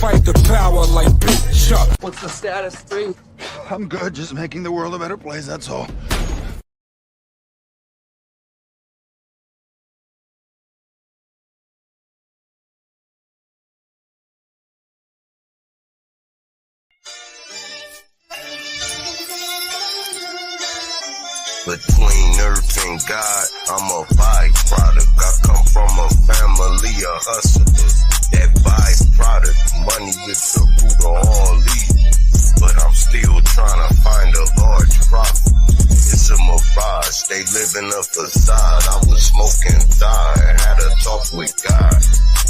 fight the power like BITCHUTE. What's the status, 3? I'm good, just making the world a better place, that's all. Between earth and God, I'm a byproduct. I come from a family of hustlers. That byproduct, money is the root of all evil. But I'm still trying to find a large profit. It's a mirage, they live in a facade. I was smoking thigh and had a talk with God.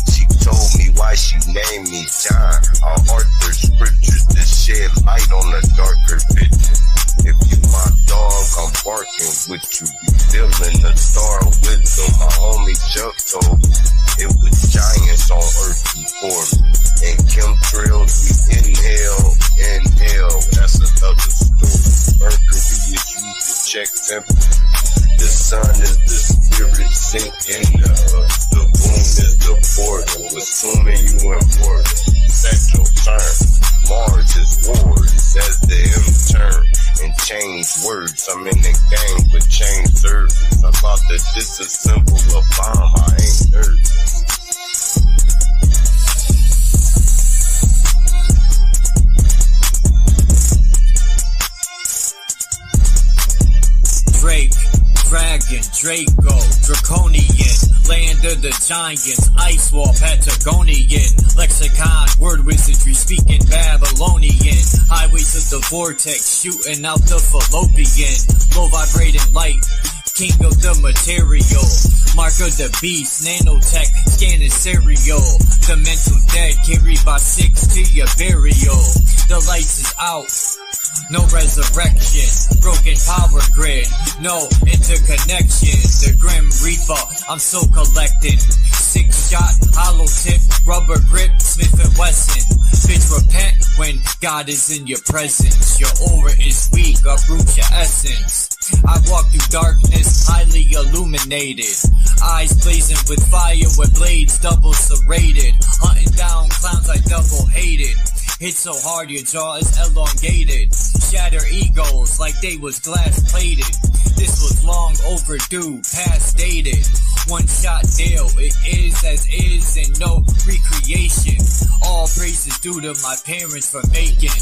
She told me why she named me John. I author scriptures to shed light on the darker picture. If you my dog, I'm barking with you. You feeling the star wisdom. My homie Chuck told me it was giants on earth before me. And chemtrails, we inhale. That's another story. Mercury is used to check temperature. The sun is the spirit sinking. The moon is the portal. Assuming you important. Set your turn. Mars is wars as the M turn. And change words. I'm in the game, but change service. About to disassemble a bomb. I ain't nervous. Drake, Dragon, Draco, Draconian, land of the giants, ice wall, Patagonian, lexicon, word wizardry, speaking Babylonian, highways of the vortex, shooting out the fallopian, low vibrating light, king of the material, mark of the beast, nanotech, scanning serial, the mental dead, carried by 6 to your burial, the lights is out. No resurrection, broken power grid, no interconnection. The Grim Reaper, I'm so collected. 6-shot, hollow tip, rubber grip, Smith & Wesson. Bitch, repent when God is in your presence. Your aura is weak, uproot your essence. I walk through darkness, highly illuminated. Eyes blazing with fire, with blades double serrated. Hunting down clowns I double hated. Hit so hard your jaw is elongated. Shatter egos like they was glass plated. This was long overdue, past dated. One shot deal, it is as is and no recreation. All praises due to my parents for making.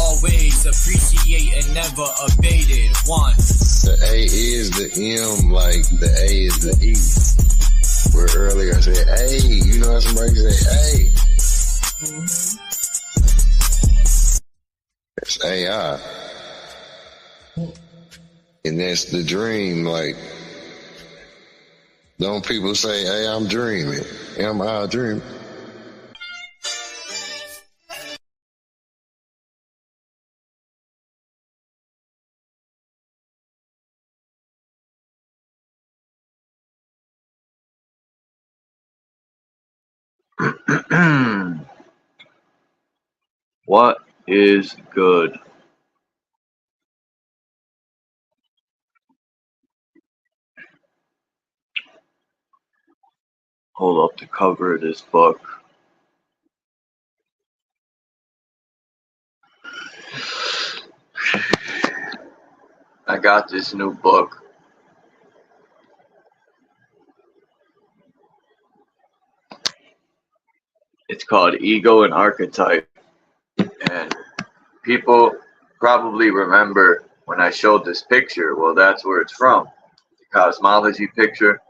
Always appreciate and never abated. One. The A is the M, like the A is the E. Where earlier I said, hey, you know how somebody say, hey. It's AI. And that's the dream, like, don't people say, hey, I'm dreaming. Am I dreaming? What is good? Hold up the cover of this book. I got this new book. It's called Ego and Archetype. And people probably remember when I showed this picture. Well, that's where it's from. The cosmology picture.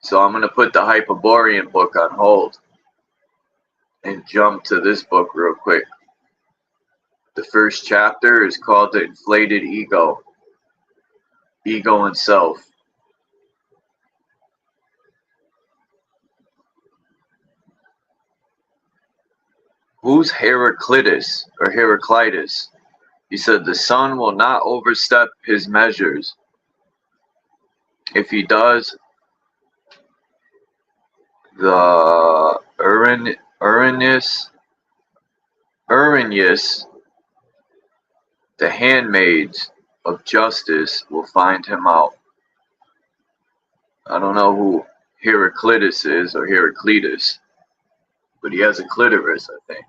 So I'm going to put the Hyperborean book on hold and jump to this book real quick. The first chapter is called The Inflated Ego. Ego and Self. Who's Heraclitus or Heraclitus? He said the sun will not overstep his measures. If he does, the Uranus, the handmaids of justice, will find him out. I don't know who Heraclitus is or Heraclitus, but he has a clitoris, I think.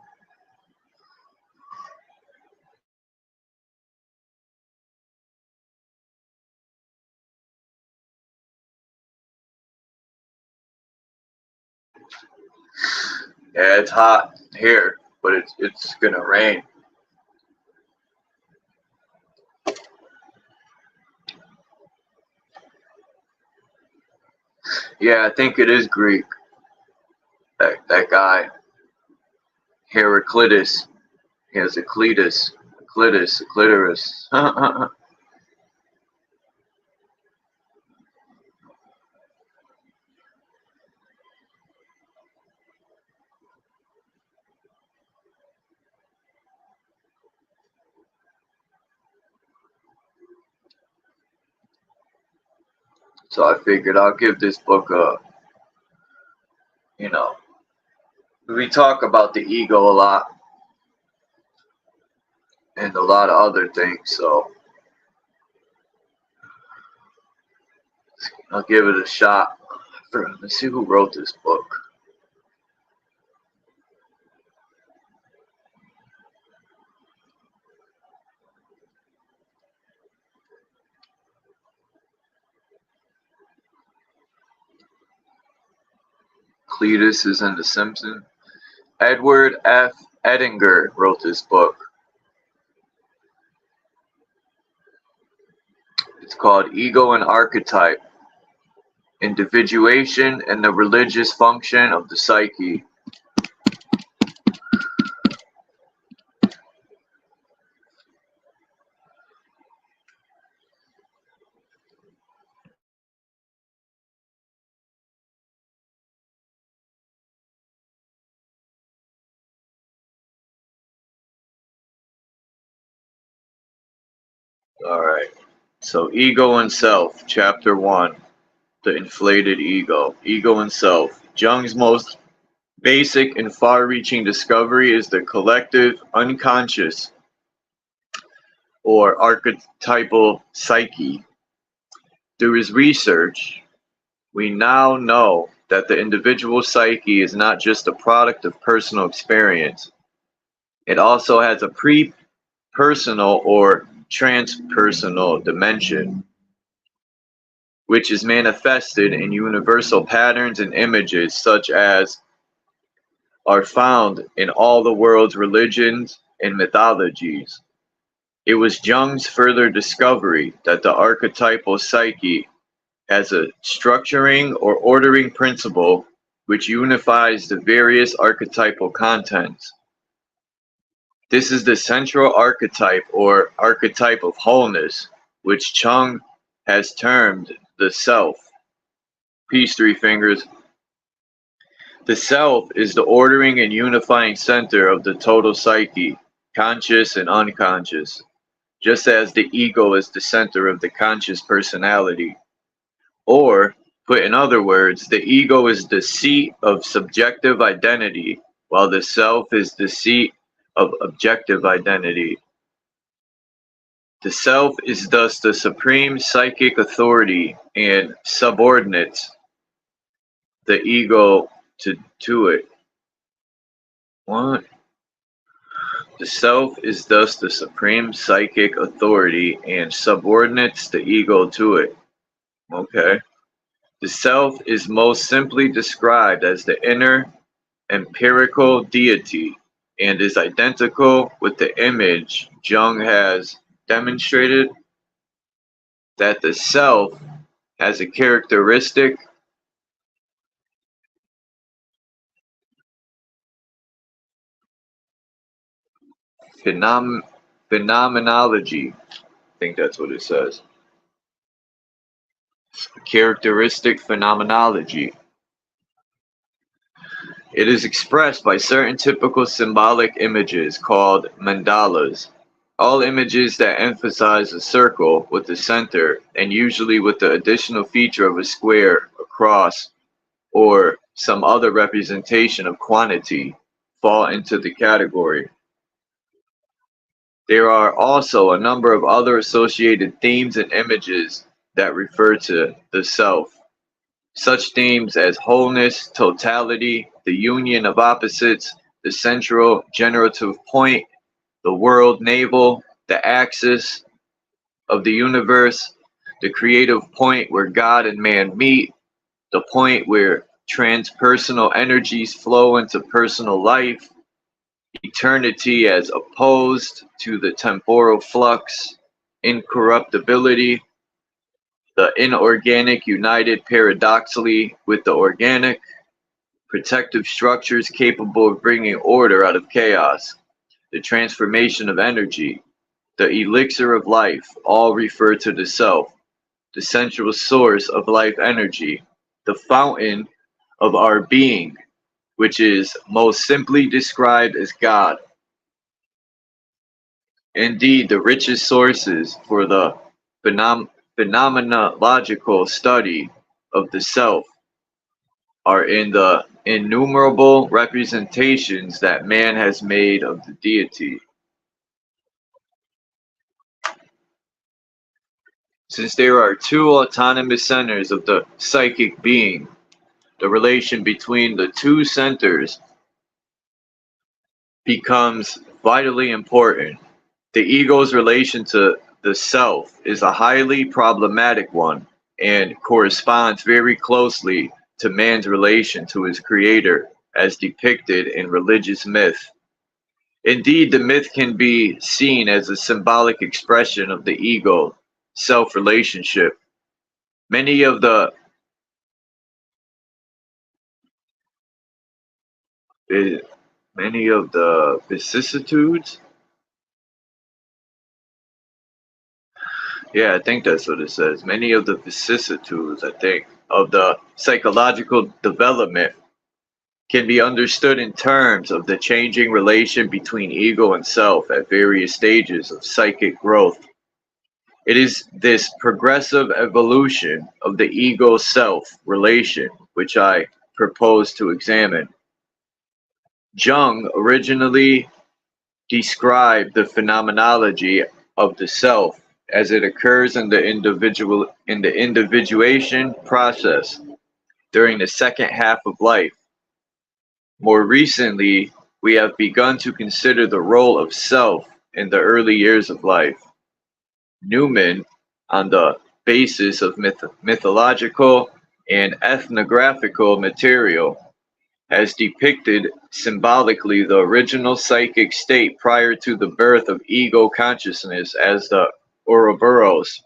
Yeah, it's hot here, but it's gonna rain. Yeah, I think it is Greek. That guy, Heraclitus, he has a clitoris. So I figured I'll give this book a, you know, we talk about the ego a lot and a lot of other things, so I'll give it a shot. Let's see who wrote this book. Cletus is in The Simpsons. Edward F. Edinger wrote this book. It's called Ego and Archetype, Individuation and the Religious Function of the Psyche. Alright, so Ego and Self, Chapter 1, The Inflated Ego. Ego and Self. Jung's most basic and far-reaching discovery is the collective unconscious or archetypal psyche. Through his research, we now know that the individual psyche is not just a product of personal experience. It also has a pre-personal or transpersonal dimension, which is manifested in universal patterns and images such as are found in all the world's religions and mythologies. It was Jung's further discovery that the archetypal psyche has a structuring or ordering principle which unifies the various archetypal contents. This is the central archetype or archetype of wholeness, which Jung has termed the self. Peace, Three Fingers. The self is the ordering and unifying center of the total psyche, conscious and unconscious, just as the ego is the center of the conscious personality. Or, put in other words, the ego is the seat of subjective identity, while the self is the seat of objective identity. The self is thus the supreme psychic authority and subordinates the ego to it. What? The self is thus the supreme psychic authority and subordinates the ego to it. Okay. The self is most simply described as the inner empirical deity and is identical with the image Jung has demonstrated that the self has a characteristic phenomenology. I think that's what it says. Characteristic phenomenology. It is expressed by certain typical symbolic images called mandalas. All images that emphasize a circle with the center and usually with the additional feature of a square, a cross, or some other representation of quantity fall into the category. There are also a number of other associated themes and images that refer to the self. Such themes as wholeness, totality, the union of opposites, the central generative point, the world navel, the axis of the universe, the creative point where God and man meet, the point where transpersonal energies flow into personal life, eternity as opposed to the temporal flux, incorruptibility, the inorganic united paradoxically with the organic, protective structures capable of bringing order out of chaos, the transformation of energy, the elixir of life, all refer to the self, the central source of life energy, the fountain of our being, which is most simply described as God. Indeed, the richest sources for the phenomenological study of the self are in the innumerable representations that man has made of the deity. Since there are two autonomous centers of the psychic being, the relation between the two centers becomes vitally important. The ego's relation to the self is a highly problematic one and corresponds very closely to man's relation to his creator as depicted in religious myth. Indeed, the myth can be seen as a symbolic expression of the ego self relationship. Many of the vicissitudes, yeah, I think that's what it says. Many of the vicissitudes, I think, of the psychological development can be understood in terms of the changing relation between ego and self at various stages of psychic growth. It is this progressive evolution of the ego-self relation which I propose to examine. Jung originally described the phenomenology of the self as it occurs in the individuation process during the second half of life. More recently, we have begun to consider the role of self in the early years of life. Newman, on the basis of mythological and ethnographical material, has depicted symbolically the original psychic state prior to the birth of ego consciousness as the Ouroboros,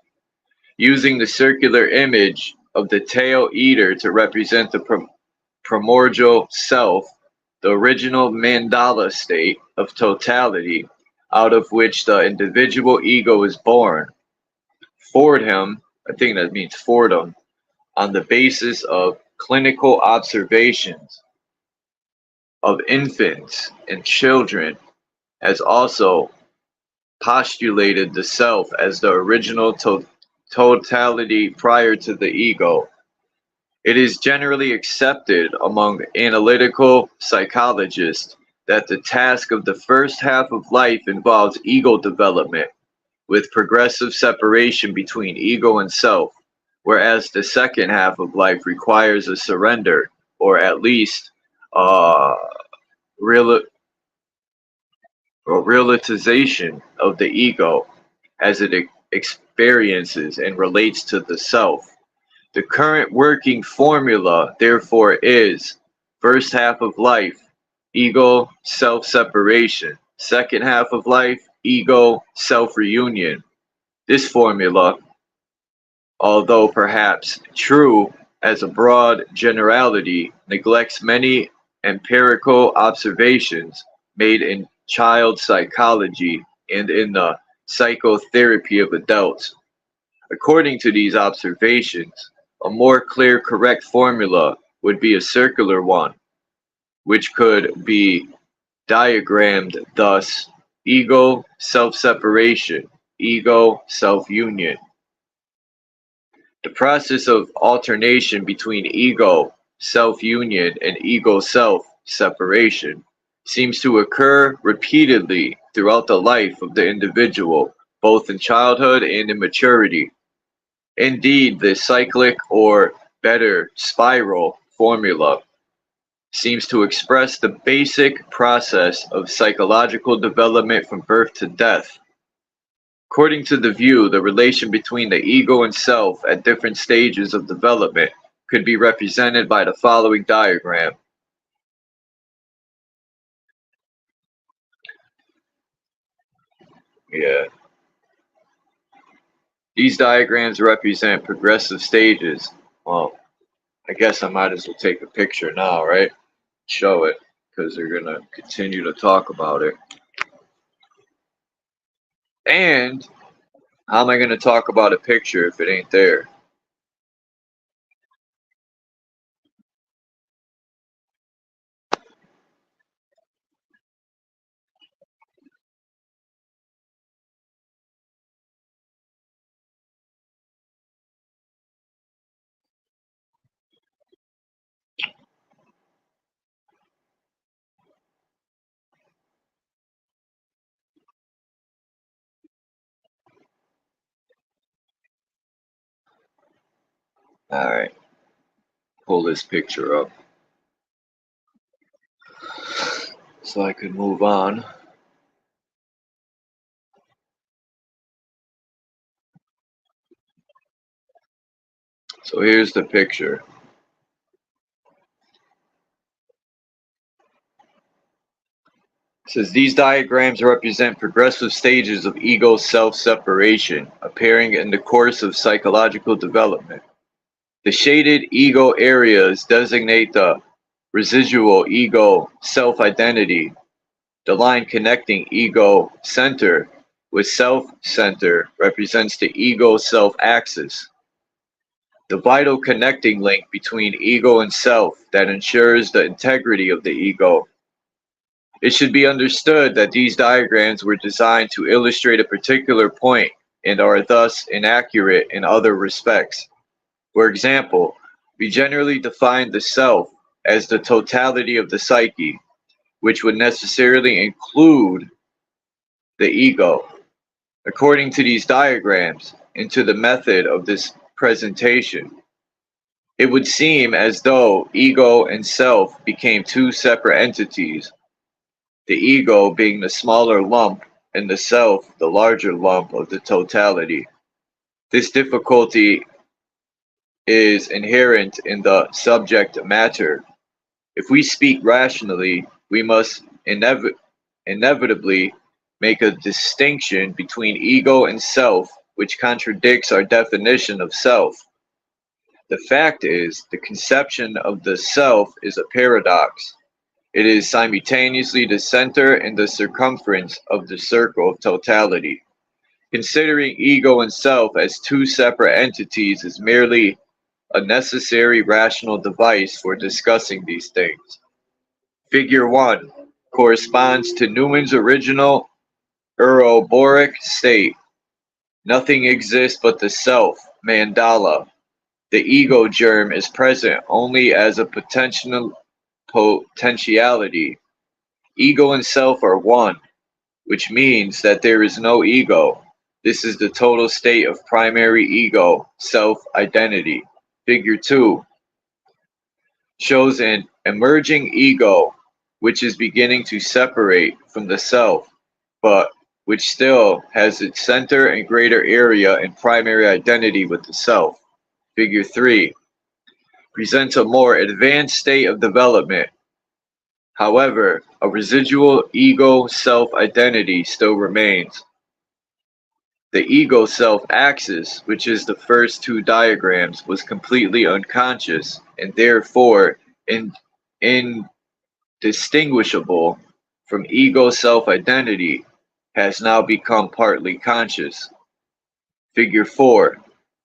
using the circular image of the tail eater to represent the primordial self, the original mandala state of totality out of which the individual ego is born. Fordham, I think that means Fordham, on the basis of clinical observations of infants and children, has also postulated the self as the original totality prior to the ego. It is generally accepted among analytical psychologists that the task of the first half of life involves ego development, with progressive separation between ego and self, whereas the second half of life requires a surrender, or at least realization of the ego as it experiences and relates to the self. The current working formula, therefore, is first half of life, ego self-separation. Second half of life, ego self-reunion. This formula, although perhaps true as a broad generality, neglects many empirical observations made in child psychology and in the psychotherapy of adults. According to these observations, a more clear, correct formula would be a circular one, which could be diagrammed thus: ego self-separation, ego self-union. The process of alternation between ego self-union and ego self-separation seems to occur repeatedly throughout the life of the individual, both in childhood and in maturity. Indeed, the cyclic or better spiral formula seems to express the basic process of psychological development from birth to death. According to the view, the relation between the ego and self at different stages of development could be represented by the following diagram. Yeah. These diagrams represent progressive stages. Well, I guess I might as well take a picture now, right? Show it, because they're going to continue to talk about it. And how am I going to talk about a picture if it ain't there? Alright, pull this picture up so I can move on. So here's the picture. It says these diagrams represent progressive stages of ego self-separation appearing in the course of psychological development. The shaded ego areas designate the residual ego self-identity. The line connecting ego center with self-center represents the ego self-axis, the vital connecting link between ego and self that ensures the integrity of the ego. It should be understood that these diagrams were designed to illustrate a particular point and are thus inaccurate in other respects. For example, we generally define the self as the totality of the psyche, which would necessarily include the ego. According to these diagrams and to the method of this presentation, it would seem as though ego and self became two separate entities, the ego being the smaller lump and the self the larger lump of the totality. This difficulty is inherent in the subject matter. If we speak rationally, we must inevitably make a distinction between ego and self, which contradicts our definition of self. The fact is, the conception of the self is a paradox. It is simultaneously the center and the circumference of the circle of totality. Considering ego and self as two separate entities is merely a necessary rational device for discussing these things. Figure 1 corresponds to Newman's original Ouroboros state. Nothing exists but the self, mandala. The ego germ is present only as a potentiality. Ego and self are one, which means that there is no ego. This is the total state of primary ego, self-identity. Figure 2 shows an emerging ego, which is beginning to separate from the self, but which still has its center and greater area and primary identity with the self. Figure 3 presents a more advanced state of development. However, a residual ego self-identity still remains. The ego self-axis, which is the first two diagrams, was completely unconscious and therefore indistinguishable from ego self-identity, has now become partly conscious. Figure 4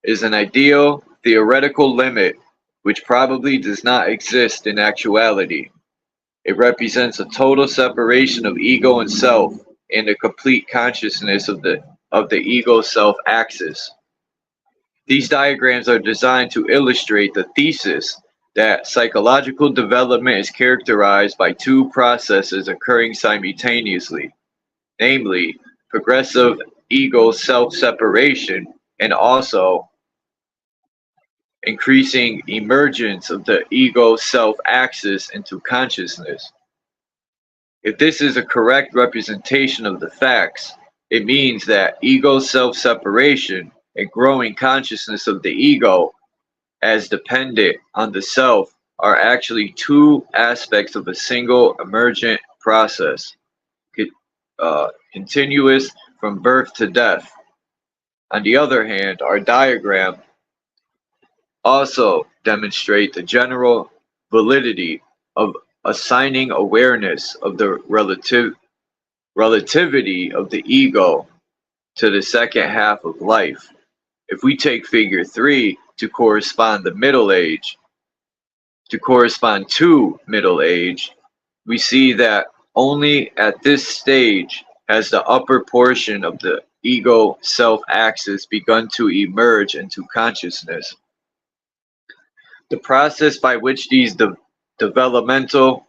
is an ideal theoretical limit which probably does not exist in actuality. It represents a total separation of ego and self and a complete consciousness of the ego self-axis. These diagrams are designed to illustrate the thesis that psychological development is characterized by two processes occurring simultaneously, namely progressive ego self-separation and also increasing emergence of the ego-self axis into consciousness. If this is a correct representation of the facts, it means that ego-self separation and growing consciousness of the ego as dependent on the self are actually two aspects of a single emergent process, continuous from birth to death. On the other hand, our diagram also demonstrates the general validity of assigning awareness of the relativity of the ego to the second half of life. If we take figure 3 to correspond to middle age, we see that only at this stage has the upper portion of the ego self axis begun to emerge into consciousness. The process by which these developmental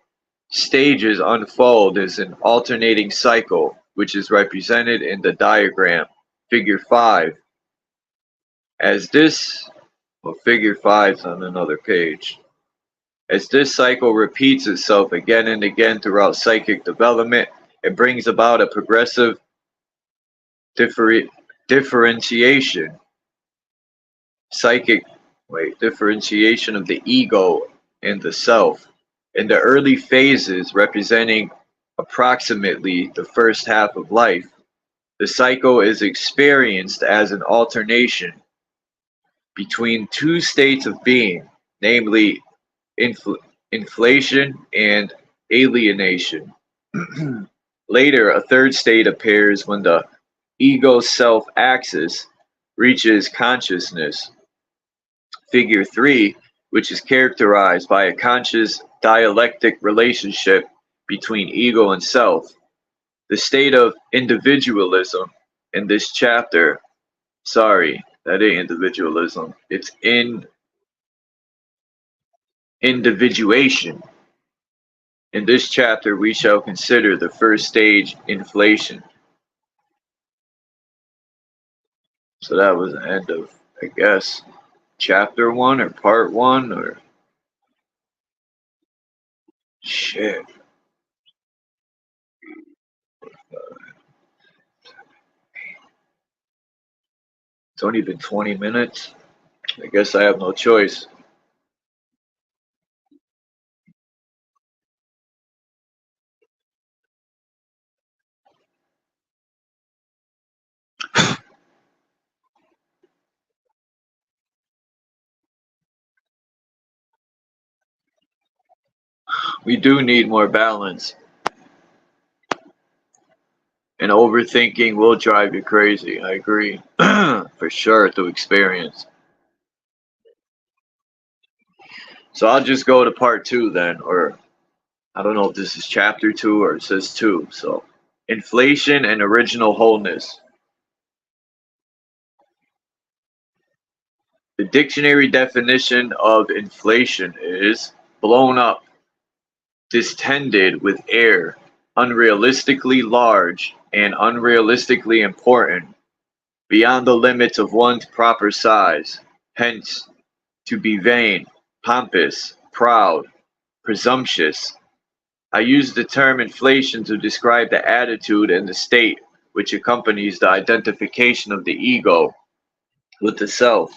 stages unfold is an alternating cycle, which is represented in the diagram, figure 5. As this, well, figure 5 is on another page. As this cycle repeats itself again and again throughout psychic development, it brings about a progressive differentiation of the ego and the self. In the early phases, representing approximately the first half of life, the cycle is experienced as an alternation between two states of being, namely inflation and alienation. Later, a third state appears when the ego-self axis reaches consciousness. Figure 3, which is characterized by a conscious dialectic relationship between ego and self. The state of individualism in this chapter, sorry, that ain't individualism, it's individuation. In this chapter, we shall consider the first stage, inflation. So that was the end of, I guess, chapter 1 or part 1 or shit. It's only been 20 minutes. I guess I have no choice. We do need more balance. And overthinking will drive you crazy. I agree. For sure, through experience. So I'll just go to part 2 then, or I don't know if this is chapter 2 or it says 2. So, inflation and original wholeness. The dictionary definition of inflation is blown up, distended with air, unrealistically large and unrealistically important, beyond the limits of one's proper size, hence, to be vain, pompous, proud, presumptuous. I use the term inflation to describe the attitude and the state which accompanies the identification of the ego with the self.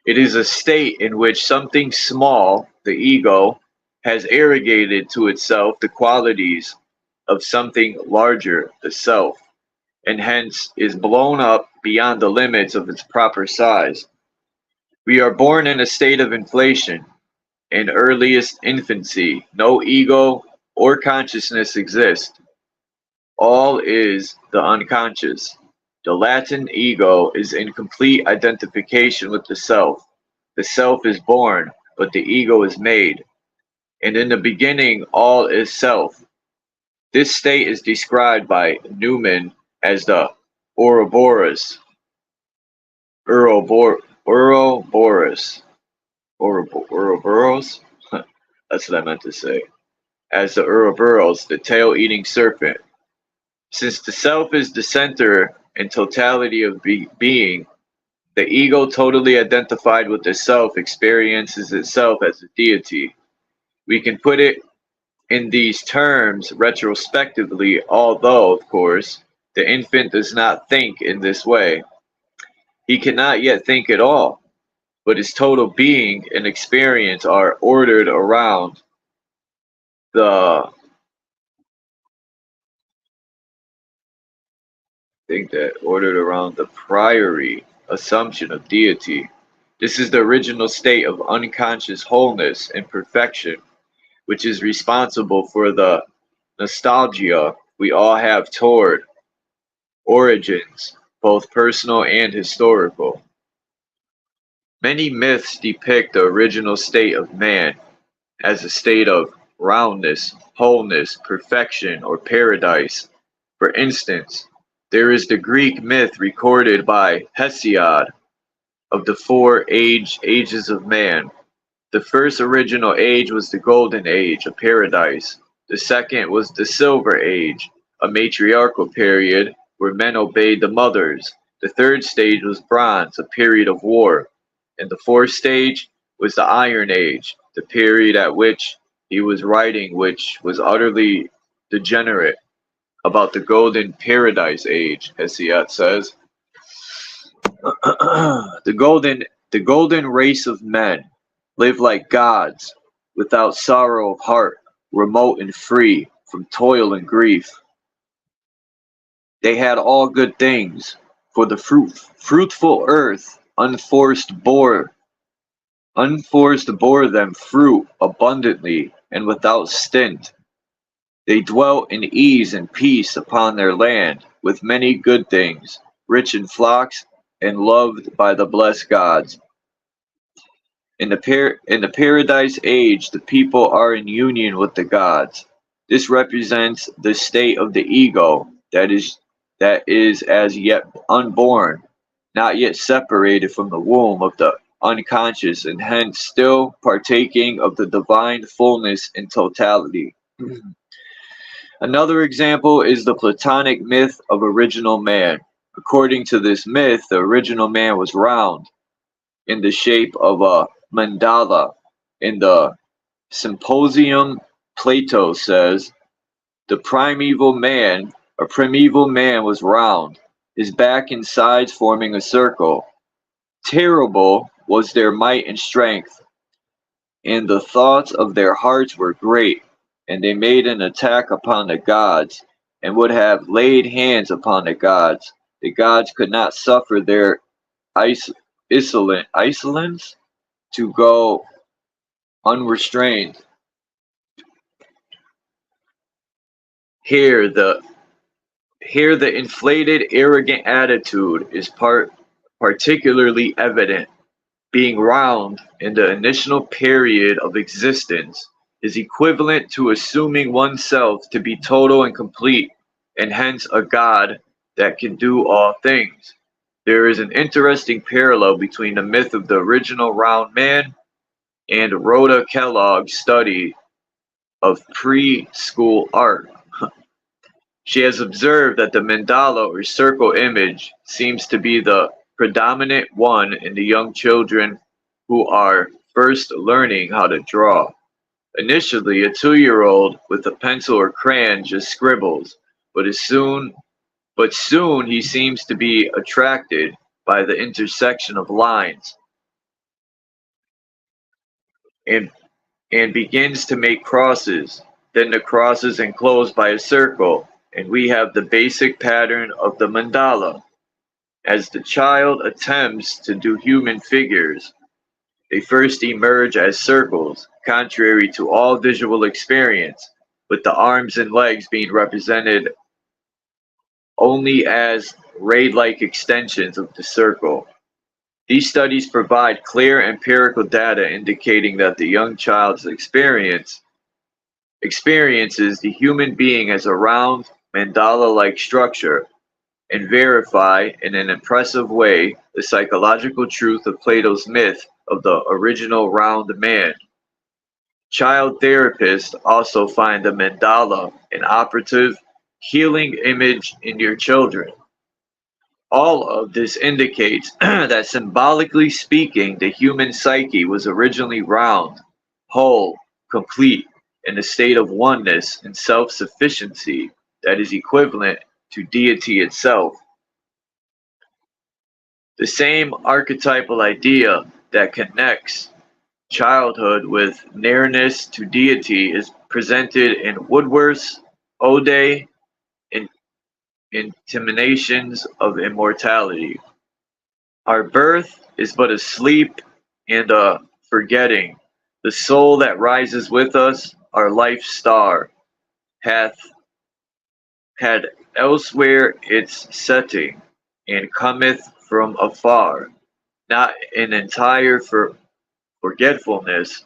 It is a state in which something small, the ego, has arrogated to itself the qualities of something larger, the self, and hence is blown up beyond the limits of its proper size. We are born in a state of inflation. In earliest infancy, no ego or consciousness exists. All is the unconscious. The latent ego is in complete identification with the self. The self is born, but the ego is made. And in the beginning, all is self. This state is described by Newman as the Ouroboros. Ouroboros. That's what I meant to say. As the Ouroboros, the tail-eating serpent. Since the self is the center and totality of being, The ego, totally identified with the self, experiences itself as a deity. We can put it in these terms retrospectively, although, of course, the infant does not think in this way. He cannot yet think at all, but his total being and experience are ordered around the priori assumption of deity. This is the original state of unconscious wholeness and perfection, which is responsible for the nostalgia we all have toward origins, both personal and historical. Many myths depict the original state of man as a state of roundness, wholeness, perfection, or paradise. For instance, there is the Greek myth recorded by Hesiod of the four ages of man. The first original age was the Golden Age, a paradise. The second was the Silver Age, a matriarchal period where men obeyed the mothers. The third stage was Bronze, a period of war. And the fourth stage was the Iron Age, the period at which he was writing, which was utterly degenerate. About the Golden Paradise Age, Hesiod says. The golden race of men live like gods, without sorrow of heart, remote and free from toil and grief. They had all good things, for the fruitful earth unforced bore them fruit abundantly and without stint. They dwelt in ease and peace upon their land, with many good things, rich in flocks, and loved by the blessed gods. In the Paradise Age, the people are in union with the gods. This represents the state of the ego that is as yet unborn, not yet separated from the womb of the unconscious, and hence still partaking of the divine fullness in totality. Another example is the Platonic myth of original man. According to this myth, the original man was round, in the shape of a mandala. In the Symposium, Plato says, a primeval man was round, his back and sides forming a circle. Terrible was their might and strength, and the thoughts of their hearts were great, and they made an attack upon the gods, and would have laid hands upon the gods. The gods could not suffer their insolence to go unrestrained. Here the inflated, arrogant attitude is particularly evident. Being round in the initial period of existence is equivalent to assuming oneself to be total and complete, and hence a god that can do all things. There is an interesting parallel between the myth of the original round man and Rhoda Kellogg's study of preschool art. She has observed that the mandala or circle image seems to be the predominant one in the young children who are first learning how to draw. Initially, a 2-year-old with a pencil or crayon just scribbles, but soon he seems to be attracted by the intersection of lines and begins to make crosses. Then the cross is enclosed by a circle, and we have the basic pattern of the mandala. As the child attempts to do human figures, they first emerge as circles, contrary to all visual experience, with the arms and legs being represented only as ray-like extensions of the circle. These studies provide clear empirical data indicating that the young child's experiences the human being as a round, mandala-like structure, and verify in an impressive way the psychological truth of Plato's myth of the original round man. Child therapists also find the mandala an operative, healing image in your children. All of this indicates that symbolically speaking, the human psyche was originally round, whole, complete, in a state of oneness and self-sufficiency that is equivalent to deity itself. The same archetypal idea that connects childhood with nearness to deity is presented in Woodworth's Ode in Intimations of Immortality. Our birth is but a sleep and a forgetting. The soul that rises with us, our life star, hath had elsewhere its setting, and cometh from afar, not in entire forgetfulness,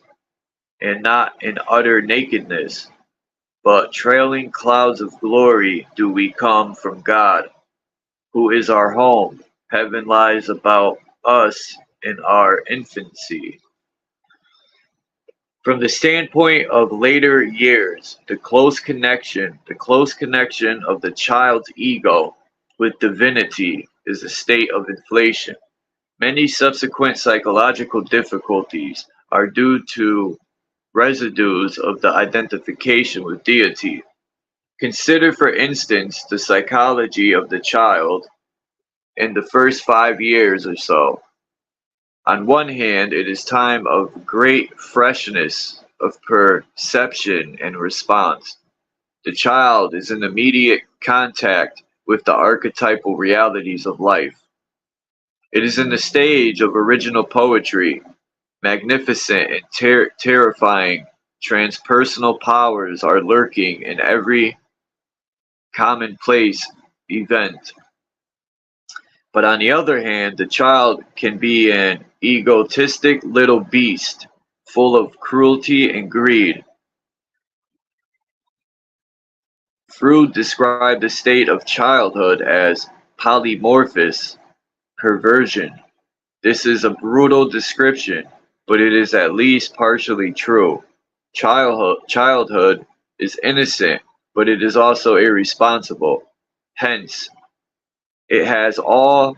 and not in utter nakedness, but trailing clouds of glory do we come from God, who is our home. Heaven lies about us in our infancy. From the standpoint of later years, the close connection of the child's ego with divinity is a state of inflation. Many subsequent psychological difficulties are due to residues of the identification with deity. Consider, for instance, the psychology of the child in the first 5 years or so. On one hand, it is time of great freshness of perception and response. The child is in immediate contact with the archetypal realities of life. It is in the stage of original poetry. Magnificent and terrifying transpersonal powers are lurking in every commonplace event. But on the other hand, the child can be an egotistic little beast, full of cruelty and greed. Freud described the state of childhood as polymorphous perversion. This is a brutal description, but it is at least partially true. Childhood is innocent, but it is also irresponsible. Hence, it has all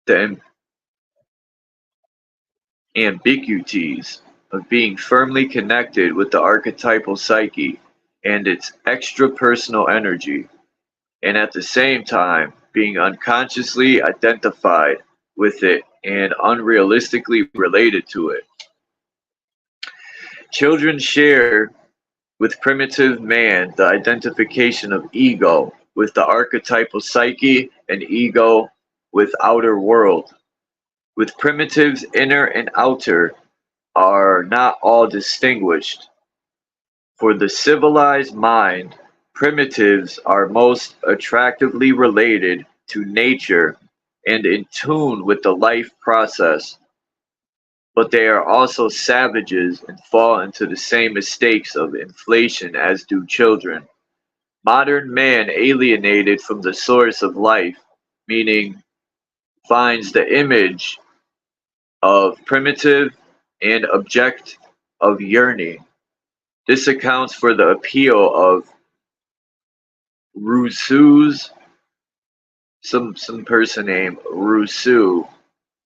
the ambiguities of being firmly connected with the archetypal psyche and its extra-personal energy, and at the same time being unconsciously identified with it and unrealistically related to it. Children share with primitive man the identification of ego with the archetypal psyche and ego with outer world. With primitives, inner and outer are not all distinguished. For the civilized mind, primitives are most attractively related to nature and in tune with the life process, but they are also savages and fall into the same mistakes of inflation as do children. Modern man, alienated from the source of life, meaning finds the image of primitive and object of yearning. This accounts for the appeal of Rousseau's, some person named Rousseau,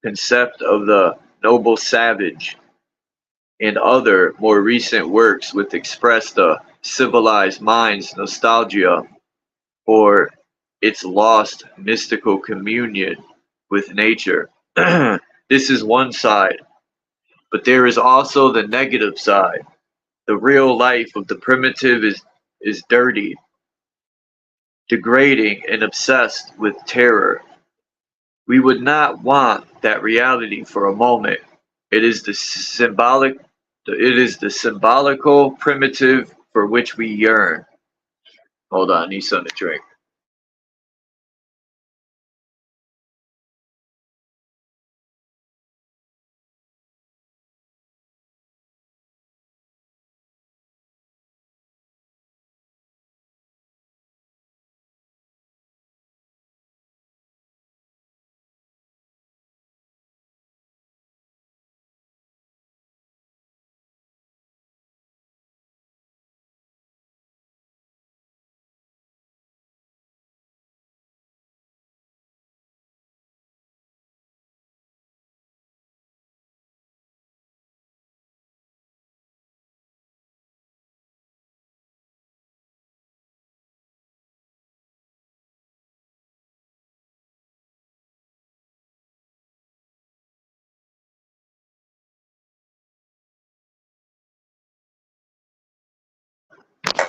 concept of the noble savage, and other more recent works which express the civilized mind's nostalgia for its lost mystical communion with nature. This is one side, but there is also the negative side. The real life of the primitive is dirty, degrading, and obsessed with terror. We would not want that reality for a moment. It is the symbolical primitive for which we yearn. Hold on, I need something to drink.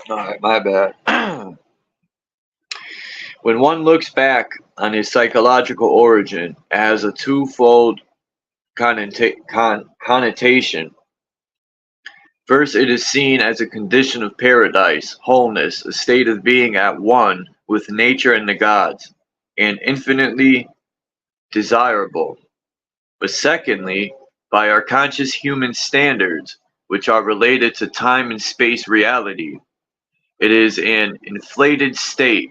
Alright, my bad. When one looks back on his psychological origin, it has a twofold connotation. First, it is seen as a condition of paradise, wholeness, a state of being at one with nature and the gods, and infinitely desirable. But secondly, by our conscious human standards, which are related to time and space reality, it is an inflated state,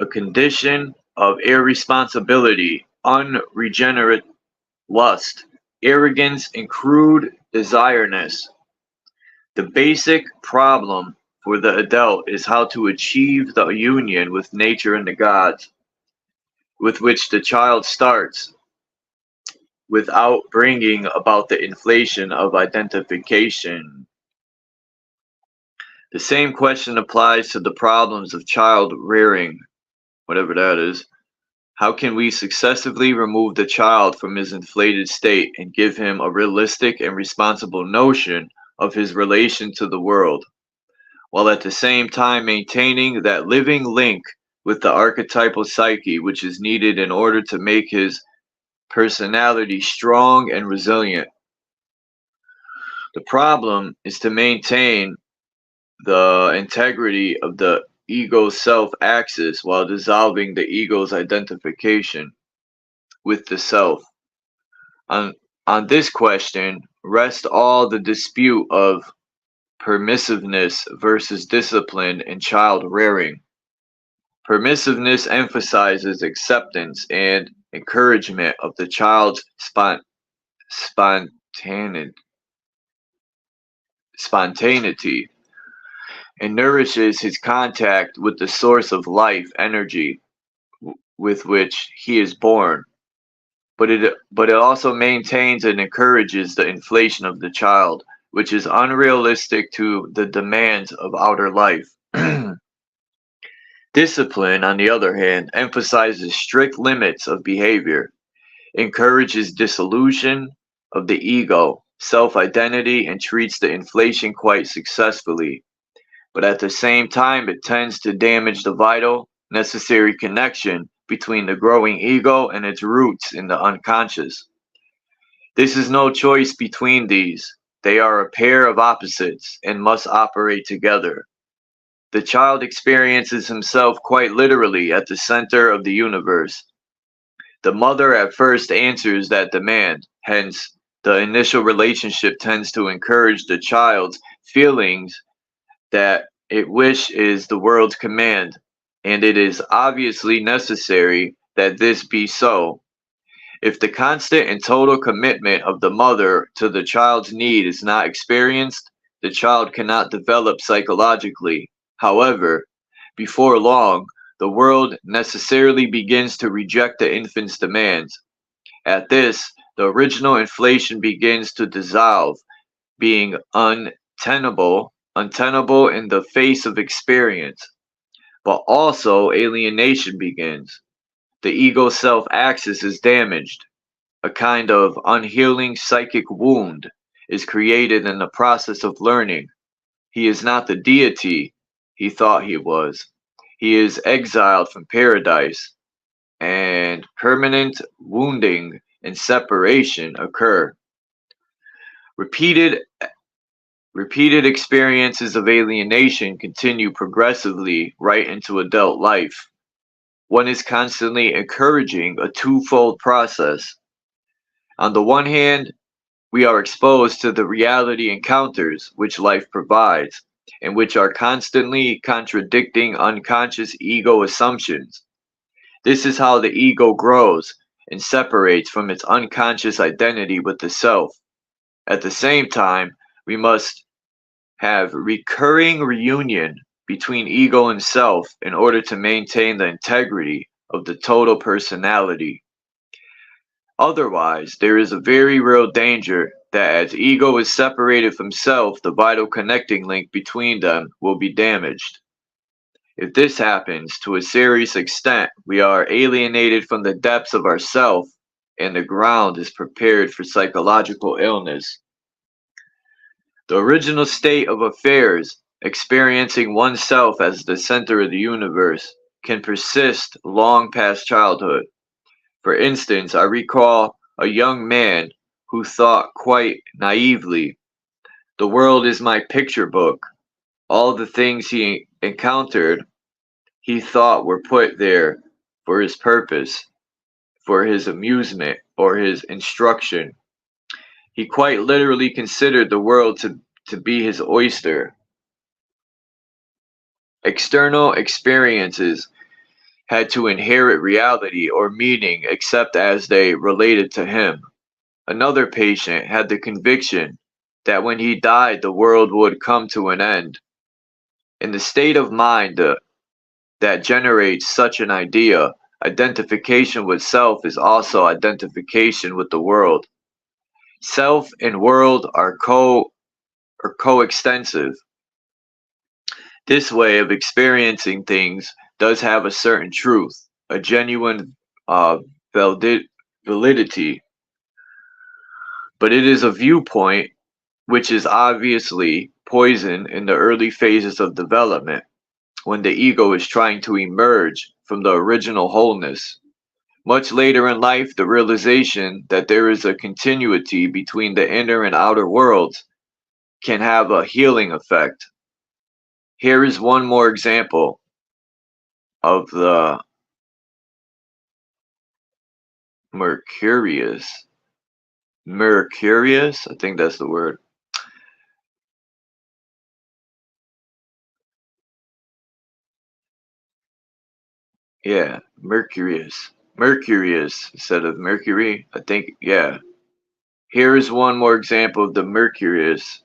a condition of irresponsibility, unregenerate lust, arrogance, and crude desireness. The basic problem for the adult is how to achieve the union with nature and the gods, with which the child starts, without bringing about the inflation of identification. The same question applies to the problems of child rearing, whatever that is. How can we successively remove the child from his inflated state and give him a realistic and responsible notion of his relation to the world, while at the same time maintaining that living link with the archetypal psyche which is needed in order to make his personality strong and resilient? The problem is to maintain the integrity of the ego-self axis while dissolving the ego's identification with the self. On this question rests all the dispute of permissiveness versus discipline in child rearing. Permissiveness emphasizes acceptance and encouragement of the child's spontaneity, and nourishes his contact with the source of life energy with which he is born. But it also maintains and encourages the inflation of the child, which is unrealistic to the demands of outer life. Discipline, on the other hand, emphasizes strict limits of behavior, encourages dissolution of the ego, self-identity, and treats the inflation quite successfully. But at the same time, it tends to damage the vital, necessary connection between the growing ego and its roots in the unconscious. This is no choice between these. They are a pair of opposites and must operate together. The child experiences himself quite literally at the center of the universe. The mother at first answers that demand, hence, the initial relationship tends to encourage the child's feelings that it wish is the world's command, and it is obviously necessary that this be so. If the constant and total commitment of the mother to the child's need is not experienced, the child cannot develop psychologically. However, before long, the world necessarily begins to reject the infant's demands. At this, the original inflation begins to dissolve, being untenable in the face of experience. But also alienation begins. The ego self-axis is damaged. A kind of unhealing psychic wound is created in the process of learning. He is not the deity he thought he was. He is exiled from paradise, and permanent wounding and separation occur. Repeated experiences of alienation continue progressively right into adult life. One is constantly encouraging a twofold process. On the one hand, we are exposed to the reality encounters which life provides, and which are constantly contradicting unconscious ego assumptions. This is how the ego grows and separates from its unconscious identity with the self. At the same time, we must have recurring reunion between ego and self in order to maintain the integrity of the total personality. Otherwise, there is a very real danger that as ego is separated from self, the vital connecting link between them will be damaged. If this happens to a serious extent, we are alienated from the depths of ourself, and the ground is prepared for psychological illness. The original state of affairs Experiencing oneself as the center of the universe can persist long past childhood. For instance, I recall a young man who thought quite naively, "The world is my picture book." All the things he encountered, he thought were put there for his purpose, for his amusement, or his instruction. He quite literally considered the world to be his oyster. External experiences had to inherit reality or meaning except as they related to him. Another patient had the conviction that when he died, the world would come to an end. In the state of mind that generates such an idea, identification with self is also identification with the world. Self and world are coextensive. This way of experiencing things does have a certain truth, a genuine uh, validity, but it is a viewpoint which is obviously poison in the early phases of development, when the ego is trying to emerge from the original wholeness. Much later in life, the realization that there is a continuity between the inner and outer worlds can have a healing effect. Here is one more example of the Mercurius, I think that's the word. Yeah, Mercurius instead of Mercury, I think, yeah. Here is one more example of the Mercurius,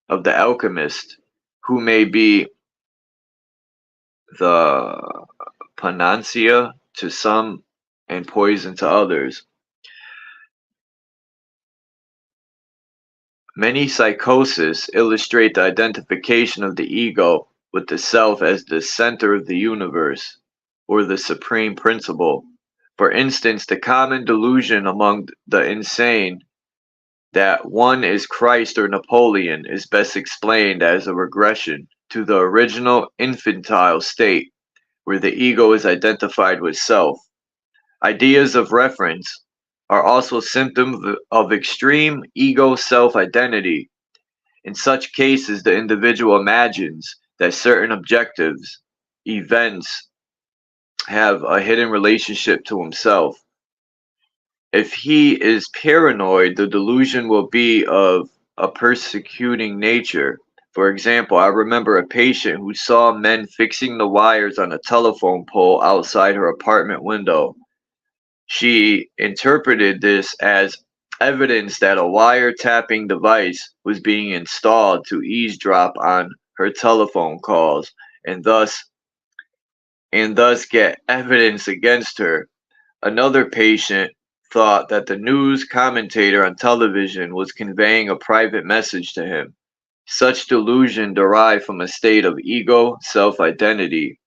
of the alchemist, who may be the panacea to some and poison to others. Many psychoses illustrate the identification of the ego with the self as the center of the universe, or the supreme principle. For instance, the common delusion among the insane that one is Christ or Napoleon is best explained as a regression to the original infantile state, where the ego is identified with self. Ideas of reference are also symptoms of extreme ego self-identity. In such cases, the individual imagines that certain objectives, events, have a hidden relationship to himself. If he is paranoid, the delusion will be of a persecuting nature. For example, I remember a patient who saw men fixing the wires on a telephone pole outside her apartment window. She interpreted this as evidence that a wiretapping device was being installed to eavesdrop on her telephone calls and thus get evidence against her. Another patient thought that the news commentator on television was conveying a private message to him. Such delusion derived from a state of ego self-identity,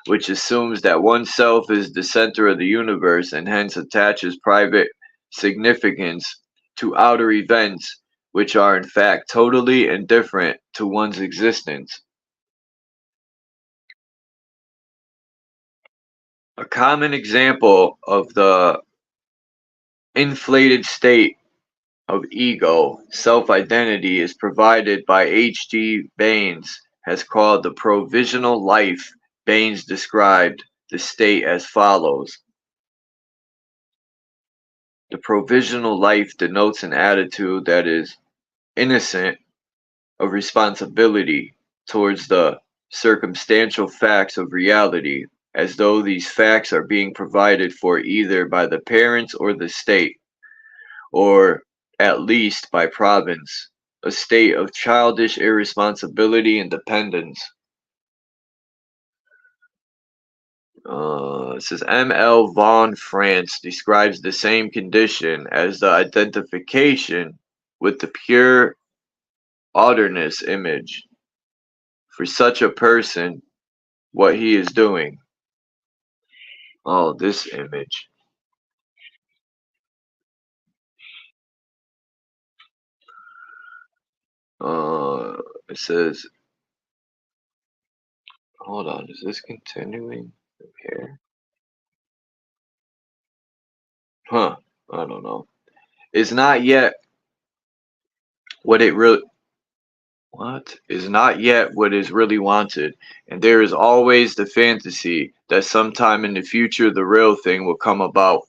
which assumes that oneself is the center of the universe and hence attaches private significance to outer events which are in fact totally indifferent to one's existence. A common example of the inflated state of ego self-identity is provided by H.G. Baynes, has called the provisional life. Baynes described the state as follows. The provisional life denotes an attitude that is innocent of responsibility towards the circumstantial facts of reality, as though these facts are being provided for either by the parents or the state, or at least by providence, a state of childish irresponsibility and dependence. It says M.L. Vaughan France describes the same condition as the identification with the pure otherness image. For such a person, what he is doing. Oh, this image. It says Hold on, is this continuing from here? Huh, I don't know. Is not yet what it really is not yet what is really wanted, and there is always the fantasy that sometime in the future the real thing will come about.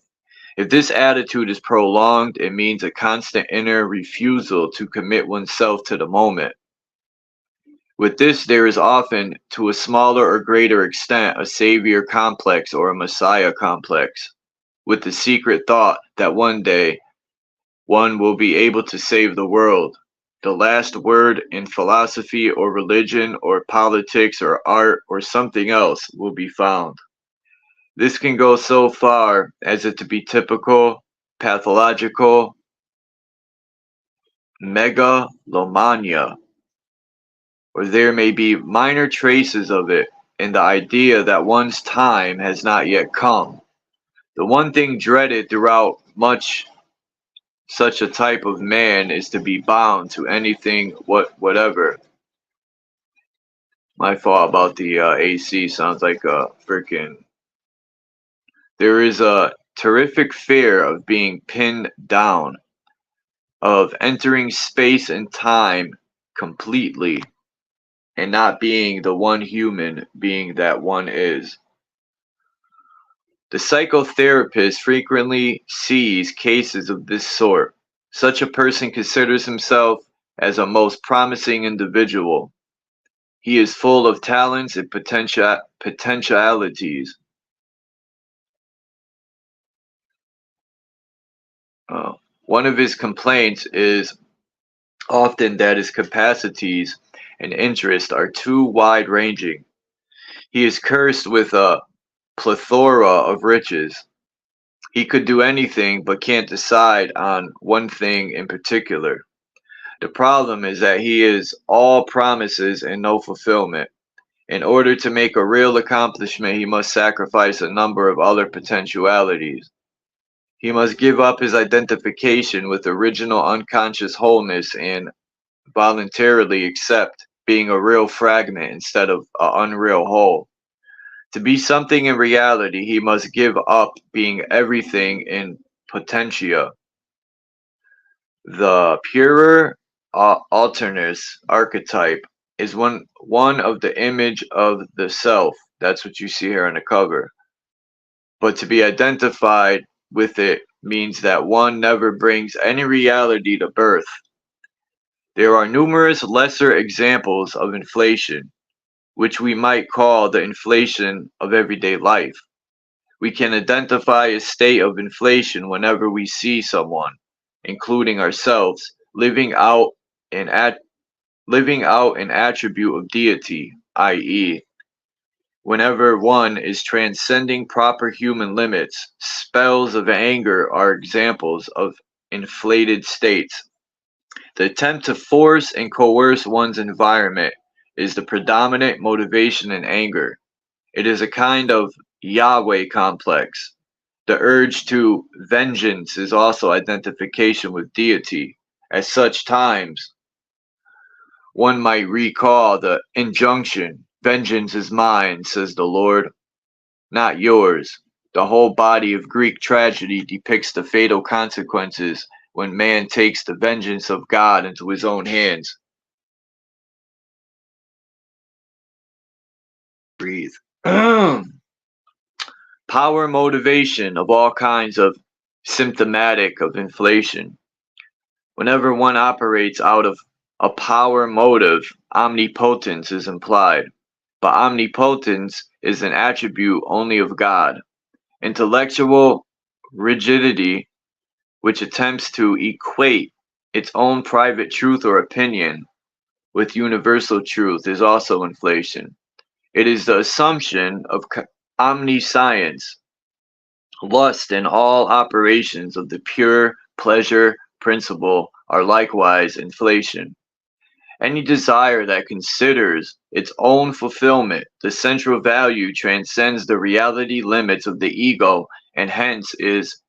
If this attitude is prolonged, it means a constant inner refusal to commit oneself to the moment. With this, there is often, to a smaller or greater extent, a savior complex or a messiah complex, with the secret thought that one day one will be able to save the world. The last word in philosophy or religion or politics or art or something else will be found. This can go so far as it to be typical, pathological, megalomania, or there may be minor traces of it in the idea that one's time has not yet come. The one thing dreaded throughout much such a type of man is to be bound to anything whatever. My fault about the AC, sounds like a freaking. There is a terrific fear of being pinned down, of entering space and time completely, and not being the one human being that one is. The psychotherapist frequently sees cases of this sort. Such a person considers himself as a most promising individual. He is full of talents and potentialities. One of his complaints is often that his capacities and interests are too wide-ranging. He is cursed with a plethora of riches. He could do anything but can't decide on one thing in particular. The problem is that he is all promises and no fulfillment. In order to make a real accomplishment, he must sacrifice a number of other potentialities. He must give up his identification with original unconscious wholeness and voluntarily accept being a real fragment instead of an unreal whole. To be something in reality, he must give up being everything in potentia. The purer alternus archetype is one of the image of the self. That's what you see here on the cover. But to be identified with it means that one never brings any reality to birth. There are numerous lesser examples of inflation, which we might call the inflation of everyday life. We can identify a state of inflation whenever we see someone, including ourselves, living out an attribute of deity, i.e., whenever one is transcending proper human limits. Spells of anger are examples of inflated states. The attempt to force and coerce one's environment is the predominant motivation in anger. It is a kind of Yahweh complex. The urge to vengeance is also identification with deity. At such times, one might recall the injunction, "Vengeance is mine, says the Lord, not yours." The whole body of Greek tragedy depicts the fatal consequences when man takes the vengeance of God into his own hands. Breathe. Power motivation of all kinds of symptomatic of inflation. Whenever one operates out of a power motive, omnipotence is implied. But omnipotence is an attribute only of God. Intellectual rigidity, which attempts to equate its own private truth or opinion with universal truth, is also inflation. It is the assumption of omniscience. Lust and all operations of the pure pleasure principle are likewise inflation. Any desire that considers its own fulfillment, the central value, transcends the reality limits of the ego and hence is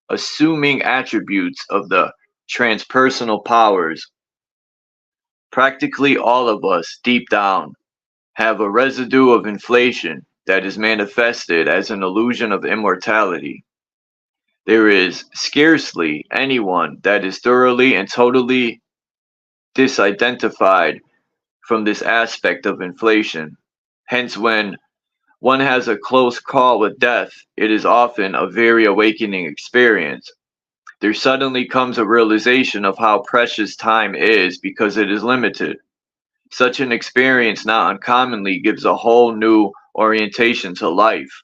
assuming attributes of the transpersonal powers. Practically all of us, deep down, have a residue of inflation that is manifested as an illusion of immortality. There is scarcely anyone that is thoroughly and totally disidentified from this aspect of inflation. Hence, when one has a close call with death, it is often a very awakening experience. There suddenly comes a realization of how precious time is because it is limited. Such an experience not uncommonly gives a whole new orientation to life,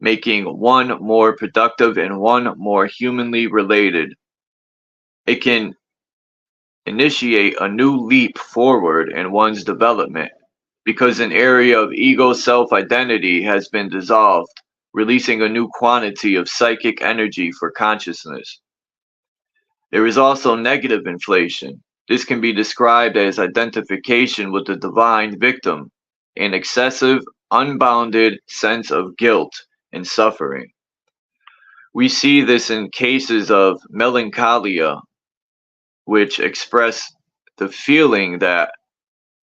making one more productive and one more humanly related. It can initiate a new leap forward in one's development because an area of ego self-identity has been dissolved, releasing a new quantity of psychic energy for consciousness. There is also negative inflation. This can be described as identification with the divine victim, an excessive, unbounded sense of guilt and suffering. We see this in cases of melancholia, which express the feeling that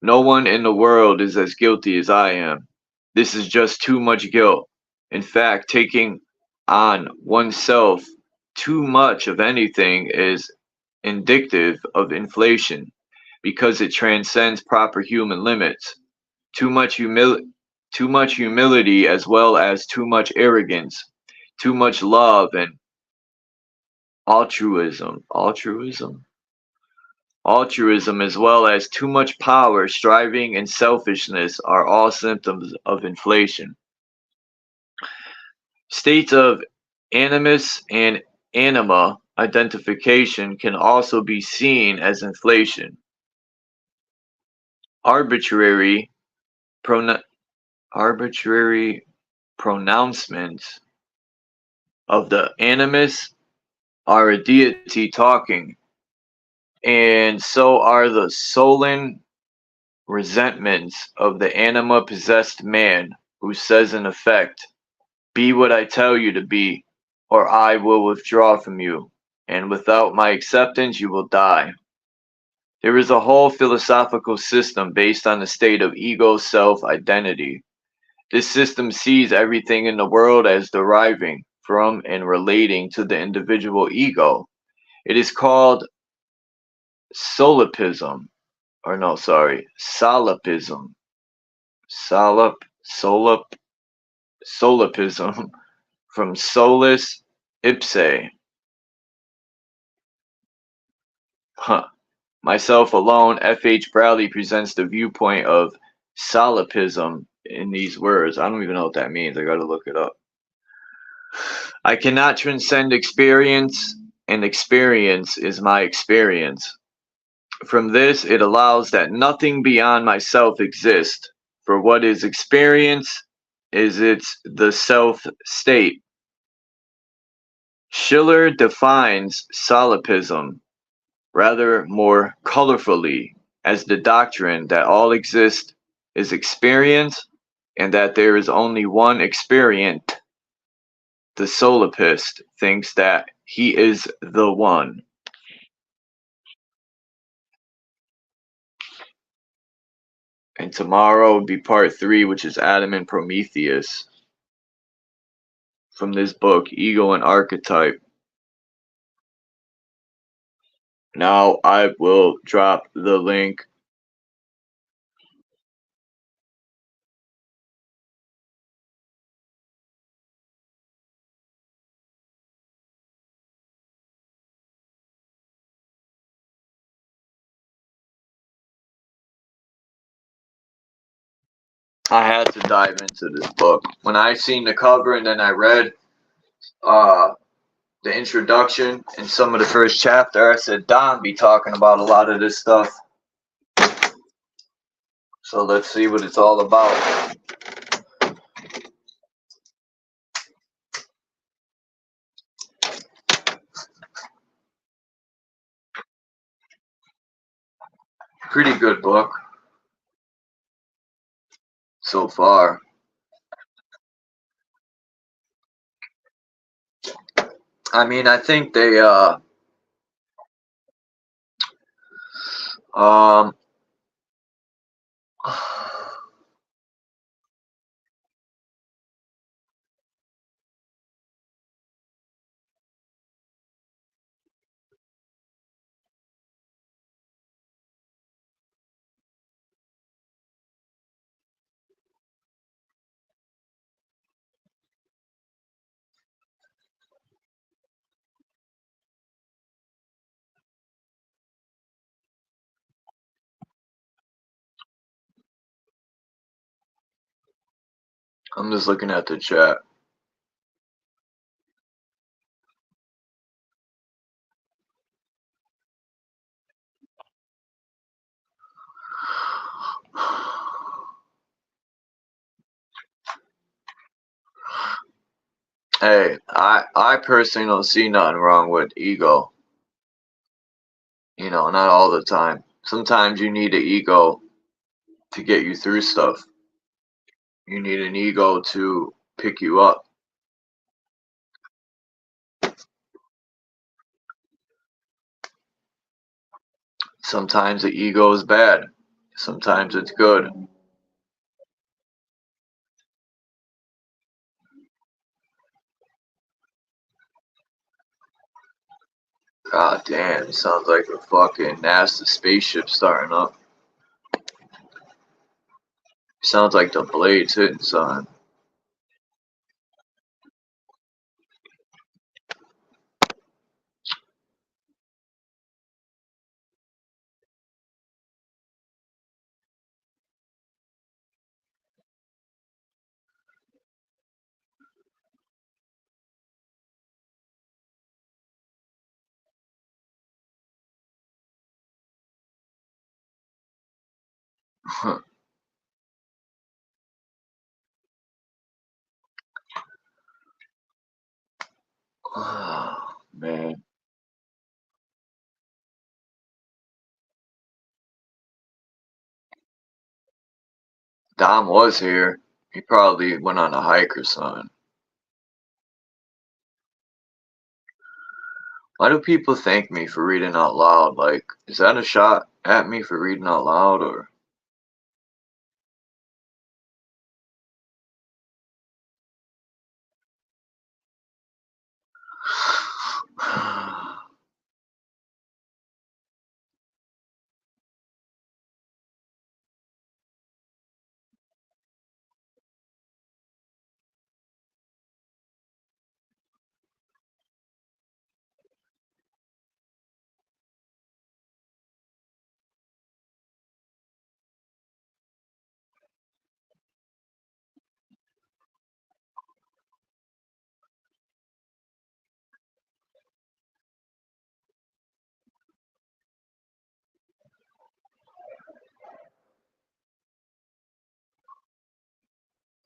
no one in the world is as guilty as I am. This is just too much guilt. In fact, taking on oneself too much of anything is indicative of inflation because it transcends proper human limits. Too much humility as well as too much arrogance, too much love and altruism as well as too much power, striving, and selfishness are all symptoms of inflation. States of animus and anima identification can also be seen as inflation. Arbitrary pronouncements of the animus are a deity talking, and so are the sullen resentments of the anima-possessed man, who says in effect, "Be what I tell you to be, or I will withdraw from you, and without my acceptance you will die." There is a whole philosophical system based on the state of ego self-identity. This system sees everything in the world as deriving from and relating to the individual ego. It is called solipsism. Solipsism from solus ipse. Myself alone, F.H. Bradley presents the viewpoint of solipsism in these words. I don't even know what that means. I gotta look it up. I cannot transcend experience, and experience is my experience. From this, it allows that nothing beyond myself exists, for what is experience is the self state. Schiller defines solipsism rather more colorfully as the doctrine that all exist is experience and that there is only one experient. The solipsist thinks that he is the one. And tomorrow will be part 3, which is Adam and Prometheus, from this book, Ego and Archetype. Now I will drop the link. I had to dive into this book. When I seen the cover and then I read the introduction and some of the first chapter, I said, Don be talking about a lot of this stuff. So let's see what it's all about. Pretty good book so far. I mean, I think they I'm just looking at the chat. Hey, I personally don't see nothing wrong with ego. You know, not all the time. Sometimes you need an ego to get you through stuff. You need an ego to pick you up. Sometimes the ego is bad. Sometimes it's good. God damn, sounds like a fucking NASA spaceship starting up. Sounds like the blades hitting something. Oh, man. Dom was here. He probably went on a hike or something. Why do people thank me for reading out loud? Like, is that a shot at me for reading out loud, or?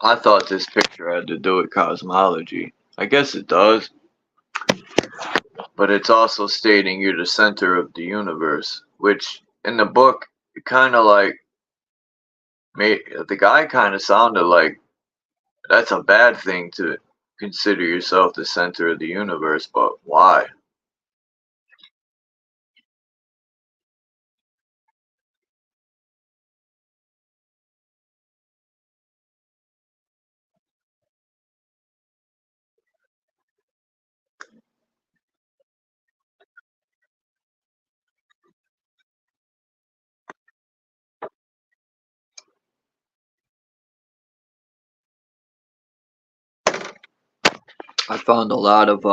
I thought this picture had to do with cosmology. I guess it does, but it's also stating you're the center of the universe, which in the book, it kind of like made the guy kind of sounded like that's a bad thing to consider yourself the center of the universe, but why? I found a lot of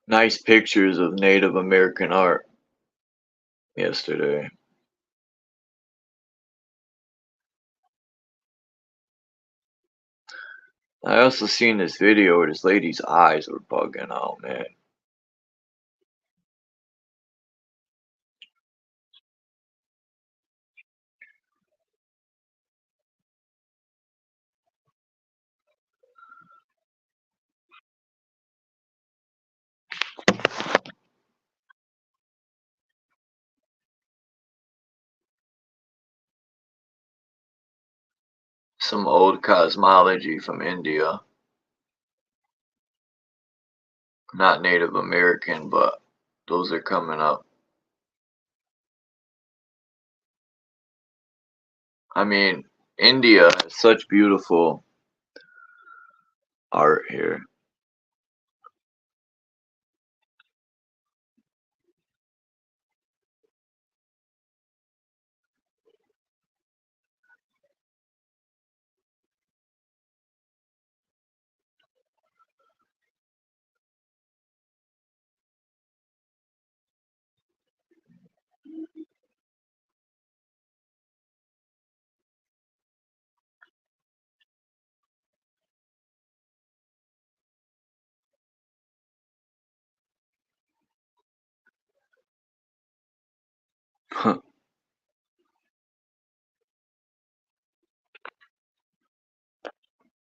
nice pictures of Native American art yesterday. I also seen this video where this lady's eyes were bugging out, man. Some old cosmology from India. Not Native American, but those are coming up. I mean, India has such beautiful art here.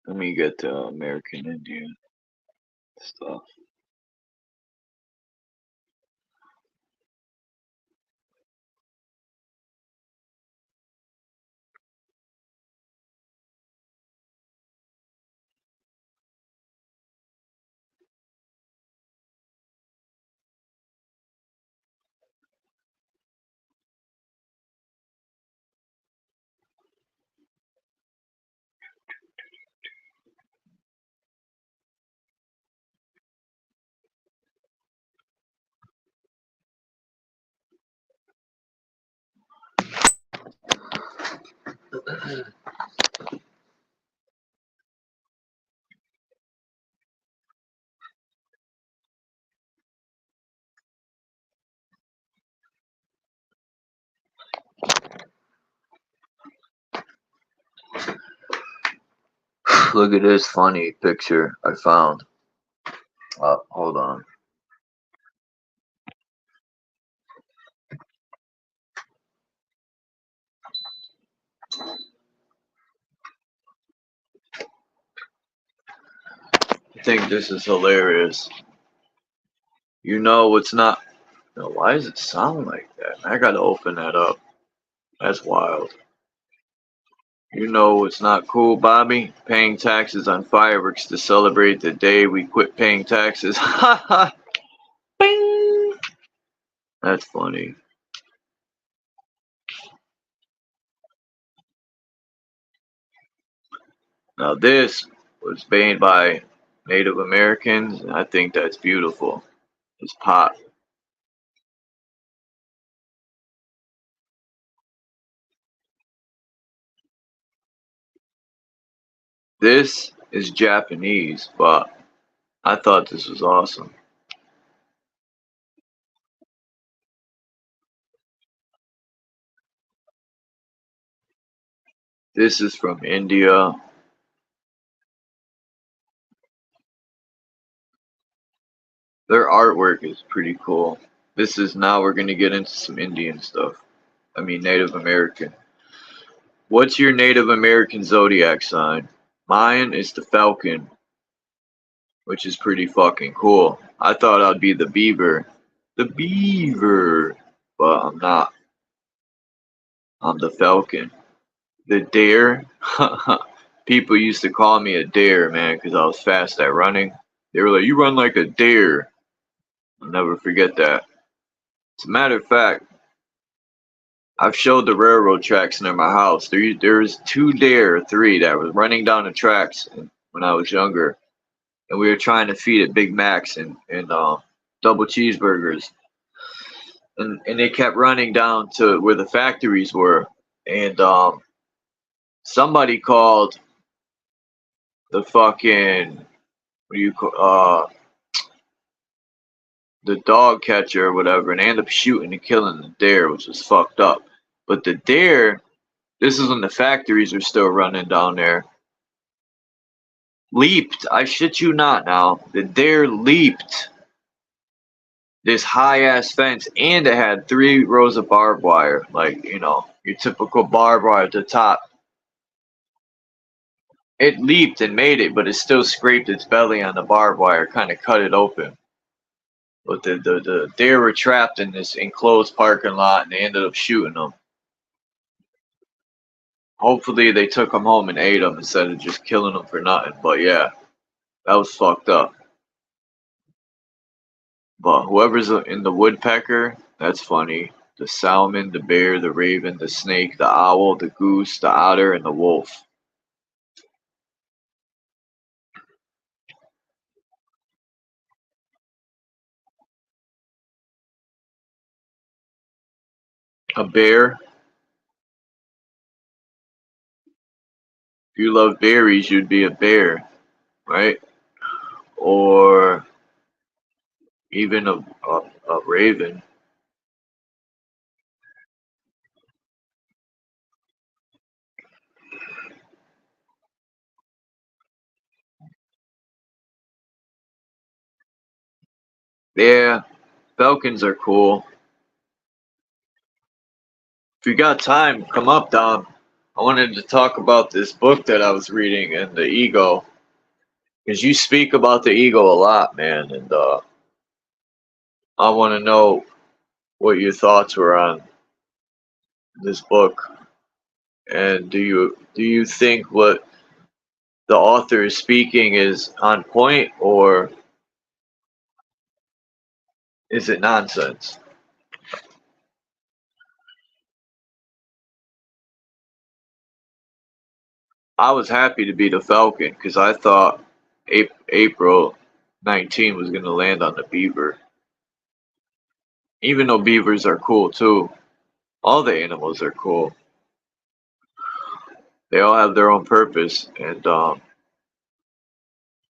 Let me get the American Indian stuff. Look at this funny picture I found. Hold on. I think this is hilarious. You know it's not. No, why does it sound like that? I gotta open that up. That's wild. You know it's not cool, Bobby? Paying taxes on fireworks to celebrate the day we quit paying taxes. Ha ha! Bing! That's funny. Now this was made by Native Americans, and I think that's beautiful. It's pot. This is Japanese, but I thought this was awesome. This is from India. Their artwork is pretty cool. This is now we're going to get into some Indian stuff. I mean Native American. What's your Native American zodiac sign? Mine is the Falcon, which is pretty fucking cool. I thought I'd be the beaver. The beaver! But I'm not. I'm the Falcon. The dare? People used to call me a dare, man, because I was fast at running. They were like, you run like a dare. I'll never forget that. As a matter of fact, I've showed the railroad tracks near my house. There's 2 dare, 3 that was running down the tracks when I was younger. And we were trying to feed it Big Macs and double cheeseburgers. And they kept running down to where the factories were. And somebody called the fucking, what do you call, the dog catcher or whatever, and they ended up shooting and killing the dare, which was fucked up. But the dare, this is when the factories were still running down there, leaped. I shit you not now. The dare leaped this high ass fence, and it had 3 rows of barbed wire, like, you know, your typical barbed wire at the top. It leaped and made it, but it still scraped its belly on the barbed wire, kind of cut it open. But the deer were trapped in this enclosed parking lot, and they ended up shooting them. Hopefully they took them home and ate them instead of just killing them for nothing. But yeah, that was fucked up. But whoever's in the woodpecker, that's funny. The salmon, the bear, the raven, the snake, the owl, the goose, the otter, and the wolf. A bear. If you love berries, you'd be a bear, right? Or even a raven. Yeah, falcons are cool. If you got time, come up, Dom. I wanted to talk about this book that I was reading and the ego, because you speak about the ego a lot, man, and I want to know what your thoughts were on this book, and do you think what the author is speaking is on point, or is it nonsense? I was happy to be the Falcon because I thought April 19 was going to land on the beaver. Even though beavers are cool too, all the animals are cool. They all have their own purpose and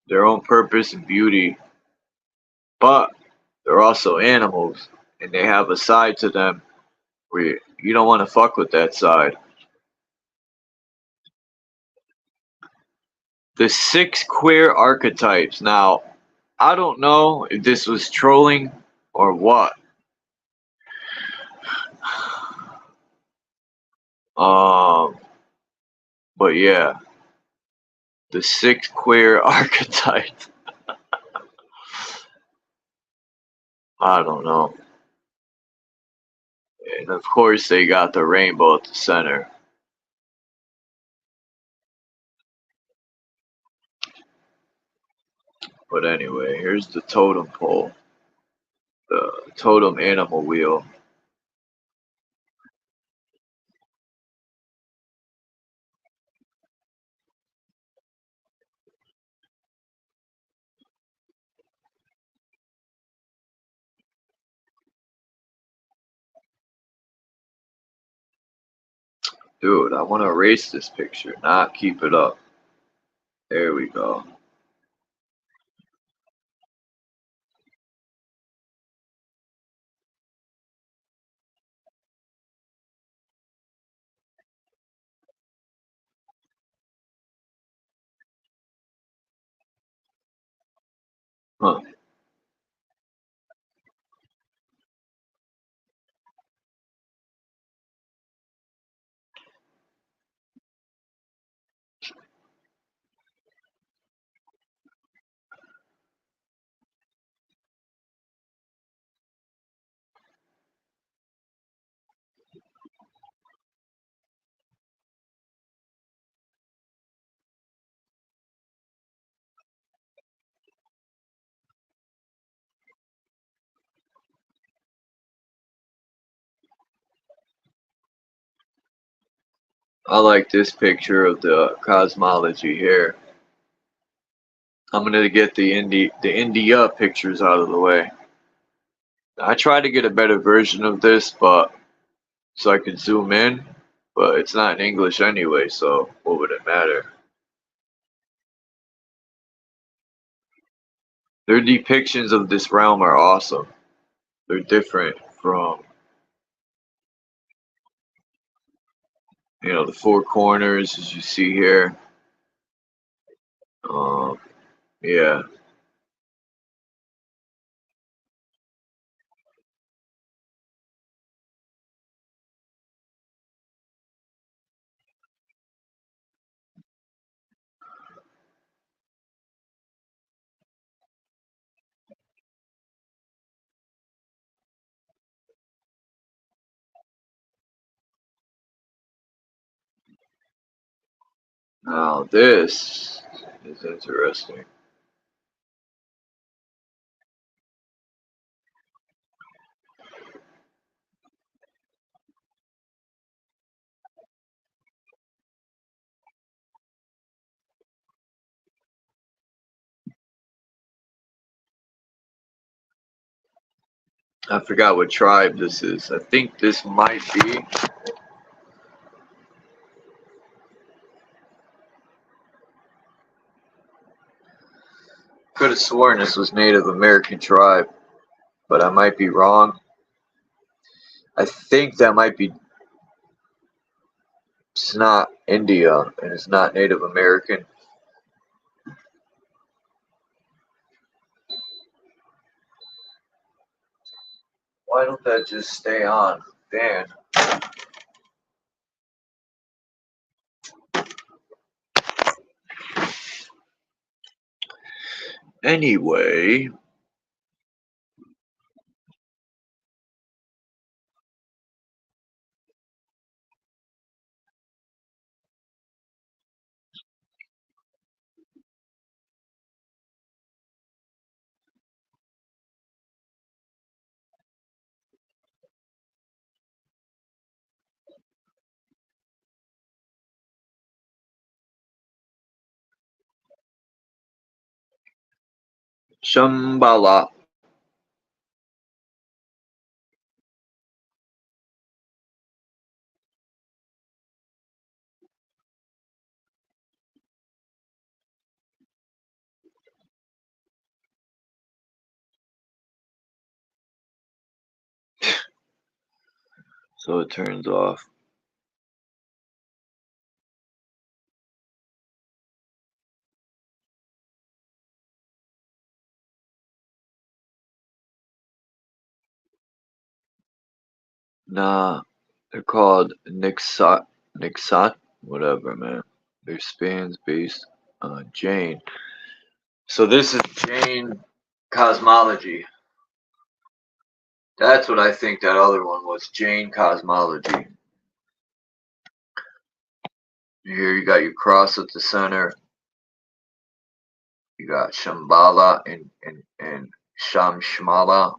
their own purpose and beauty, but they're also animals, and they have a side to them where you don't want to fuck with that side. The 6 queer archetypes. Now, I don't know if this was trolling or what. But yeah, the 6 queer archetypes. I don't know. And of course, they got the rainbow at the center. But anyway, here's the totem pole, the totem animal wheel. Dude, I want to erase this picture, not keep it up. There we go. Huh. I like this picture of the cosmology here. I'm gonna get the India pictures out of the way. I tried to get a better version of this, but so I could zoom in, but it's not in English anyway, so what would it matter? Their depictions of this realm are awesome. They're different from, the 4 corners as you see here. Yeah. Now this is interesting. I forgot what tribe this is. I think this might be. Could have sworn this was Native American tribe, but I might be wrong. I think that might be. It's not India, and it's not Native American. Why don't that just stay on? Dan. Anyway, Shambhala. So it turns off. Nah, they're called Nixat, whatever, man. Their spans based on Jain. So this is Jain cosmology. That's what I think that other one was, Jain cosmology. Here you got your cross at the center. You got Shambhala and Shamshmala.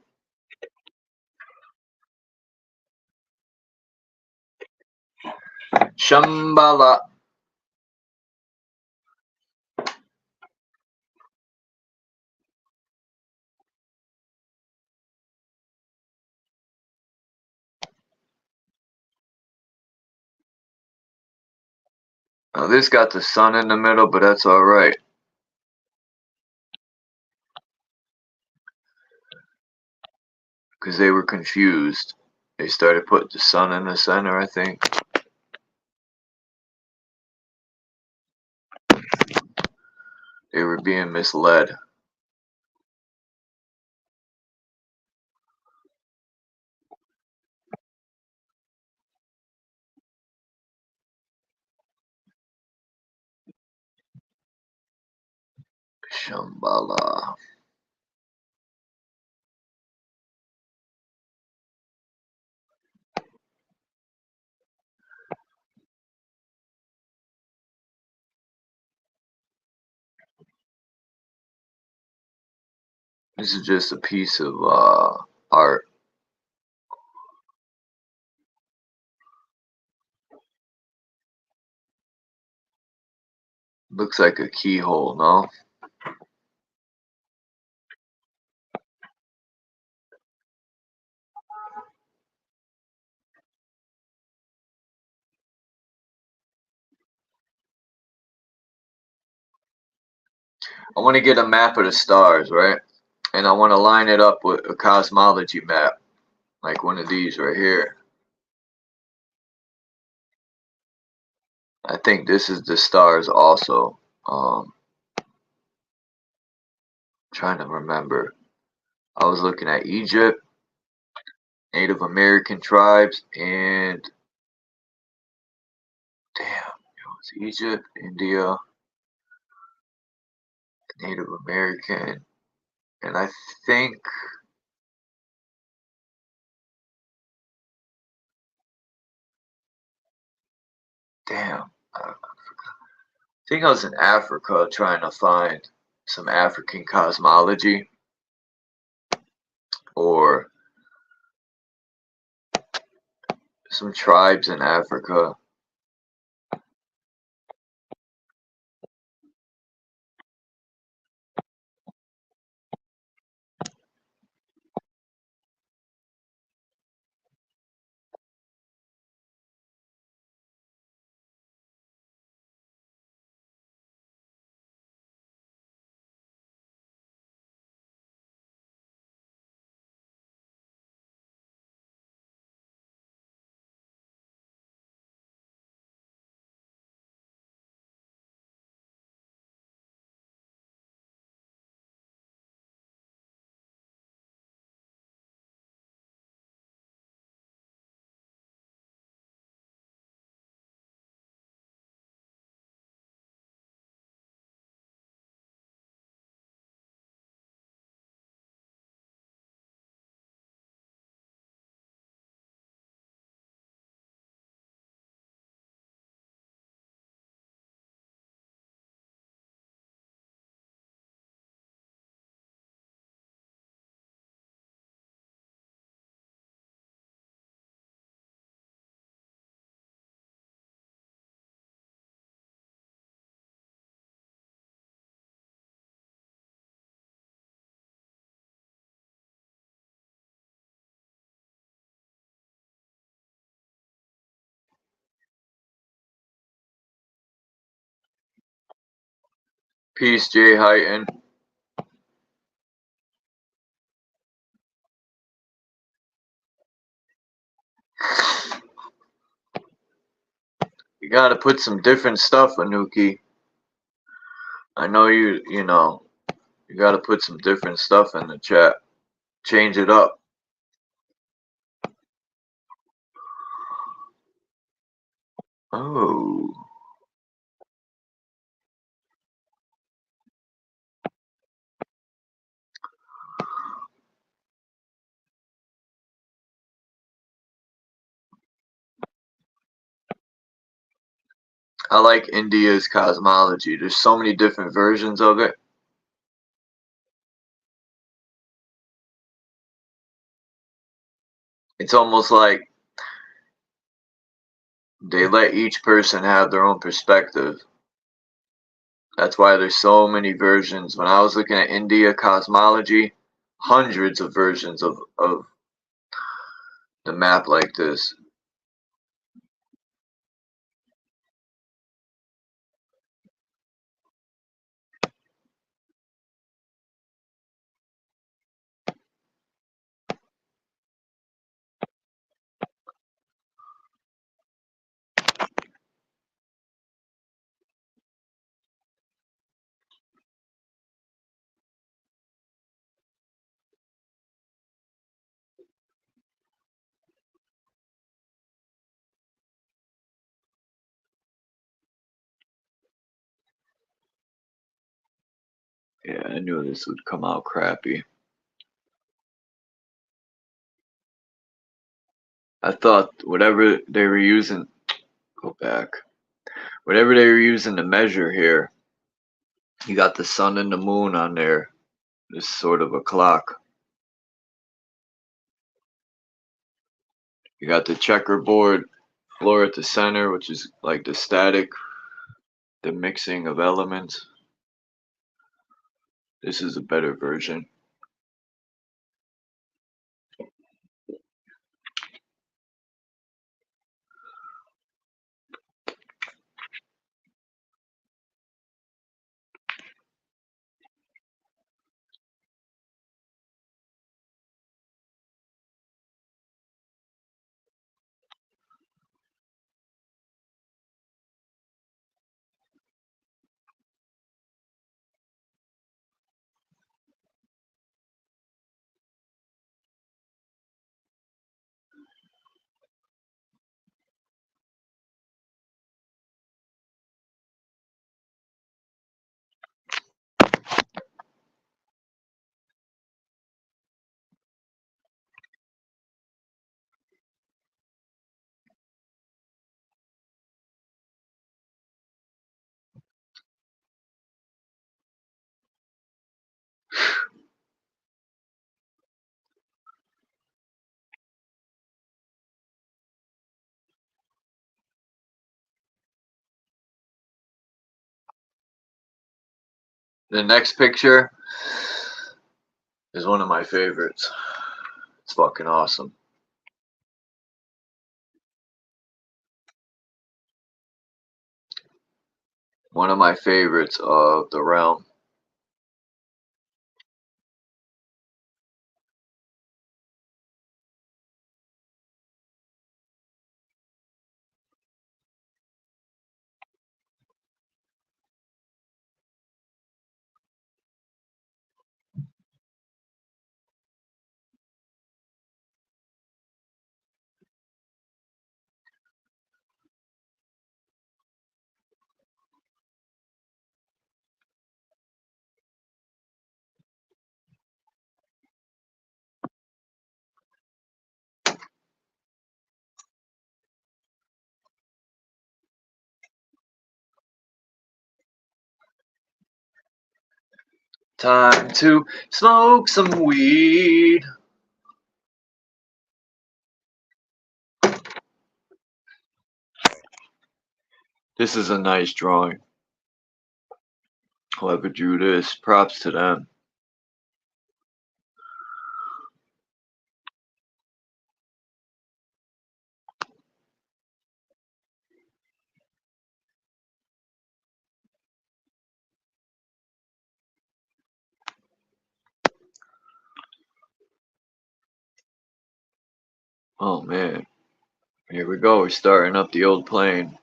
Shambhala. Now this got the sun in the middle, but that's alright. Because they were confused. They started putting the sun in the center, I think. They were being misled. Shambhala. This is just a piece of art. Looks like a keyhole, no? I want to get a map of the stars, right? And I want to line it up with a cosmology map, like one of these right here. I think this is the stars also. Trying to remember. I was looking at Egypt, Native American tribes, and damn, it was Egypt, India, Native American, and I think damn, I think I was in Africa trying to find some African cosmology or some tribes in Africa. Peace, Jay Heighton. You gotta put some different stuff, Anuki. I know you know, you gotta put some different stuff in the chat. Change it up. Oh. I like India's cosmology. There's so many different versions of it. It's almost like they let each person have their own perspective. That's why there's so many versions. When I was looking at India cosmology, hundreds of versions of the map like this. Yeah, I knew this would come out crappy. I thought whatever they were using, go back. Whatever they were using to measure here, you got the sun and the moon on there. This sort of a clock. You got the checkerboard floor at the center, which is like the static, the mixing of elements. This is a better version. The next picture is one of my favorites. It's fucking awesome. One of my favorites of the realm. Time to smoke some weed. This is a nice drawing. Whoever drew this, props to them. Oh man, here we go. We're starting up the old plane.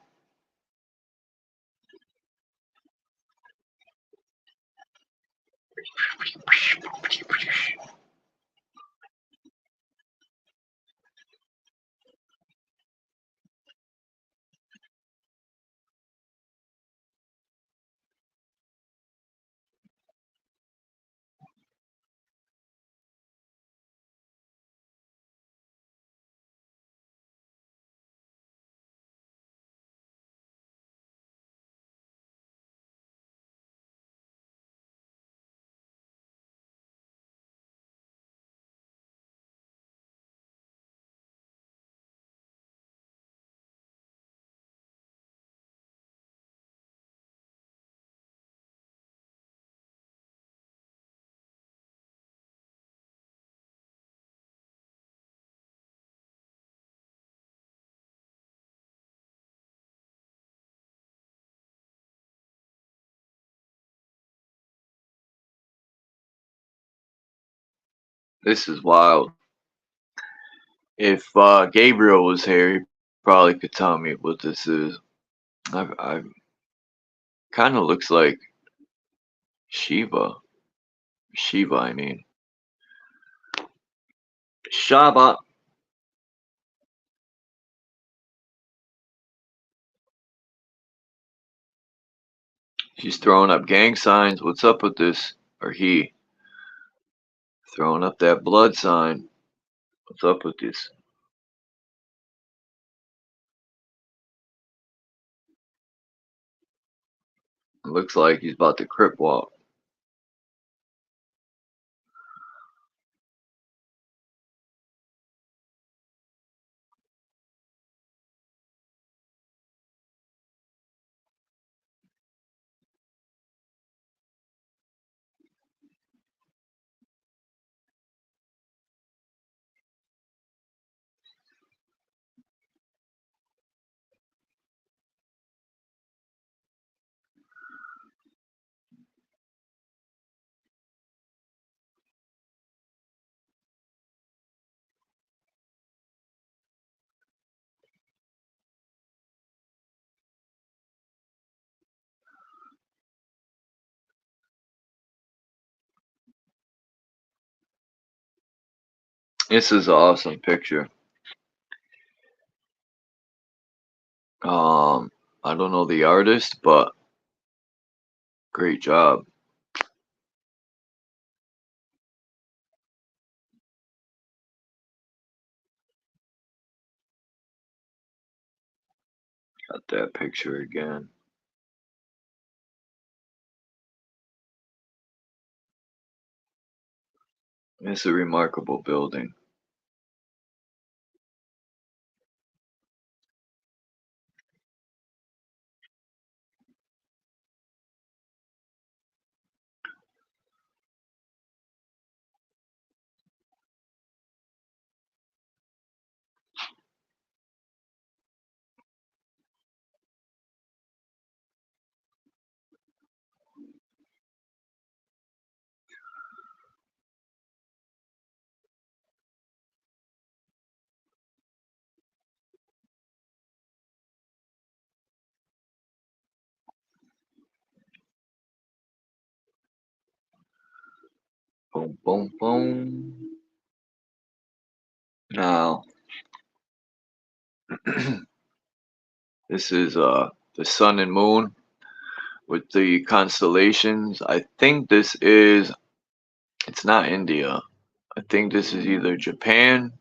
This is wild. If Gabriel was here, he probably could tell me what this is. I kind of looks like Shiva. Shiva, I mean. Shaba. She's throwing up gang signs. What's up with this? Or he throwing up that blood sign. What's up with this? It looks like he's about to crip walk. This is an awesome picture. I don't know the artist, but great job. Got that picture again. It's a remarkable building. Boom, boom, boom. Now, this is the sun and moon with the constellations. I think this is, it's not India. I think this is either Japan.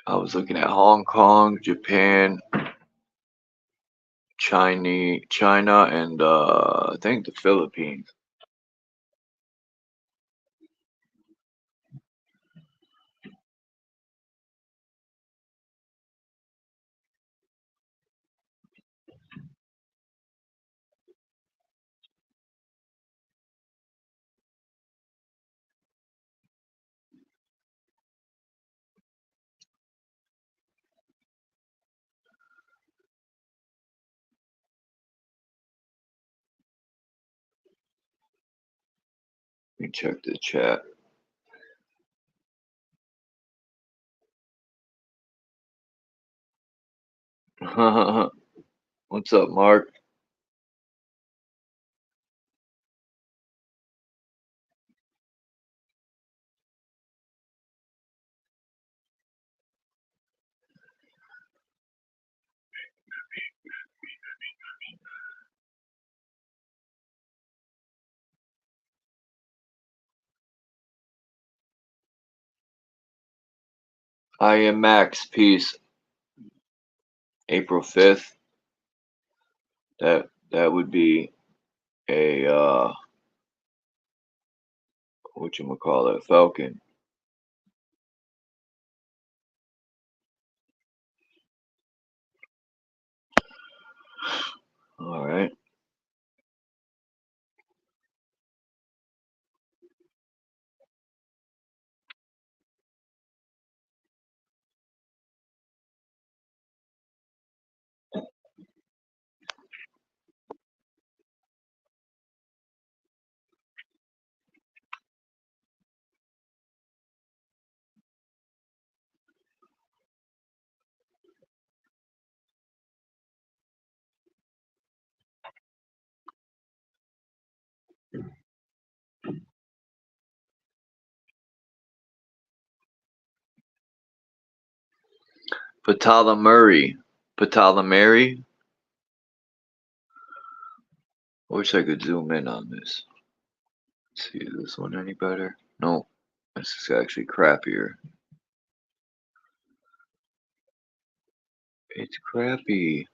I was looking at Hong Kong, Japan, China, and I think the Philippines. Let me check the chat. What's up, Mark? I am Max. Peace. April 5th. That would be a whatchamacallit, Falcon. All right. Ptolemary. Ptolemary. I wish I could zoom in on this. Let's see, is this one any better? No. This is actually crappier. It's crappy.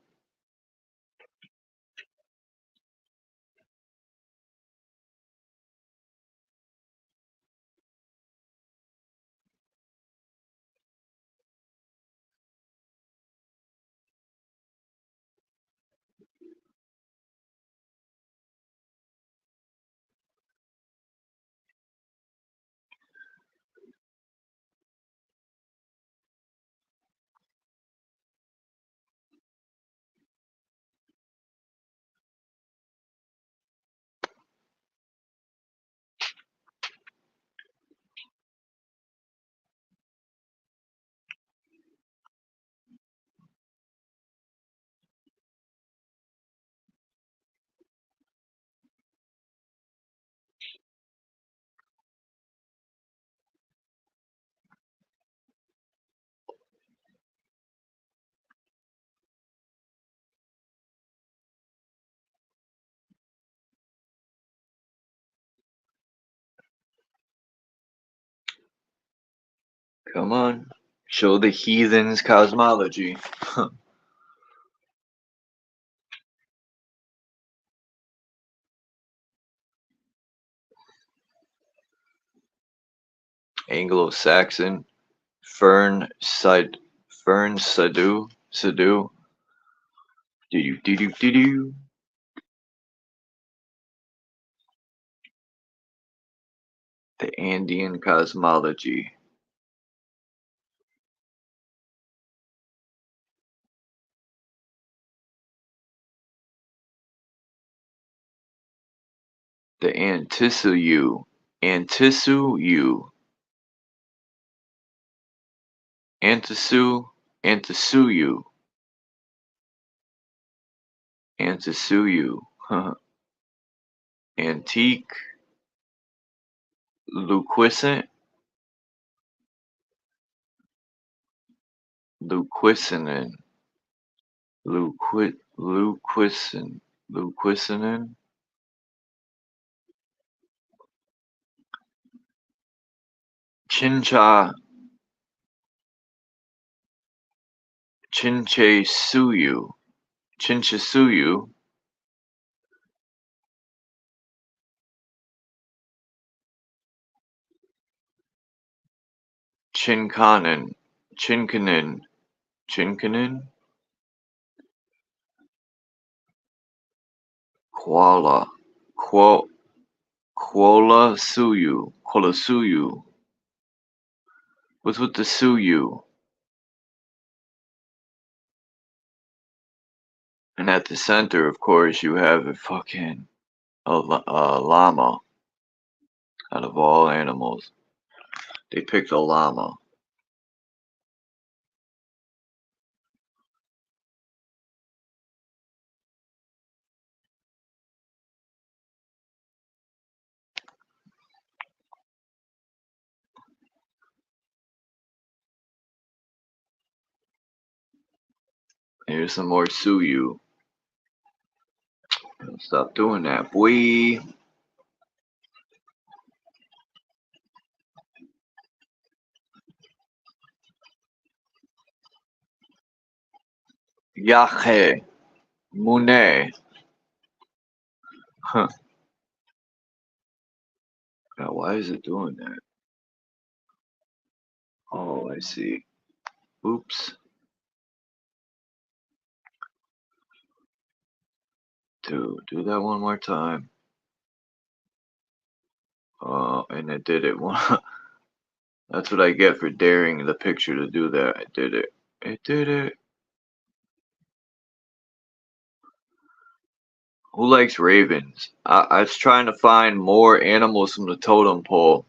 Come on. Show the heathens cosmology. Anglo-Saxon. Fern Sadu. Sadu. Do. The Andean cosmology. The Antisuyu. Antisuyu. Antisuyu. Antisuyu. Antique. Luquescent. Luquescent. Luquescent. Chinchasuyu. Chinkanen. Koala. Koala Suyu. What's with the Suyu? And at the center, of course, you have a fucking llama. Out of all animals, they picked a llama. Here's some more Suyu. Stop doing that, boy. Yahe. Mune. Huh. Now, why is it doing that? Oh, I see. Oops. Do that one more time. And it did it one. That's what I get for daring the picture to do that. It did it. It did it. Who likes ravens? I was trying to find more animals from the totem pole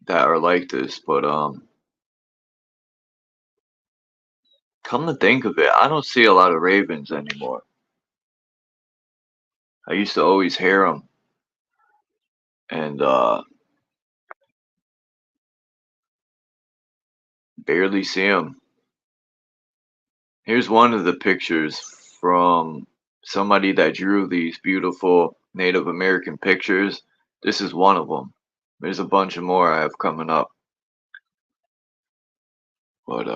that are like this, but come to think of it, I don't see a lot of ravens anymore. I used to always hear them, and barely see them. Here's one of the pictures from somebody that drew these beautiful Native American pictures. This is one of them. There's a bunch of more I have coming up. But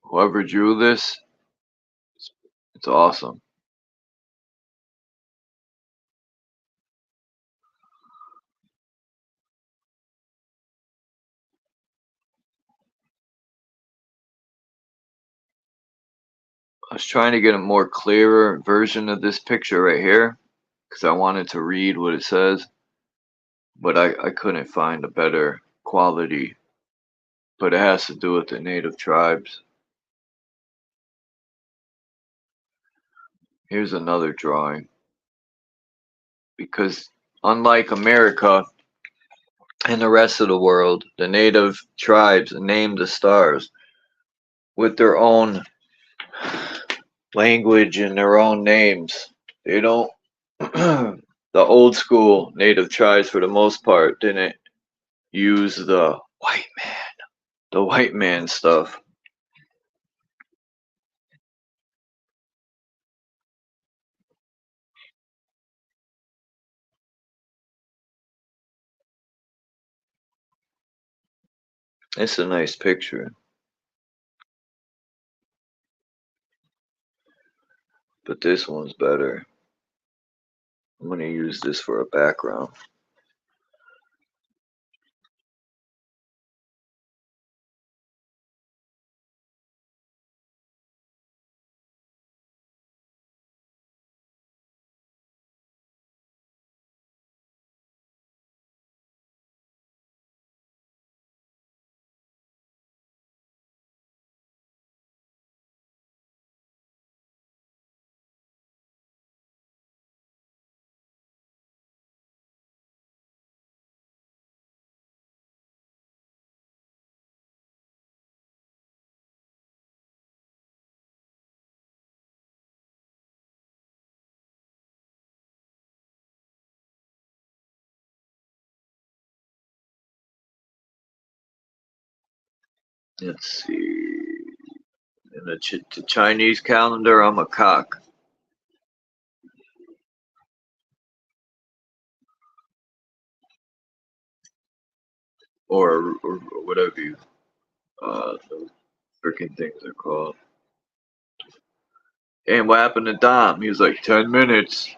whoever drew this, it's awesome. I was trying to get a more clearer version of this picture right here because I wanted to read what it says, but I couldn't find a better quality. But it has to do with the native tribes. Here's another drawing. Because unlike America and the rest of the world, the native tribes name the stars with their own language and their own names. They don't, the old school native tribes for the most part didn't use the white man stuff. It's a nice picture, but this one's better. I'm going to use this for a background. Let's see. In the Chinese calendar, I'm a cock. Or whatever you, those freaking things are called. And what happened to Dom? He was like, 10 minutes.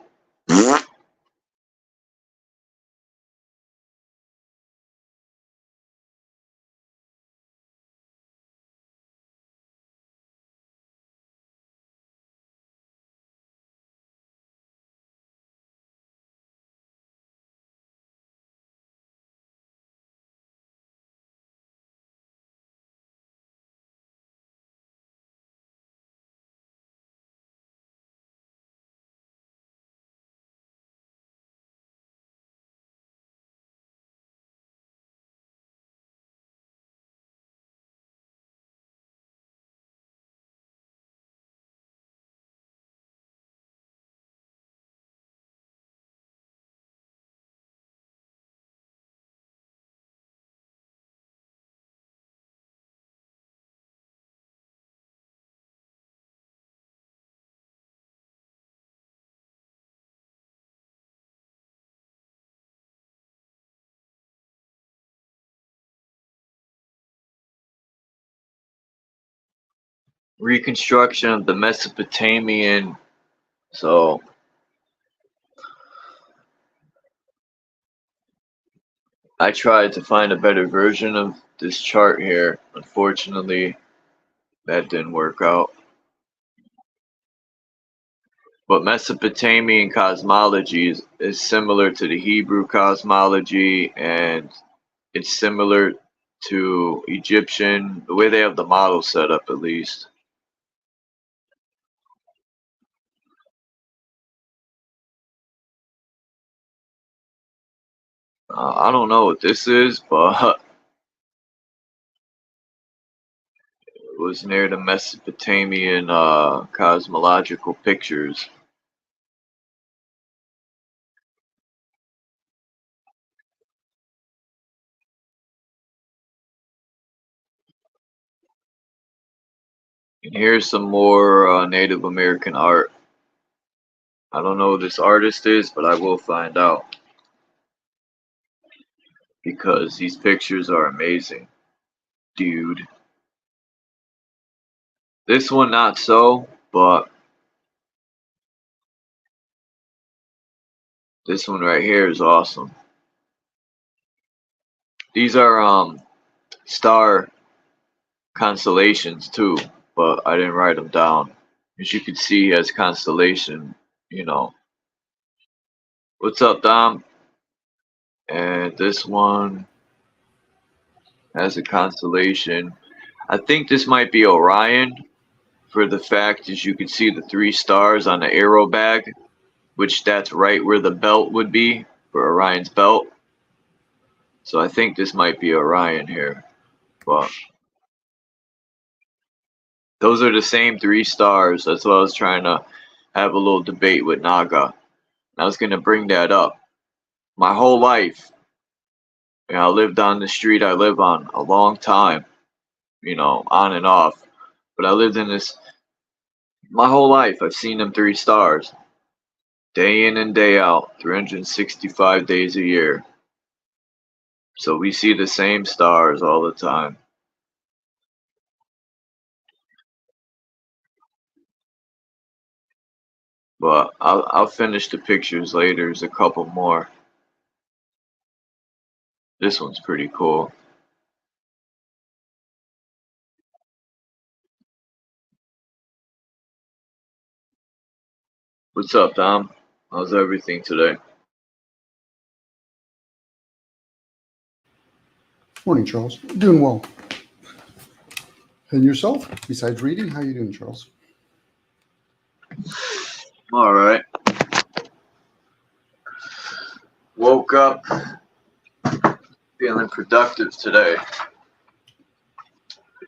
reconstruction of the Mesopotamian. So I tried to find a better version of this chart here. Unfortunately, that didn't work out. But Mesopotamian cosmology is similar to the Hebrew cosmology, and it's similar to Egyptian, the way they have the model set up at least. I don't know what this is, but it was near the Mesopotamian cosmological pictures. And here's some more Native American art. I don't know who this artist is, but I will find out, because these pictures are amazing, dude. This one not so, but this one right here is awesome. These are star constellations too, but I didn't write them down. As you can see, he has constellation, you know. What's up, Dom? And this one has a constellation. I think this might be Orion, for the fact as you can see the 3 stars on the arrow bag, which that's right where the belt would be for Orion's belt. So I think this might be Orion here, but those are the same 3 stars. That's what I was trying to have a little debate with Naga. I was going to bring that up. My whole life, you know, I lived on the street I live on a long time, you know, on and off. But I lived in this my whole life. I've seen them 3 stars, day in and day out, 365 days a year. So we see the same stars all the time. But I'll finish the pictures later. There's a couple more. This one's pretty cool. What's up, Dom? How's everything today? Morning, Charles. Doing well. And yourself? Besides reading, how you doing, Charles? All right. Woke up feeling productive today.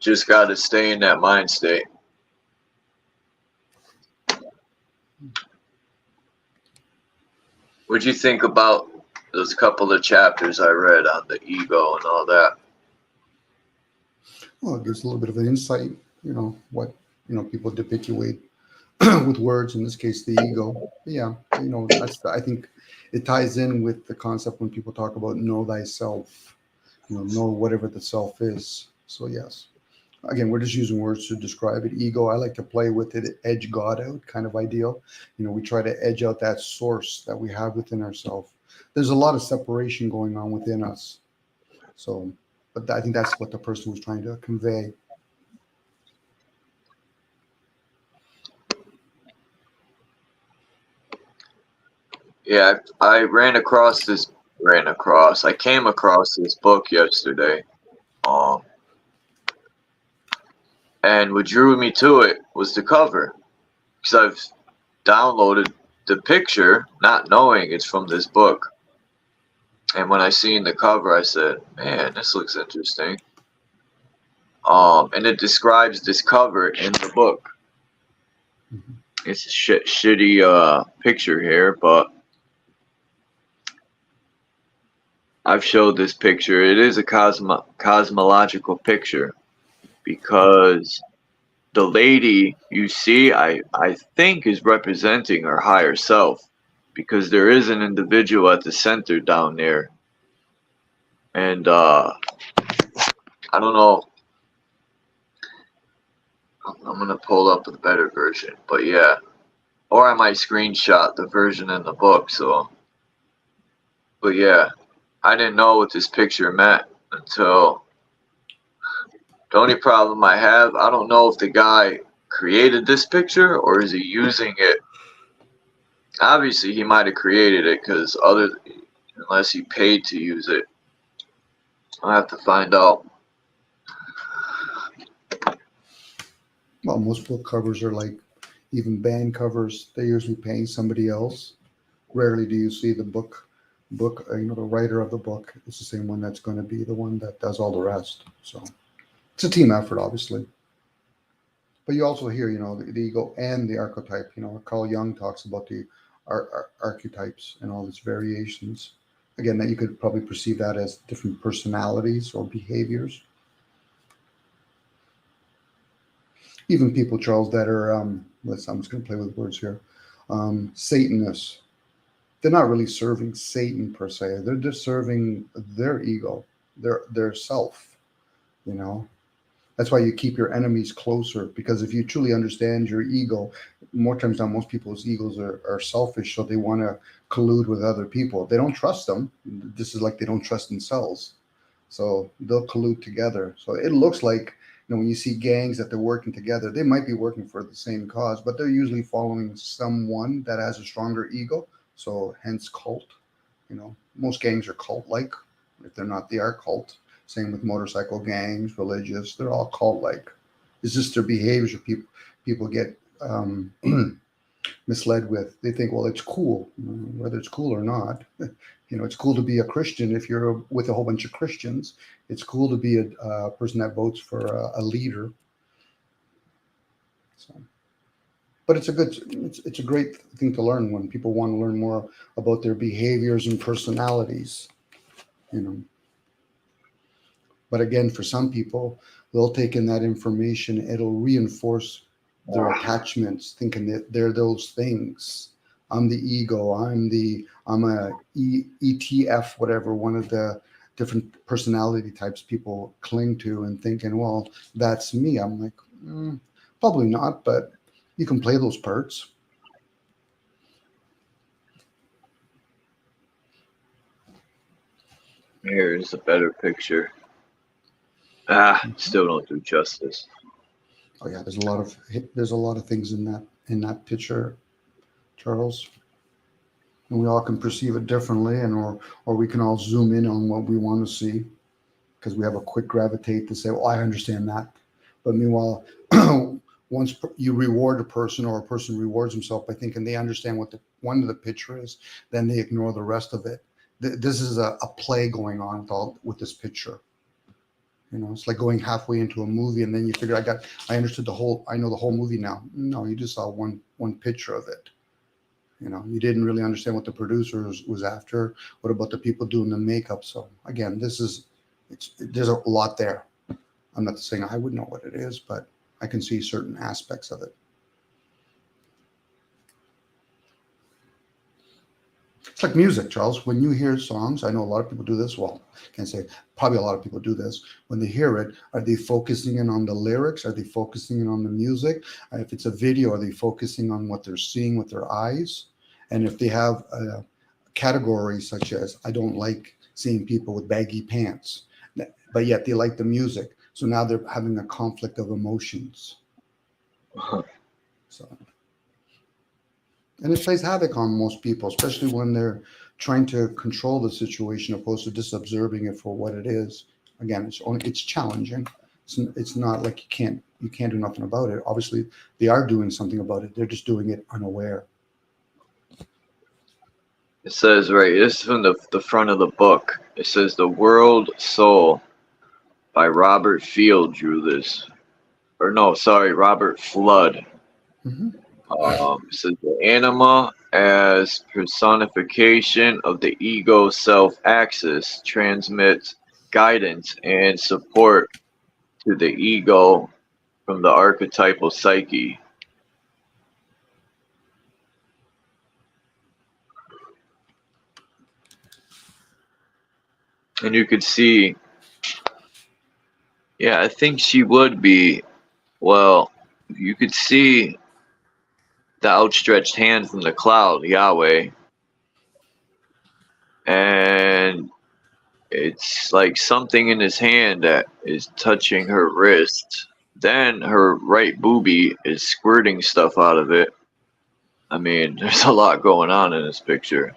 Just got to stay in that mind state. What'd you think about those couple of chapters I read on the ego and all that? Well, it gives a little bit of an insight, you know, what, you know, people depictuate with words, in this case, the ego. But yeah, you know, I think it ties in with the concept when people talk about know thyself, you know whatever the self is. So yes, again, we're just using words to describe it. Ego, I like to play with it, edge God out kind of ideal. You know, we try to edge out that source that we have within ourselves. There's a lot of separation going on within us. So, but I think that's what the person was trying to convey. Yeah, I came across this book yesterday. And what drew me to it was the cover, because I've downloaded the picture not knowing it's from this book. And when I seen the cover, I said, man, this looks interesting. And it describes this cover in the book. It's a shitty picture here, but I've showed this picture. It is a cosmological picture, because the lady you see, I think, is representing her higher self, because there is an individual at the center down there. And I don't know I'm gonna pull up the better version, but yeah. Or I might screenshot the version in the book, so. But yeah, I didn't know what this picture meant until. The only problem I have, I don't know if the guy created this picture or is he using it. Obviously, he might have created it because unless he paid to use it. I'll have to find out. Well, most book covers are like, even band covers, they're usually paying somebody else. Rarely do you see the book, the writer of the book is the same one that's going to be the one that does all the rest. So it's a team effort, obviously. But you also hear, the ego and the archetype. Carl Jung talks about the archetypes and all its variations. Again, that you could probably perceive that as different personalities or behaviors. Even people, Charles, that are, I'm just going to play with words here, Satanists. They're not really serving Satan per se. They're just serving their ego, their self. That's why you keep your enemies closer, because if you truly understand your ego, more times than most people's egos are selfish, so they want to collude with other people. They don't trust them. This is like they don't trust themselves, so they'll collude together. So it looks like, when you see gangs that they're working together, they might be working for the same cause, but they're usually following someone that has a stronger ego. So hence cult. Most gangs are cult-like. If they're not, they are cult. Same with motorcycle gangs, religious. They're all cult-like. It's just their behaviors people get misled with. They think, well, it's cool, whether it's cool or not. It's cool to be a Christian if you're with a whole bunch of Christians. It's cool to be a person that votes for a leader. So, but it's a great thing to learn when people want to learn more about their behaviors and personalities. But again, for some people, they'll take in that information. It'll reinforce their attachments, thinking that they're those things. I'm the ego. I'm a ETF, whatever, one of the different personality types people cling to, and thinking, well, that's me. I'm like, probably not, but you can play those parts. Here's a better picture. Still don't do justice. Oh yeah, there's a lot of things in that picture, Charles. And we all can perceive it differently, or we can all zoom in on what we want to see, because we have a quick gravitate to say, well, I understand that. But meanwhile, once you reward a person, or a person rewards himself by thinking they understand what one of the picture is, then they ignore the rest of it. This is a play going on with this picture. It's like going halfway into a movie and then you figure, I understood I know the whole movie now. No, you just saw one picture of it. You didn't really understand what the producer was after. What about the people doing the makeup? So again, there's a lot there. I'm not saying I would know what it is, but I can see certain aspects of it. It's like music, Charles. When you hear songs, I know a lot of people do this. Well, I can't say probably a lot of people do this. When they hear it, are they focusing in on the lyrics? Are they focusing in on the music? If it's a video, are they focusing on what they're seeing with their eyes? And if they have a category such as, I don't like seeing people with baggy pants, but yet they like the music. So now they're having a conflict of emotions. So. And it plays havoc on most people, especially when they're trying to control the situation opposed to just observing it for what it is. Again, it's challenging. It's not like you can't do nothing about it. Obviously, they are doing something about it. They're just doing it unaware. It says this is from the front of the book. It says The World Soul by Robert Field drew this. Or no, sorry, Robert Flood. Mm-hmm. It says the anima as personification of the ego self-axis transmits guidance and support to the ego from the archetypal psyche. And you could see, yeah, I think she would be, well, you could see the outstretched hand from the cloud, Yahweh, and it's like something in his hand that is touching her wrist. Then her right boobie is squirting stuff out of it. I mean, there's a lot going on in this picture.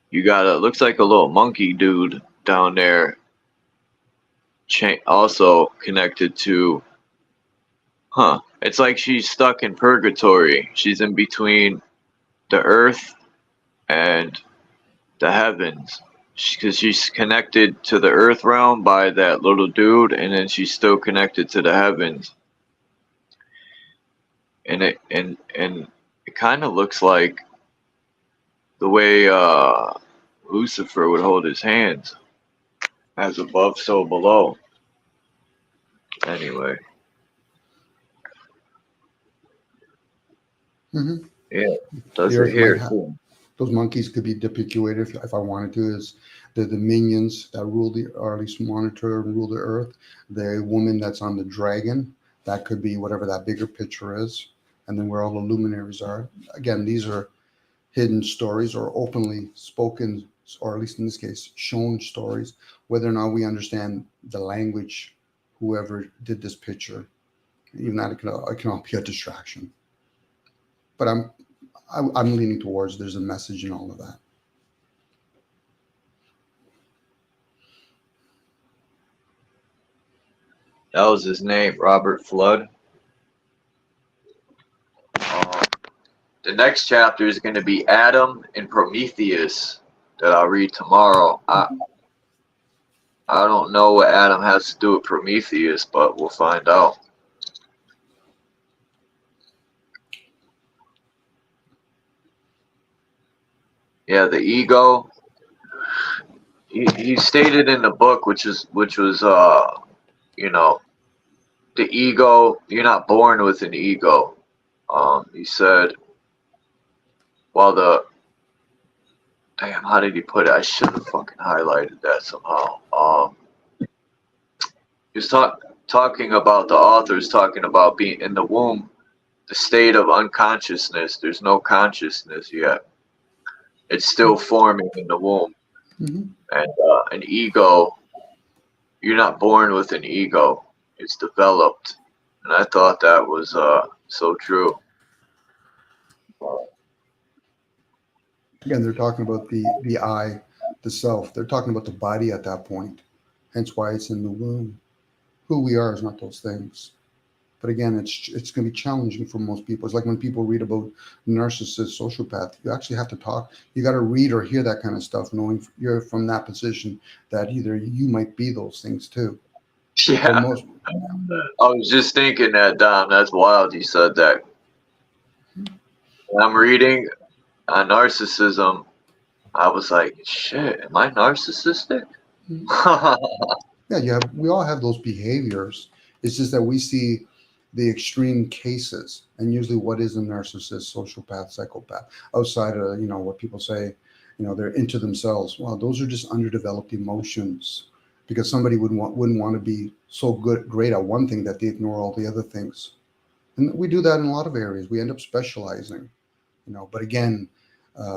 You got looks like a little monkey dude down there, also connected to, it's like she's stuck in purgatory. She's in between the earth and the heavens, because she's connected to the earth realm by that little dude, and then she's still connected to the heavens. And it kind of looks like the way Lucifer would hold his hands, as above, so below. Anyway. Mm-hmm. Yeah, does it here too. Those monkeys could be depicted, if I wanted to, as the minions that rule or at least monitor and rule the earth. The woman that's on the dragon, that could be whatever that bigger picture is. And then where all the luminaries are. Again, these are hidden stories or openly spoken, or at least in this case, shown stories. Whether or not we understand the language, whoever did this picture, even that it can all be a distraction. But I'm leaning towards there's a message in all of that. That was his name, Robert Flood. The next chapter is going to be Adam and Prometheus that I'll read tomorrow. I don't know what Adam has to do with Prometheus, but we'll find out. Yeah, the ego. He stated in the book, which was you know, the ego. You're not born with an ego. He said, well, damn, how did he put it? I should have fucking highlighted that somehow. He was talking about, the author's talking about being in the womb, the state of unconsciousness. There's no consciousness yet. It's still forming in the womb. Mm-hmm. And an ego, you're not born with an ego. It's developed. And I thought that was so true. Again, they're talking about the I, the self. They're talking about the body at that point. Hence why it's in the womb. Who we are is not those things. But again, it's going to be challenging for most people. It's like when people read about narcissist, sociopath. You actually have to talk. You got to read or hear that kind of stuff, knowing you're from that position that either you might be those things too. Yeah. I was just thinking that, Dom. That's wild you said that. When I'm reading on narcissism, I was like, shit, am I narcissistic? Yeah, we all have those behaviors. It's just that we see the extreme cases, and usually what is a narcissist, sociopath, psychopath, outside of, what people say, they're into themselves. Well, those are just underdeveloped emotions, because somebody wouldn't want to be so great at one thing that they ignore all the other things. And we do that in a lot of areas. We end up specializing, but again,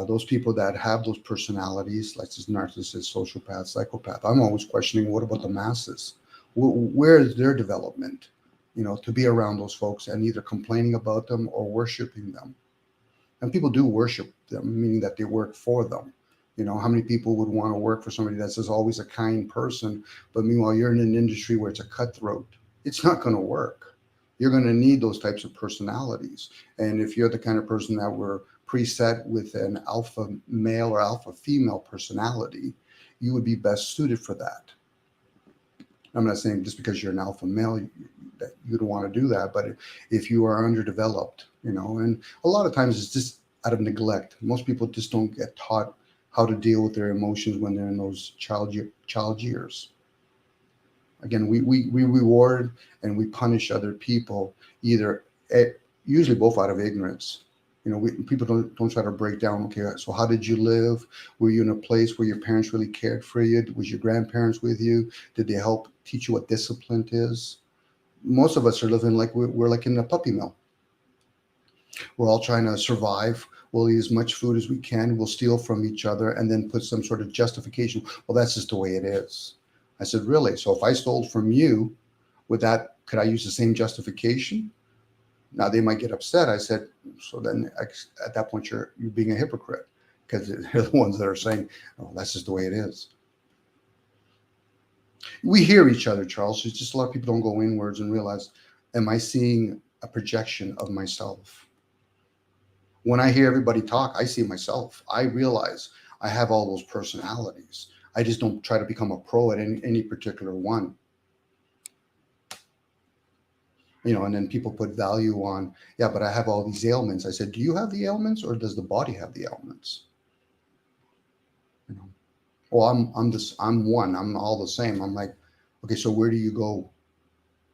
those people that have those personalities, like this narcissist, sociopath, psychopath, I'm always questioning, what about the masses? Where is their development? To be around those folks and either complaining about them or worshiping them. And people do worship them, meaning that they work for them. How many people would want to work for somebody that's just always a kind person, but meanwhile you're in an industry where it's a cutthroat? It's not going to work. You're going to need those types of personalities. And if you're the kind of person that were preset with an alpha male or alpha female personality, you would be best suited for that. I'm not saying just because you're an alpha male that you don't want to do that, but if you are underdeveloped, and a lot of times it's just out of neglect. Most people just don't get taught how to deal with their emotions when they're in those child years. Again, we reward and we punish other people, usually both out of ignorance. People don't try to break down, okay, so how did you live? Were you in a place where your parents really cared for you? Was your grandparents with you? Did they help teach you what discipline is? most of us are living like we're like in a puppy mill. We're all trying to survive. We'll eat as much food as we can. We'll steal from each other and then put some sort of justification. Well, that's just the way it is. I said, really? So if I stole from you, could I use the same justification? Now they might get upset. I said, so then at that point you're being a hypocrite, because they're the ones that are saying, oh, that's just the way it is. We hear each other, Charles. It's just a lot of people don't go inwards and realize, am I seeing a projection of myself? When I hear everybody talk, I see myself. I realize I have all those personalities. I just don't try to become a pro at any particular one. You know, and then people put value on, yeah, but I have all these ailments. I said, do you have the ailments, or does the body have the ailments? You know, well, I'm one. I'm all the same. I'm like, okay, so where do you go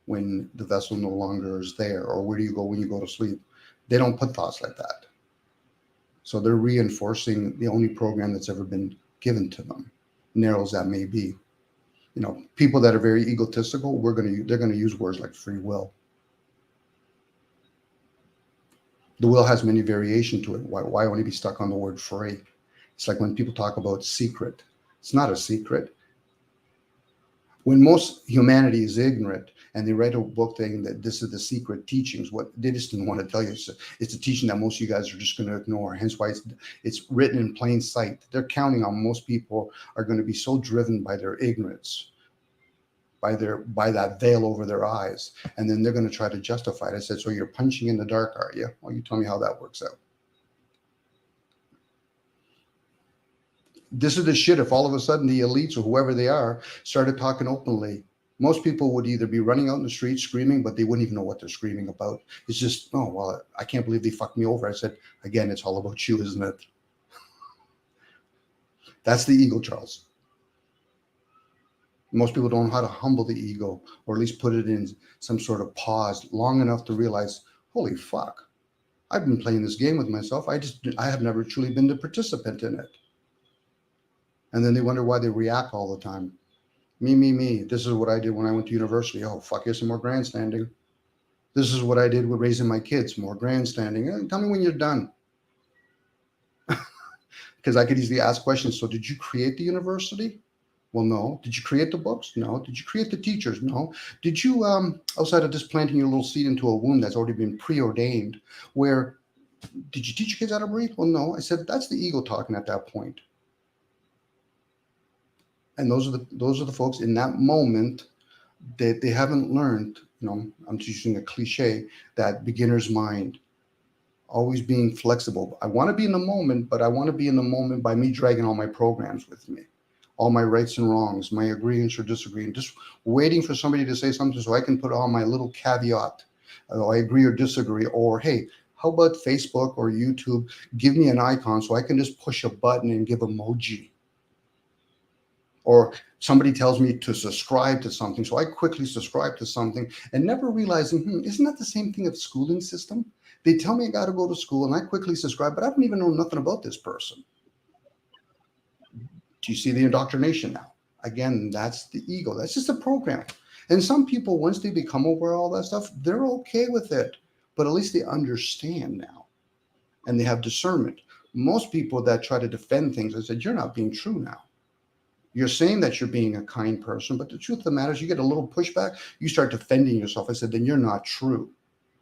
when the vessel no longer is there, or where do you go when you go to sleep? They don't put thoughts like that. So they're reinforcing the only program that's ever been given to them, narrow as that may be. You know, people that are very egotistical, they're going to use words like free will. The will has many variations to it. Why only be stuck on the word free? It's like when people talk about secret. It's not a secret. When most humanity is ignorant and they write a book saying that this is the secret teachings, what they just didn't want to tell you. It's a teaching that most of you guys are just going to ignore. Hence why it's written in plain sight. They're counting on most people are going to be so driven by their ignorance, by that veil over their eyes, and then they're going to try to justify it. I said, so you're punching in the dark, are you? Well, you tell me how that works out. This is the shit. If all of a sudden the elites or whoever they are started talking openly, most people would either be running out in the street screaming, but they wouldn't even know what they're screaming about. It's just, oh, well, I can't believe they fucked me over. I said, again, it's all about you, isn't it? That's the ego, Charles. Most people don't know how to humble the ego, or at least put it in some sort of pause long enough to realize, holy fuck, I've been playing this game with myself. I have never truly been the participant in it. And then they wonder why they react all the time. Me. This is what I did when I went to university. Oh, fuck, here's some more grandstanding. This is what I did with raising my kids, more grandstanding. Tell me when you're done. Because I could easily ask questions. So did you create the university? Well, no. Did you create the books? No. Did you create the teachers? No. Did you, outside of just planting your little seed into a womb that's already been preordained, did you teach your kids how to breathe? Well, no. I said, that's the ego talking at that point. And those are the folks in that moment that they haven't learned, you know, I'm just using a cliche, that beginner's mind, always being flexible. I want to be in the moment, but I want to be in the moment by me dragging all my programs with me, all my rights and wrongs, my agreements or disagreeing, just waiting for somebody to say something so I can put on my little caveat. I agree or disagree, or hey, how about Facebook or YouTube? Give me an icon so I can just push a button and give emoji. Or somebody tells me to subscribe to something, so I quickly subscribe to something and never realizing, isn't that the same thing of the schooling system? They tell me I got to go to school and I quickly subscribe, but I don't even know nothing about this person. Do you see the indoctrination now? Again, that's the ego. That's just a program. And some people, once they become aware of all that stuff, they're okay with it, but at least they understand now and they have discernment. Most people that try to defend things, I said, you're not being true now. You're saying that you're being a kind person, but the truth of the matter is you get a little pushback, you start defending yourself. I said, then you're not true.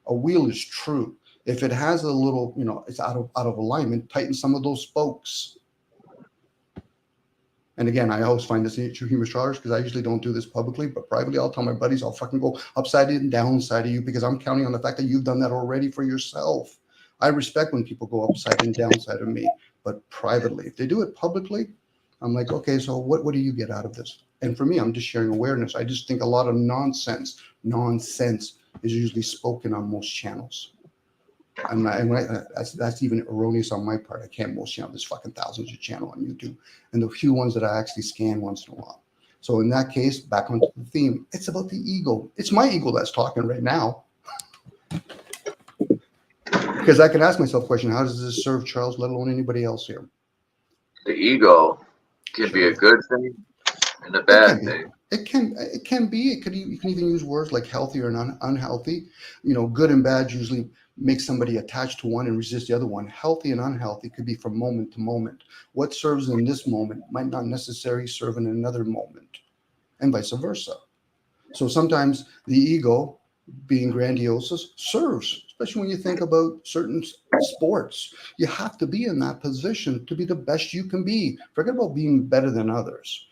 A wheel is true. If it has a little, you know, it's out of alignment, tighten some of those spokes. And again, I always find this in true human astrologers, because I usually don't do this publicly, but privately I'll tell my buddies, I'll fucking go upside and downside of you, because I'm counting on the fact that you've done that already for yourself. I respect when people go upside and downside of me, but privately. If they do it publicly, I'm like, okay, so what do you get out of this? And for me, I'm just sharing awareness. I just think a lot of nonsense is usually spoken on most channels. That's even erroneous on my part. I can't most channel. There's fucking thousands of channels on YouTube, and the few ones that I actually scan once in a while. So in that case, back onto the theme, it's about the ego. It's my ego that's talking right now. Because I can ask myself a question, how does this serve Charles, let alone anybody else here? The ego can be a good thing and a bad thing. It can be. You can even use words like healthy or unhealthy. Good and bad usually make somebody attached to one and resist the other one. Healthy and unhealthy could be from moment to moment. What serves in this moment might not necessarily serve in another moment, and vice versa. So sometimes the ego, being grandiose, serves, especially when you think about certain sports. You have to be in that position to be the best you can be. Forget about being better than others.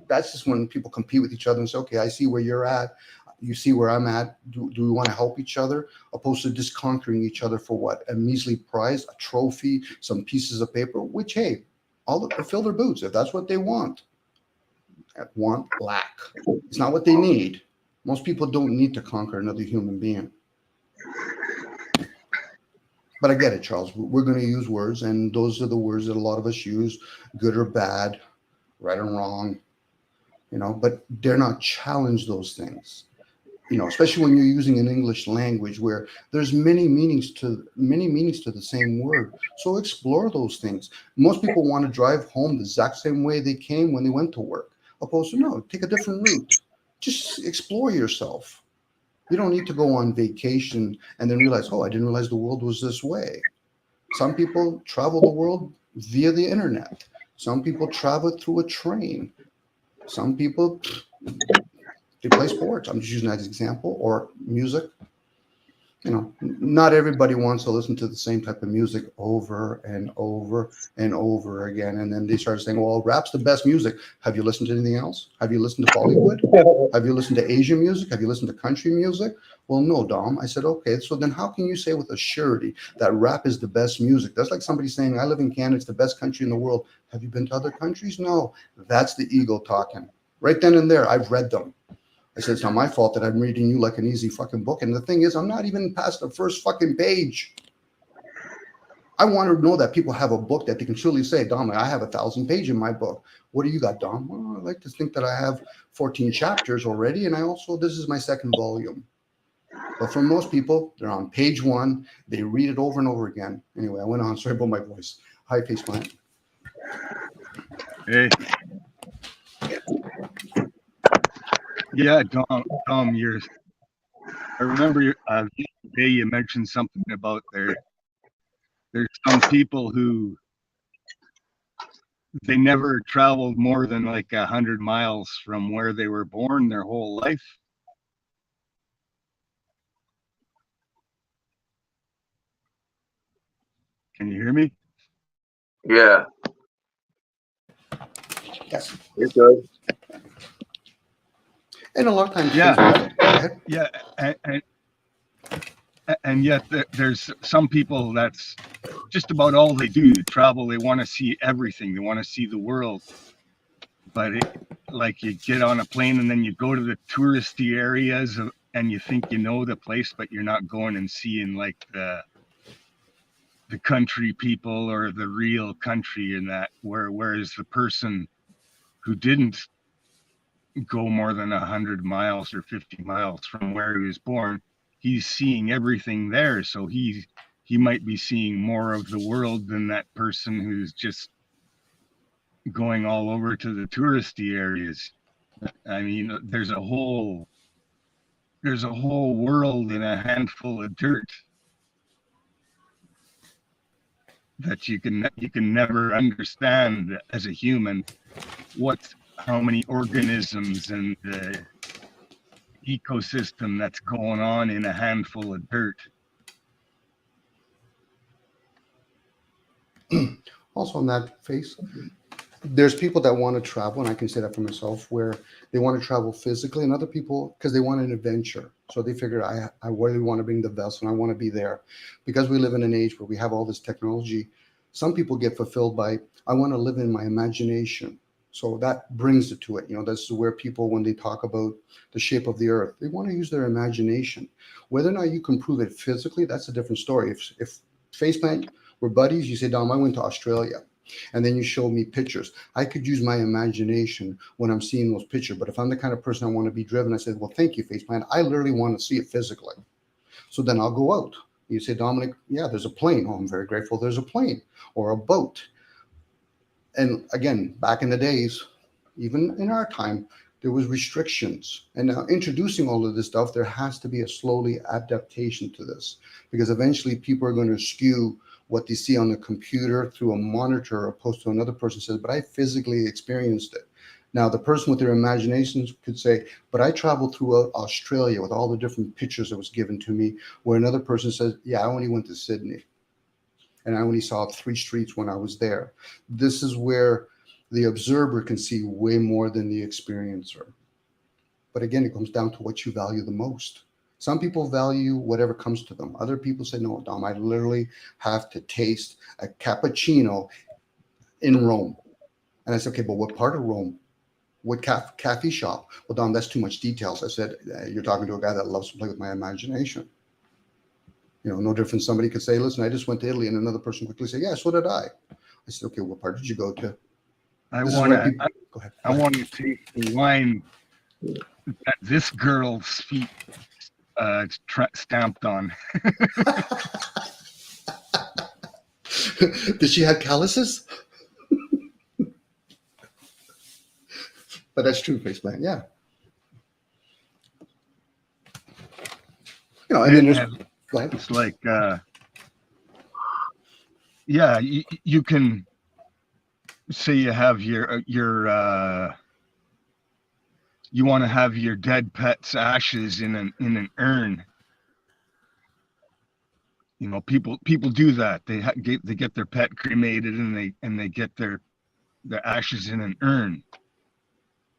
That's just when people compete with each other and say, okay, I see where you're at. You see where I'm at. Do we want to help each other? Opposed to just conquering each other for what? A measly prize, a trophy, some pieces of paper, which, hey, fill their boots if that's what they want. Lack. It's not what they need. Most people don't need to conquer another human being. But I get it, Charles. We're going to use words, and those are the words that a lot of us use, good or bad, right or wrong, but dare not challenge those things. Especially when you're using an English language where there's many meanings to the same word. So explore those things. Most people want to drive home the exact same way they came when they went to work, opposed to no, take a different route. Just explore yourself. You don't need to go on vacation and then realize, oh, I didn't realize the world was this way. Some people travel the world via the internet. Some people travel through a train. Some people, they play sports. I'm just using that as an example, or music. Not everybody wants to listen to the same type of music over and over and over again. And then they start saying, well, rap's the best music. Have you listened to anything else? Have you listened to Bollywood? Have you listened to Asian music? Have you listened to country music? Well, no, Dom. I said, okay, so then how can you say with a surety that rap is the best music? That's like somebody saying, I live in Canada, it's the best country in the world. Have you been to other countries? No, that's the ego talking. Right then and there, I've read them. I said, it's not my fault that I'm reading you like an easy fucking book. And the thing is, I'm not even past the first fucking page. I want to know that people have a book that they can truly say, Dom, I have 1,000 pages in my book. What do you got, Dom? Well, I like to think that I have 14 chapters already. And this is my second volume. But for most people, they're on page 1. They read it over and over again. Anyway, I went on. Sorry about my voice. Hi, Face Plant. Hey. Yeah, Dom, I remember the day you mentioned something about there's some people who they never traveled more than like 100 miles from where they were born their whole life. Can you hear me? Yeah. Yes. You're good. And a lot of times, yeah, and yet there's some people that's just about all they do. Travel. They want to see everything. They want to see the world. But like you get on a plane and then you go to the touristy areas and you think you know the place, but you're not going and seeing like the country people or the real country in that. Whereas the person who didn't go more than 100 miles or 50 miles from where he was born, he's seeing everything there. So he might be seeing more of the world than that person who's just going all over to the touristy areas. I mean, there's a whole world in a handful of dirt that you can never understand as a human how many organisms and the ecosystem that's going on in a handful of dirt. Also on that face, there's people that want to travel, and I can say that for myself, where they want to travel physically, and other people because they want an adventure. So they figure I really want to bring the vessel and I want to be there. Because we live in an age where we have all this technology, some people get fulfilled by, I want to live in my imagination. So that brings it to it. That's where people, when they talk about the shape of the earth, they want to use their imagination. Whether or not you can prove it physically, that's a different story. If Faceplant were buddies, you say, Dom, I went to Australia. And then you show me pictures. I could use my imagination when I'm seeing those pictures. But if I'm the kind of person I want to be driven, I said, well, thank you, Faceplant. I literally want to see it physically. So then I'll go out. You say, Dominic, yeah, there's a plane. Oh, I'm very grateful there's a plane or a boat. And again, back in the days, even in our time, there was restrictions. And now introducing all of this stuff, there has to be a slowly adaptation to this, because eventually people are going to skew what they see on the computer through a monitor, opposed to another person says, but I physically experienced it. Now, the person with their imaginations could say, but I traveled throughout Australia with all the different pictures that was given to me, where another person says, yeah, I only went to Sydney and I only saw 3 streets when I was there. This is where the observer can see way more than the experiencer. But again, it comes down to what you value the most. Some people value whatever comes to them. Other people say, no, Dom, I literally have to taste a cappuccino in Rome. And I said, okay, but what part of Rome? What cafe shop? Well, Dom, that's too much details. I said, you're talking to a guy that loves to play with my imagination. You know, no different. Somebody could say, listen, I just went to Italy, and another person quickly say, yeah, so did I. I said, okay, what part did you go to? I want to. Go ahead. I want to taste the wine that this girl's feet stamped on. Did she have calluses? But that's true, Faceplant. Yeah. You know, and then there's. Go ahead. It's like, yeah, you can say you have your you want to have your dead pet's ashes in an urn. You know, people do that. They get their pet cremated, and they get their ashes in an urn.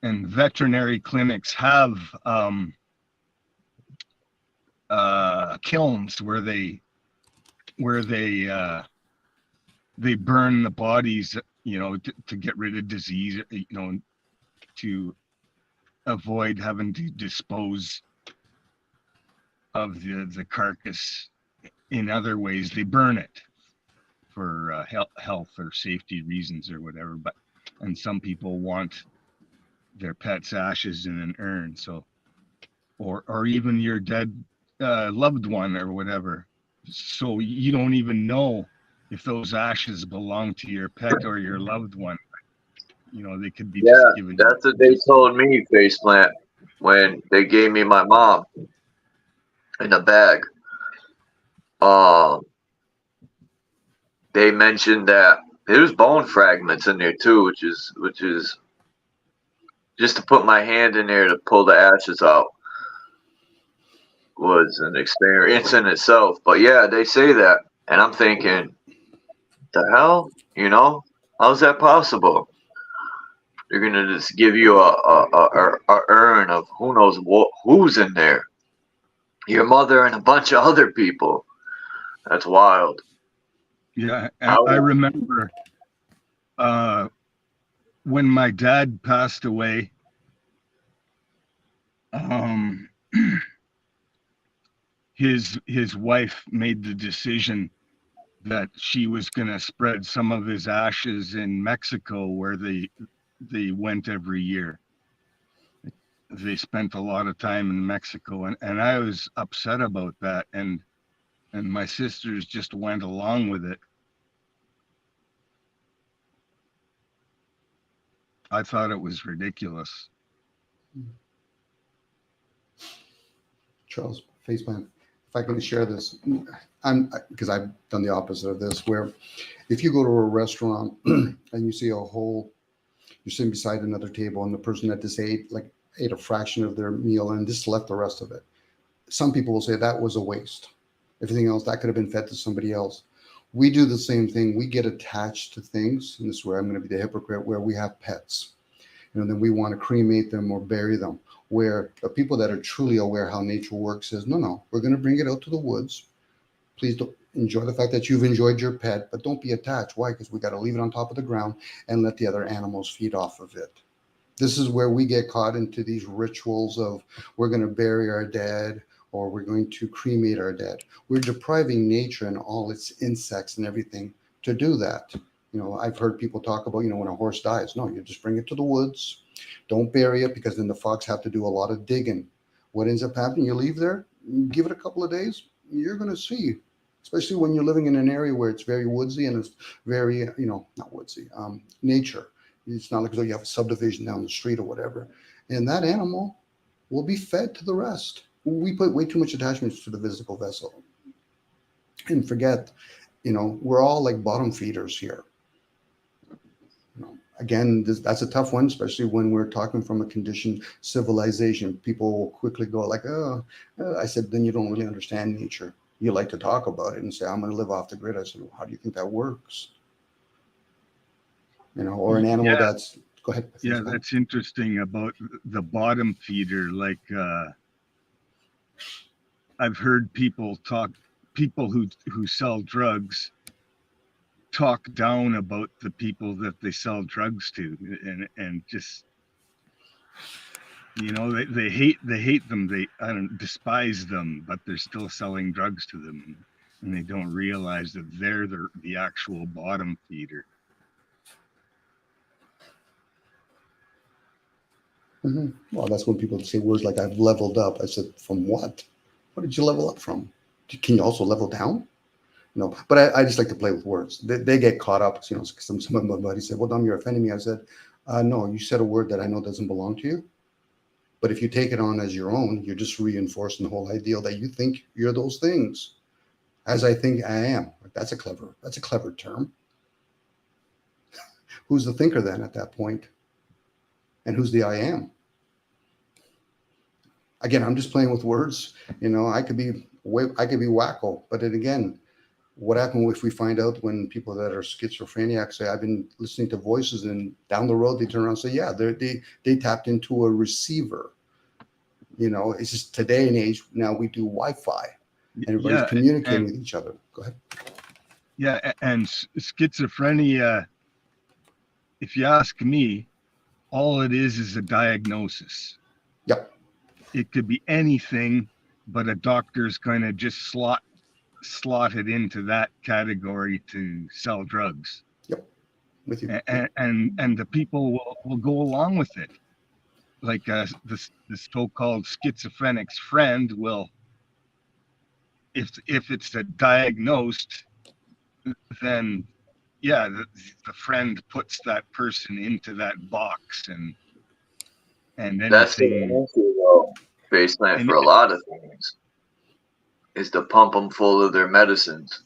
And veterinary clinics have kilns where they burn the bodies, you know, to get rid of disease, you know, to avoid having to dispose of the carcass in other ways. They burn it for health or safety reasons or whatever. And some people want their pet's ashes in an urn, so or even your dead loved one or whatever, so you don't even know if those ashes belong to your pet or your loved one. You know, they could be just given. That's what they told me, Faceplant, when they gave me my mom in a bag. They mentioned that there's bone fragments in there too, which is just to put my hand in there to pull the ashes out was an experience in itself. But yeah, they say that, and I'm thinking, the hell, you know, how's that possible? They're gonna just give you a urn of who knows who's in there, your mother and a bunch of other people. That's wild. Yeah, I remember when my dad passed away, his wife made the decision that she was going to spread some of his ashes in Mexico, where they went every year. They spent a lot of time in Mexico, and I was upset about that, and my sisters just went along with it. I thought it was ridiculous. Charles, Faceplant, if I can share this, because I've done the opposite of this, where if you go to a restaurant and you see you're sitting beside another table, and the person that just ate a fraction of their meal and just left the rest of it. Some people will say that was a waste. Everything else, that could have been fed to somebody else. We do the same thing. We get attached to things, and this is where I'm going to be the hypocrite, where we have pets. And then we want to cremate them or bury them, where the people that are truly aware how nature works says, no, we're going to bring it out to the woods. Please don't enjoy the fact that you've enjoyed your pet, but don't be attached. Why? Because we got to leave it on top of the ground and let the other animals feed off of it. This is where we get caught into these rituals of we're going to bury our dead or we're going to cremate our dead. We're depriving nature and all its insects and everything to do that. You know, I've heard people talk about, when a horse dies, no, you just bring it to the woods. Don't bury it, because then the fox have to do a lot of digging. What ends up happening, you leave there, give it a couple of days, you're going to see, especially when you're living in an area where it's very woodsy and it's very, not woodsy, nature. It's not like you have a subdivision down the street or whatever. and that animal will be fed to the rest. We put way too much attachment to the physical vessel and forget, we're all like bottom feeders here. Again, that's a tough one, especially when we're talking from a conditioned civilization. People will quickly go like, oh, I said, then you don't really understand nature. You like to talk about it and say, I'm going to live off the grid. I said, well, how do you think that works? Or an animal that's, go ahead. Yeah, that's interesting about the bottom feeder. Like, I've heard people who sell drugs talk down about the people that they sell drugs to, and just, they hate them. They despise them, but they're still selling drugs to them, and they don't realize that they're the actual bottom feeder. Mm-hmm. Well, that's when people say words like "I've leveled up." I said, "From what? What did you level up from? Can you also level down?" But I just like to play with words. They get caught up. Some of my buddies said, "Well, Dom, you're offending me." I said, "No, you said a word that I know doesn't belong to you. But if you take it on as your own, you're just reinforcing the whole ideal that you think you're those things, as I think I am." That's a clever term. Who's the thinker then at that point? And who's the I am? Again, I'm just playing with words. I could be wacko, but then again, what happens if we find out when people that are schizophrenic say, I've been listening to voices, and down the road they turn around and say, yeah, they tapped into a receiver. It's just today and age, now we do Wi-Fi. Everybody's communicating with each other. Go ahead. Yeah, and schizophrenia, if you ask me, all it is a diagnosis. Yep. It could be anything, but a doctor's going to just slot it into that category to sell drugs. Yep. With you. And the people will go along with it. Like this so-called schizophrenic's friend will, if it's a diagnosed, then yeah, the friend puts that person into that box, and then that's the baseline for a lot of things, is to pump them full of their medicines,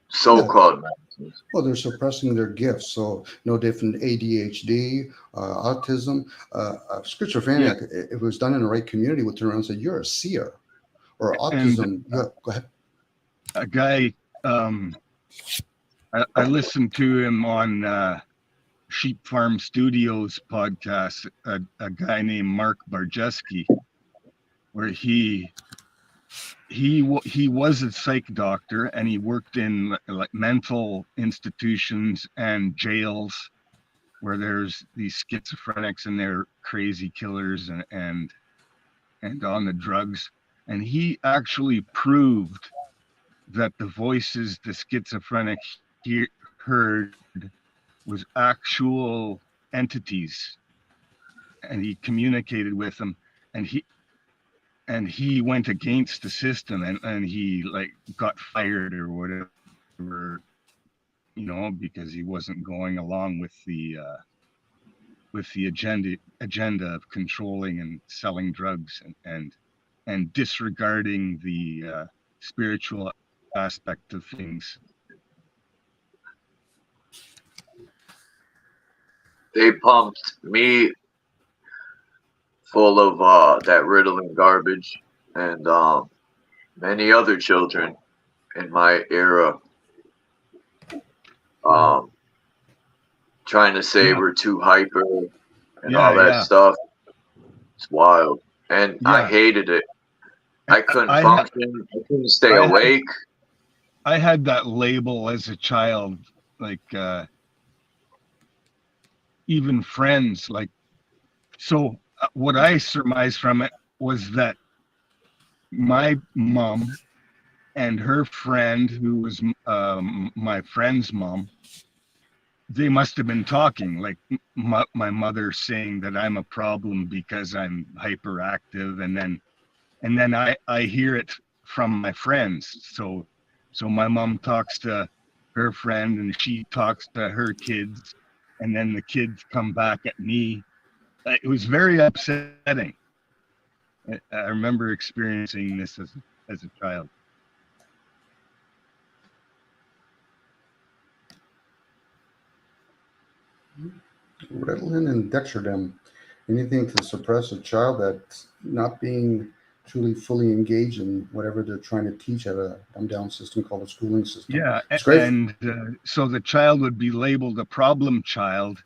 so-called medicines. Well, they're suppressing their gifts, so no different ADHD, autism, schizophrenia. If it was done in the right community, would turn around and say, "You're a seer," or autism. Go ahead. A guy. I listened to him on Sheep Farm Studios podcast, a guy named Mark Barjeski, where he was a psych doctor, and he worked in like mental institutions and jails where there's these schizophrenics and they're crazy killers and on the drugs. And he actually proved that the voices the schizophrenic heard was actual entities, and he communicated with them, and he went against the system, and he like got fired or whatever, because he wasn't going along with the agenda of controlling and selling drugs and disregarding the spiritual aspect of things. They pumped me full of that Ritalin garbage, and many other children in my era, trying to say we're too hyper and all that stuff. It's wild, and I hated it. I couldn't function. I couldn't stay awake. I had that label as a child, like even friends, like, so what I surmised from it was that my mom and her friend, who was my friend's mom, they must have been talking, like my mother saying that I'm a problem because I'm hyperactive, and then I hear it from my friends. So my mom talks to her friend, and she talks to her kids, and then the kids come back at me it was very upsetting. I remember experiencing this as a child. Ritalin and dextrodem, anything to suppress a child that's not being truly fully engaged in whatever they're trying to teach at a dumbed down system called a schooling system. Yeah, It's great. and so the child would be labeled a problem child,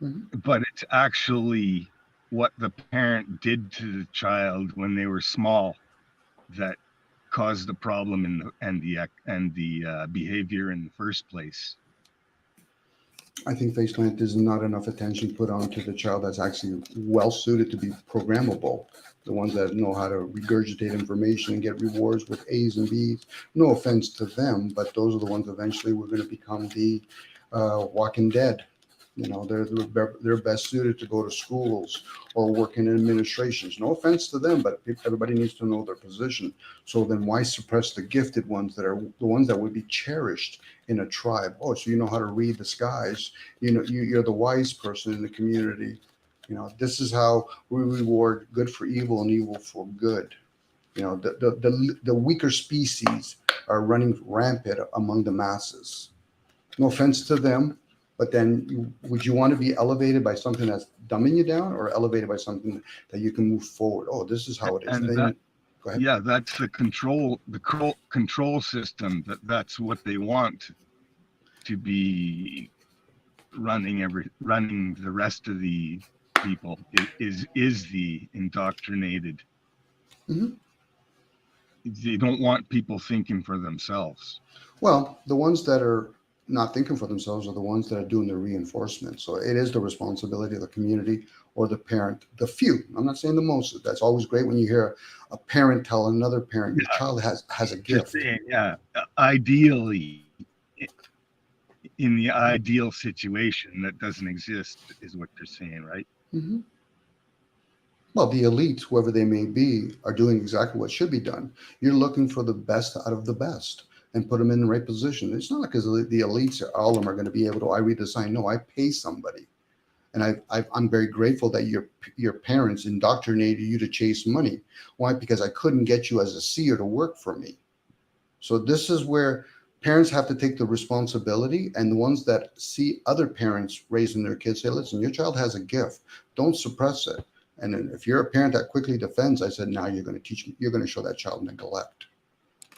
but it's actually what the parent did to the child when they were small that caused the problem and the behavior in the first place. I think faceplant is not enough attention put onto the child that's actually well suited to be programmable. The ones that know how to regurgitate information and get rewards with A's and B's. No offense to them, but those are the ones eventually we're going to become the Walking Dead. You know, they're best suited to go to schools or work in administrations. No offense to them, but everybody needs to know their position. So then why suppress the gifted ones that are the ones that would be cherished in a tribe? Oh, so you know how to read the skies. You know, you're the wise person in the community. You know, this is how we reward good for evil and evil for good. You know, the weaker species are running rampant among the masses. No offense to them. But then would you want to be elevated by something that's dumbing you down or elevated by something that you can move forward? Oh, this is how it is. And Then, go ahead. Yeah, that's the control system. That's what they want to be running the rest of the people is the indoctrinated. Mm-hmm. They don't want people thinking for themselves. Well, the ones that are not thinking for themselves are the ones that are doing the reinforcement. So it is the responsibility of the community or the parent, the few. I'm not saying the most. That's always great when you hear a parent tell another parent, your child has a gift. Saying, yeah, ideally, in the ideal situation that doesn't exist is what they're saying, right? Mm-hmm. Well, the elites, whoever they may be, are doing exactly what should be done. You're looking for the best out of the best and put them in the right position. It's not like the elites, all of them are going to be able to, I read the sign. No, I pay somebody. And I'm very grateful that your parents indoctrinated you to chase money. Why? Because I couldn't get you as a seer to work for me. So this is where parents have to take the responsibility, and the ones that see other parents raising their kids say, listen, your child has a gift. Don't suppress it. And then if you're a parent that quickly defends, I said, now you're going to teach me, you're going to show that child neglect.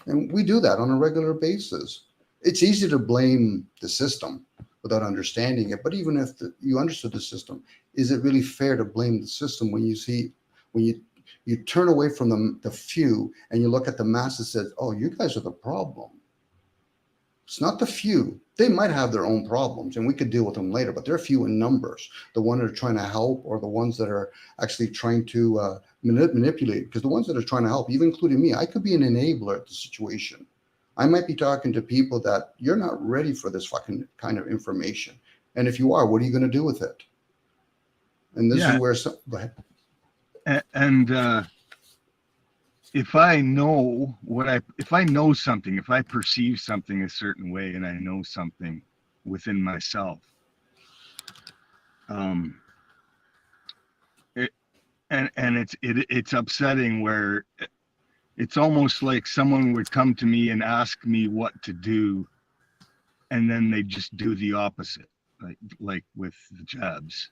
And we do that on a regular basis. It's easy to blame the system without understanding it. But even if you understood the system, is it really fair to blame the system when you turn away from the few and you look at the mass and says, oh, you guys are the problem. It's not the few. They might have their own problems and we could deal with them later, but they're few in numbers. The ones that are trying to help or the ones that are actually trying to manipulate, because the ones that are trying to help, even including me, I could be an enabler at the situation. I might be talking to people that you're not ready for this fucking kind of information. And if you are, what are you going to do with it? And this is where go ahead. And if I know something, if I perceive something a certain way and I know something within myself, it's upsetting where it's almost like someone would come to me and ask me what to do, and then they just do the opposite, like with the jabs.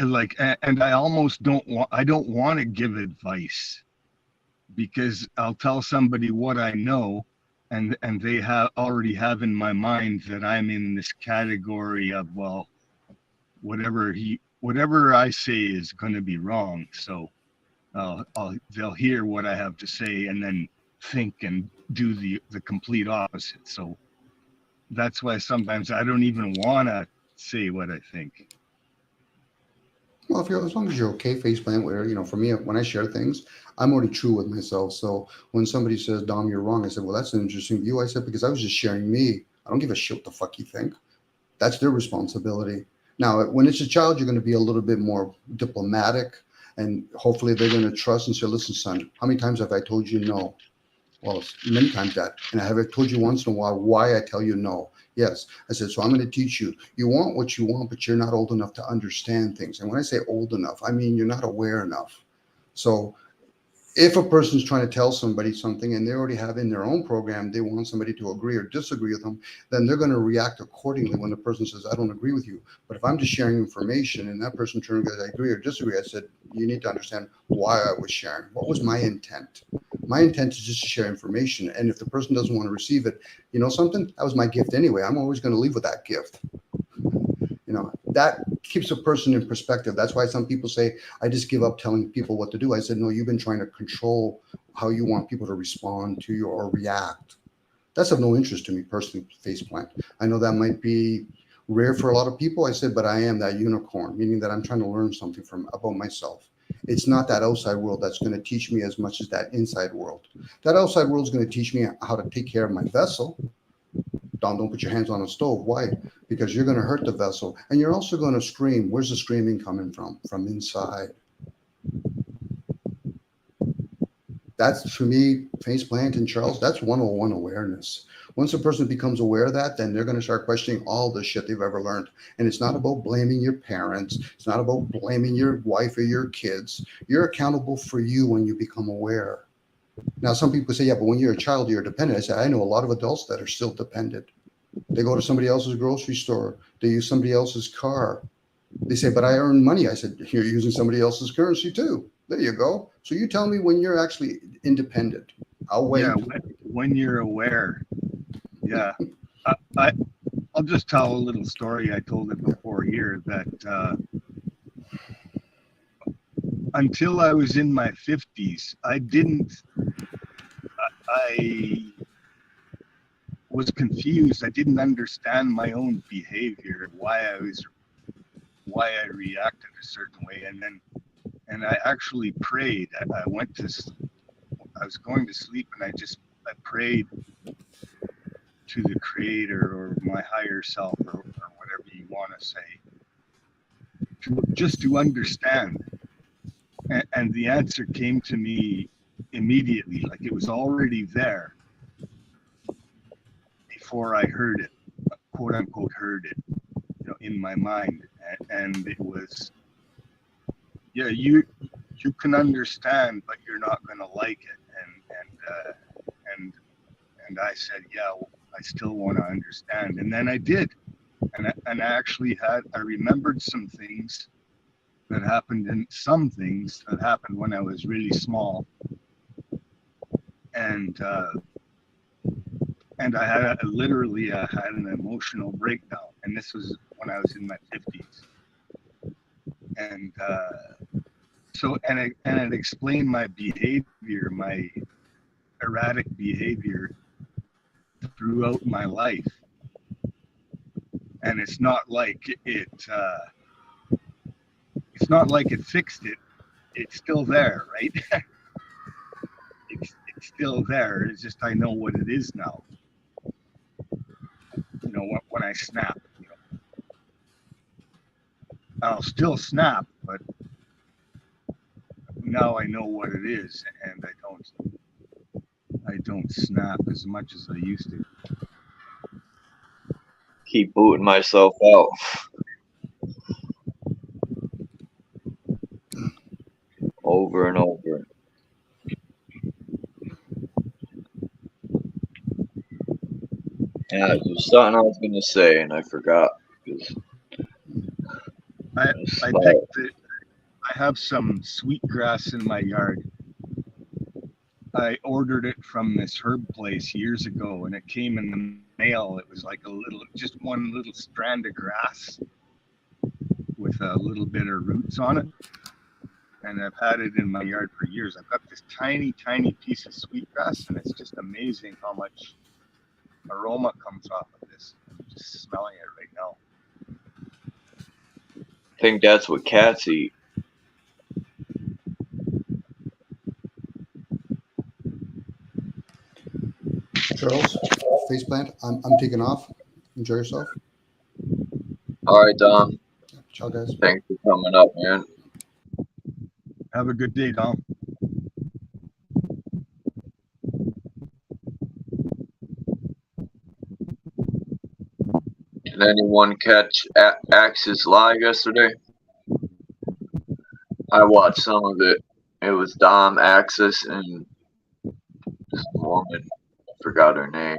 And I almost don't want to give advice, because I'll tell somebody what I know, and they already have in my mind that I'm in this category of, well, whatever I say is going to be wrong. So they'll hear what I have to say and then think and do the complete opposite. So that's why sometimes I don't even want to say what I think. Well, as long as you're okay, faceplant, where, for me, when I share things, I'm already true with myself. So when somebody says, Dom, you're wrong, I said, well, that's an interesting view. I said, because I was just sharing me. I don't give a shit what the fuck you think. That's their responsibility. Now, when it's a child, you're going to be a little bit more diplomatic, and hopefully they're going to trust and say, listen, son, how many times have I told you no? Well, many times that. And have I told you once in a while why I tell you no? Yes. I said, so I'm going to teach you. You want what you want, but you're not old enough to understand things. And when I say old enough, I mean you're not aware enough. So if a person's trying to tell somebody something and they already have in their own program, they want somebody to agree or disagree with them, then they're going to react accordingly when the person says, I don't agree with you. But if I'm just sharing information and that person turns and goes, I agree or disagree, I said, you need to understand why I was sharing. What was my intent? My intent is just to share information. And if the person doesn't want to receive it, you know something? That was my gift anyway. I'm always going to leave with that gift. You know, that keeps a person in perspective. That's why some people say, I just give up telling people what to do. I said, no, you've been trying to control how you want people to respond to you or react. That's of no interest to me personally, faceplant. I know that might be rare for a lot of people. I said, but I am that unicorn, meaning that I'm trying to learn something about myself. It's not that outside world that's going to teach me as much as that inside world. That outside world is going to teach me how to take care of my vessel. Don't put your hands on a stove. Why? Because you're going to hurt the vessel. And you're also going to scream. Where's the screaming coming from? From inside. That's, for me, Faceplant and Charles, that's 101 awareness. Once a person becomes aware of that, then they're going to start questioning all the shit they've ever learned. And it's not about blaming your parents. It's not about blaming your wife or your kids. You're accountable for you when you become aware. Now, some people say, yeah, but when you're a child, you're dependent. I say, I know a lot of adults that are still dependent. They go to somebody else's grocery store. They use somebody else's car. They say, but I earn money. I said, you're using somebody else's currency too. There you go. So you tell me when you're actually independent. I'll wait. Yeah, when you're aware. Yeah. I'll just tell a little story. I told it before here that until I was in my 50s, I was confused. I didn't understand my own behavior, why I reacted a certain way. And I actually prayed. I was going to sleep and I prayed to the creator or my higher self or whatever you want to say, just to understand. And the answer came to me immediately, like it was already there before I heard it, quote unquote, heard it, you know, in my mind. And it was, yeah, you can understand, but you're not going to like it. And I said, yeah, well, I still want to understand. And then I did. And I actually I remembered some things that happened when I was really small. And I had literally had an emotional breakdown. And this was when I was in my 50s. And it explained my behavior, my erratic behavior throughout my life. And it's not like it fixed it. It's still there, right? it's still there. It's just I know what it is now. You know, when I snap, you know, I'll still snap, but now I know what it is, and I don't snap as much as I used to. Keep booting myself out. Over and over. Yeah, there's something I was gonna say and I forgot. I picked it. I have some sweetgrass in my yard. I ordered it from this herb place years ago, and it came in the mail. It was like just one little strand of grass with a little bit of roots on it. And I've had it in my yard for years. I've got this tiny, tiny piece of sweetgrass, and it's just amazing how much aroma comes off of this. I'm just smelling it right now. I think that's what cats eat. Charles, Faceplant, I'm taking off. Enjoy yourself. All right, Dom. Ciao, guys. Thanks for coming up, man. Have a good day, Dom. Did anyone catch Axis Live yesterday? I watched some of it. It was Dom, Axis, and this woman. I forgot her name.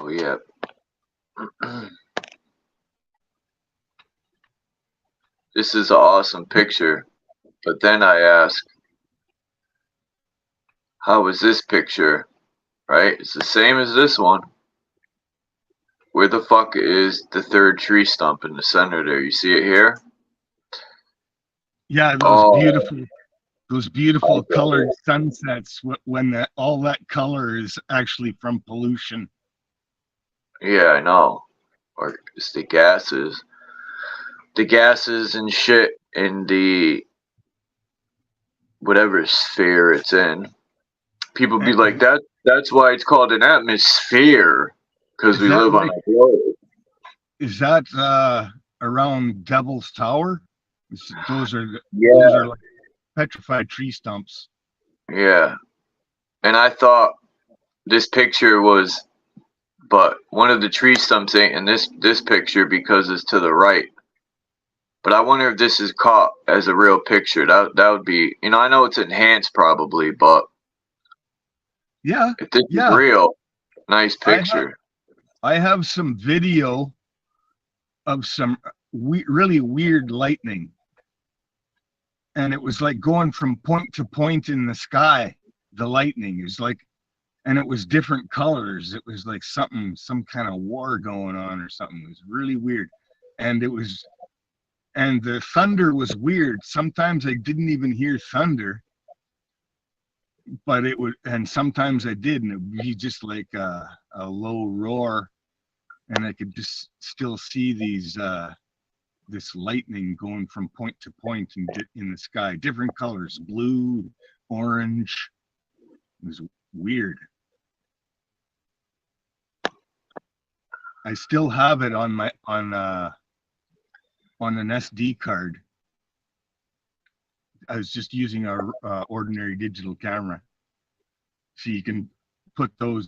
Oh, yeah. This is an awesome picture. But then I ask, how is this picture? Right? It's the same as this one. Where the fuck is the third tree stump in the center there? You see it here? Yeah, those beautiful colored sunsets when all that color is actually from pollution. Yeah, I know. Or it's the gases. The gases and shit in the whatever sphere it's in. People be like, that's why it's called an atmosphere. Because we live on a globe. Is that around Devil's Tower? Those are like petrified tree stumps. Yeah. And I thought this picture was, but one of the tree stumps ain't in this picture because it's to the right. But I wonder if this is caught as a real picture. That would be, you know, I know it's enhanced probably, but yeah, if this is real, nice picture. I have some video of some really weird lightning. And it was like going from point to point in the sky. The lightning is like, and it was different colors. It was like some kind of war going on or something. It was really weird. And the thunder was weird. Sometimes I didn't even hear thunder, but and sometimes I did, and it would be just like a low roar. And I could just still see this lightning going from point to point in the sky, different colors, blue, orange. It was weird. I still have it on an SD card. I was just using our ordinary digital camera, so you can put those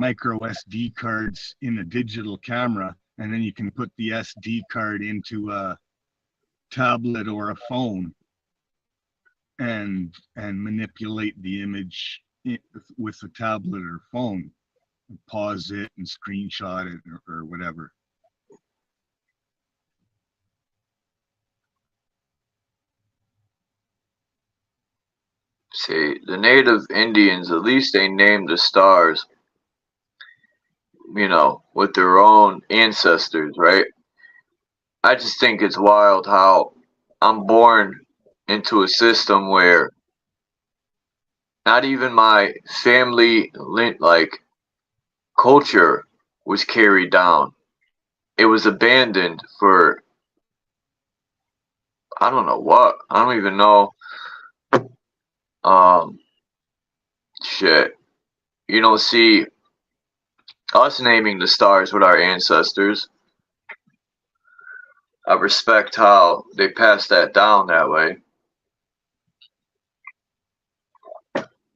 micro SD cards in a digital camera, and then you can put the SD card into a tablet or a phone and manipulate the image with the tablet or phone, pause it and screenshot it or whatever. See, the native Indians, at least they named the stars, you know, with their own ancestors, right? I just think it's wild how I'm born into a system where not even my family, like, culture was carried down. It was abandoned for, I don't know what. I don't even know. Shit. You know, see, us naming the stars with our ancestors, I respect how they passed that down that way.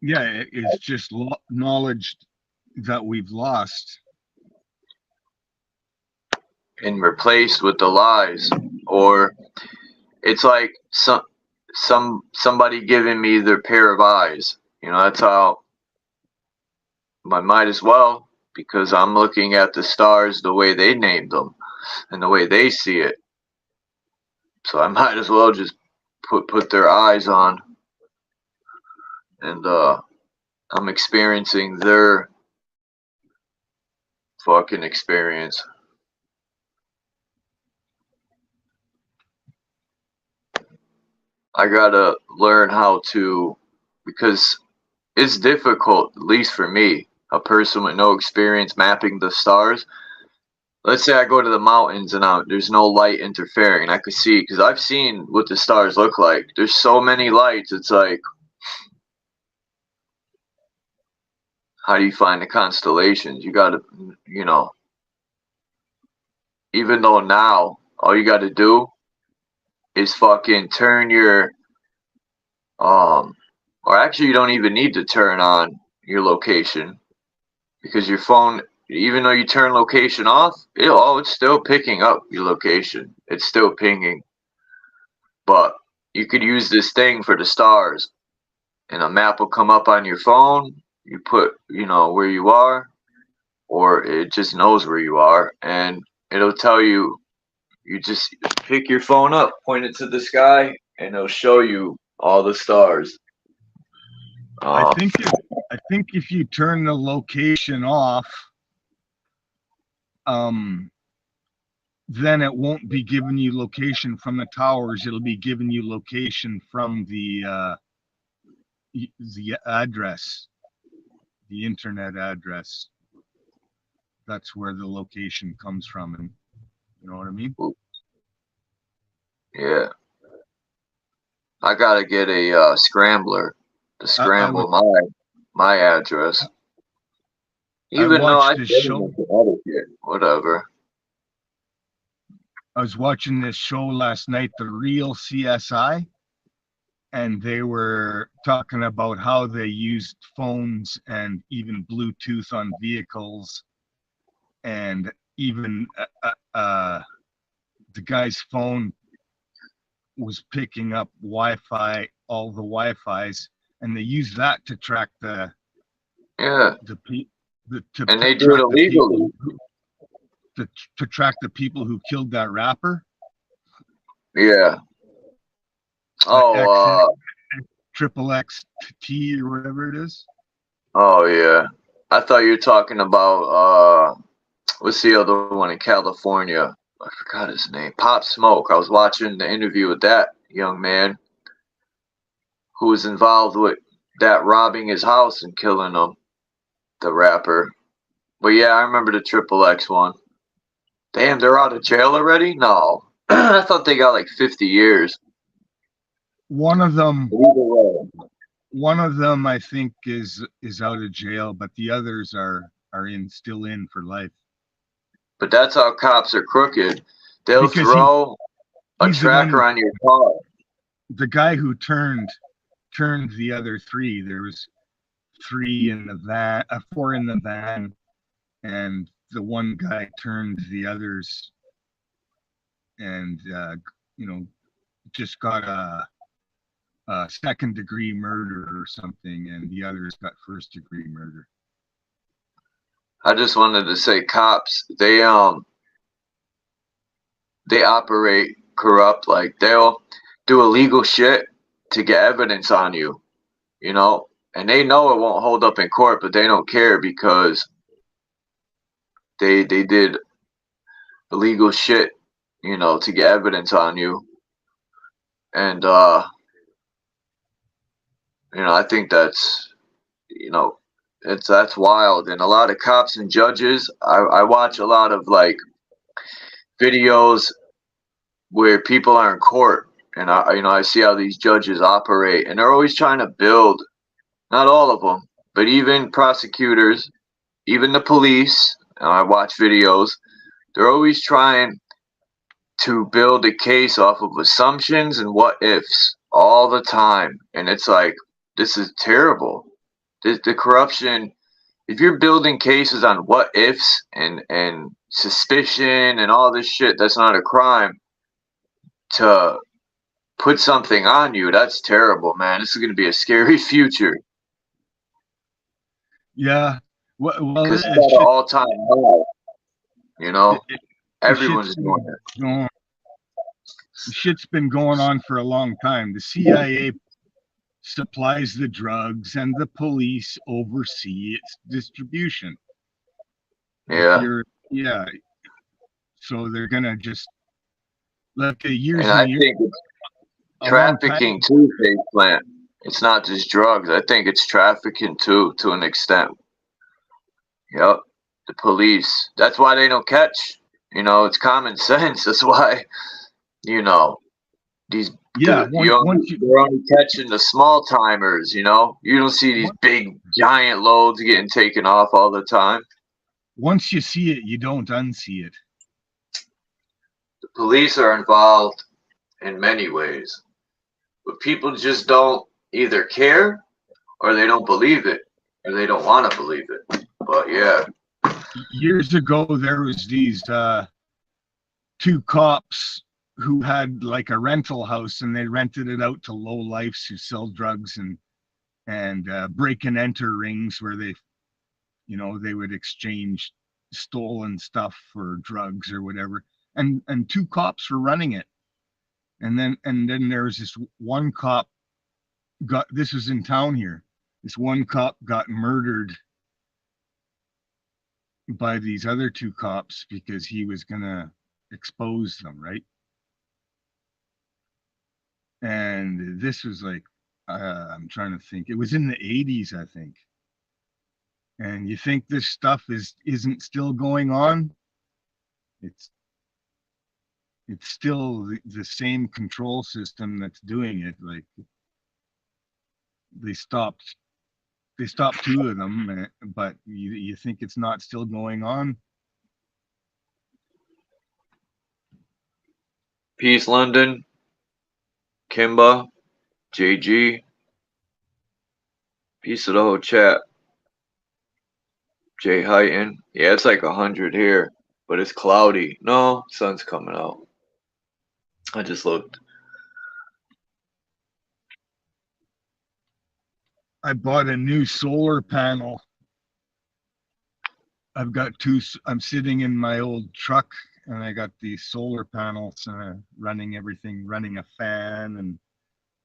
Yeah, it's just knowledge that we've lost and replaced with the lies. Or it's like somebody giving me their pair of eyes. You know, that's how I might as well, because I'm looking at the stars the way they named them and the way they see it. So I might as well just put their eyes on, and I'm experiencing their fucking experience. I gotta learn how to, because it's difficult, at least for me, a person with no experience mapping the stars. Let's say I go to the mountains and there's no light interfering, and I could see, because I've seen what the stars look like. There's so many lights, it's like, How do you find the constellations? You gotta, you know, even though now all you gotta do is fucking turn your, or actually you don't even need to turn on your location, because your phone, even though you turn location off, it's still picking up your location. It's still pinging. But you could use this thing for the stars, and a map will come up on your phone. You put, you know, where you are, or it just knows where you are, and it'll tell you. You just pick your phone up, point it to the sky, and it'll show you all the stars. I think if you turn the location off, then it won't be giving you location from the towers. It'll be giving you location from the address, the internet address. That's where the location comes from, and you know what I mean? Yeah. I gotta get a scrambler to scramble my address. Even though I didn't edit it, whatever. I was watching this show last night, The Real CSI, and they were talking about how they used phones and even Bluetooth on vehicles, and even the guy's phone was picking up Wi-Fi, all the Wi-Fis, and they use that to track and they do it illegally to track the people who killed that rapper. Yeah. XXXT or whatever it is. Oh yeah. I thought you were talking about what's the other one in California? I forgot his name. Pop Smoke. I was watching the interview with that young man who was involved with that, robbing his house and killing him, the rapper. But yeah, I remember the XXX one. Damn, they're out of jail already? No. I thought they got like 50 years. One of them I think is out of jail, but the others are still in for life. But that's how cops are crooked. They'll throw a tracker on your car. The guy who turned the other three. There was 3 in the van, 4 in the van, and the one guy turned the others, and you know, just got a second-degree murder or something, and the others got first-degree murder. I just wanted to say, cops, they operate corrupt. Like, they'll do illegal shit to get evidence on you, you know, and they know it won't hold up in court, but they don't care because they did illegal shit, you know, to get evidence on you. And you know, I think that's, you know, that's wild. And a lot of cops and judges, I watch a lot of like videos where people are in court, and I see how these judges operate, and they're always trying to build, not all of them, but even prosecutors, even the police. I watch videos, they're always trying to build a case off of assumptions and what ifs all the time, and it's like, this is terrible. The corruption, if you're building cases on what ifs and suspicion and all this shit, that's not a crime. To put something on you, that's terrible, man. This is going to be a scary future. Yeah. Well, because it's at an all-time high. You know, everyone's doing it. The shit's been going on for a long time. The CIA supplies the drugs, and the police oversee its distribution. Yeah. Yeah. So they're gonna just let the years. And I think it's trafficking too, Faith Plant. It's not just drugs. I think it's trafficking too, to an extent. Yep. The police. That's why they don't catch. You know, it's common sense. That's why, you know, These Yeah, they're only catching the small timers, you know? You don't see these big giant loads getting taken off all the time. once you see it, you don't unsee it. The police are involved in many ways, but people just don't either care or they don't believe it or they don't want to believe it. But yeah. Years ago, there was these two cops who had like a rental house, and they rented it out to low lifes who sell drugs and break and enter rings where they, you know, they would exchange stolen stuff for drugs or whatever. And two cops were running it. And then there was this one cop this was in town here. This one cop got murdered by these other two cops because he was gonna expose them, right? And this was like, I'm trying to think. It was in the 80s, I think. And you think this stuff isn't still going on? It's still the same control system that's doing it. Like they stopped two of them, but you think it's not still going on? Peace, London. Kimba. JG. Peace of the whole chat. Jay Heighton. Yeah, it's like 100 here, but it's cloudy. No, sun's coming out. I just looked. I bought a new solar panel. I've got two. I'm sitting in my old truck, and I got these solar panels running everything, running a fan and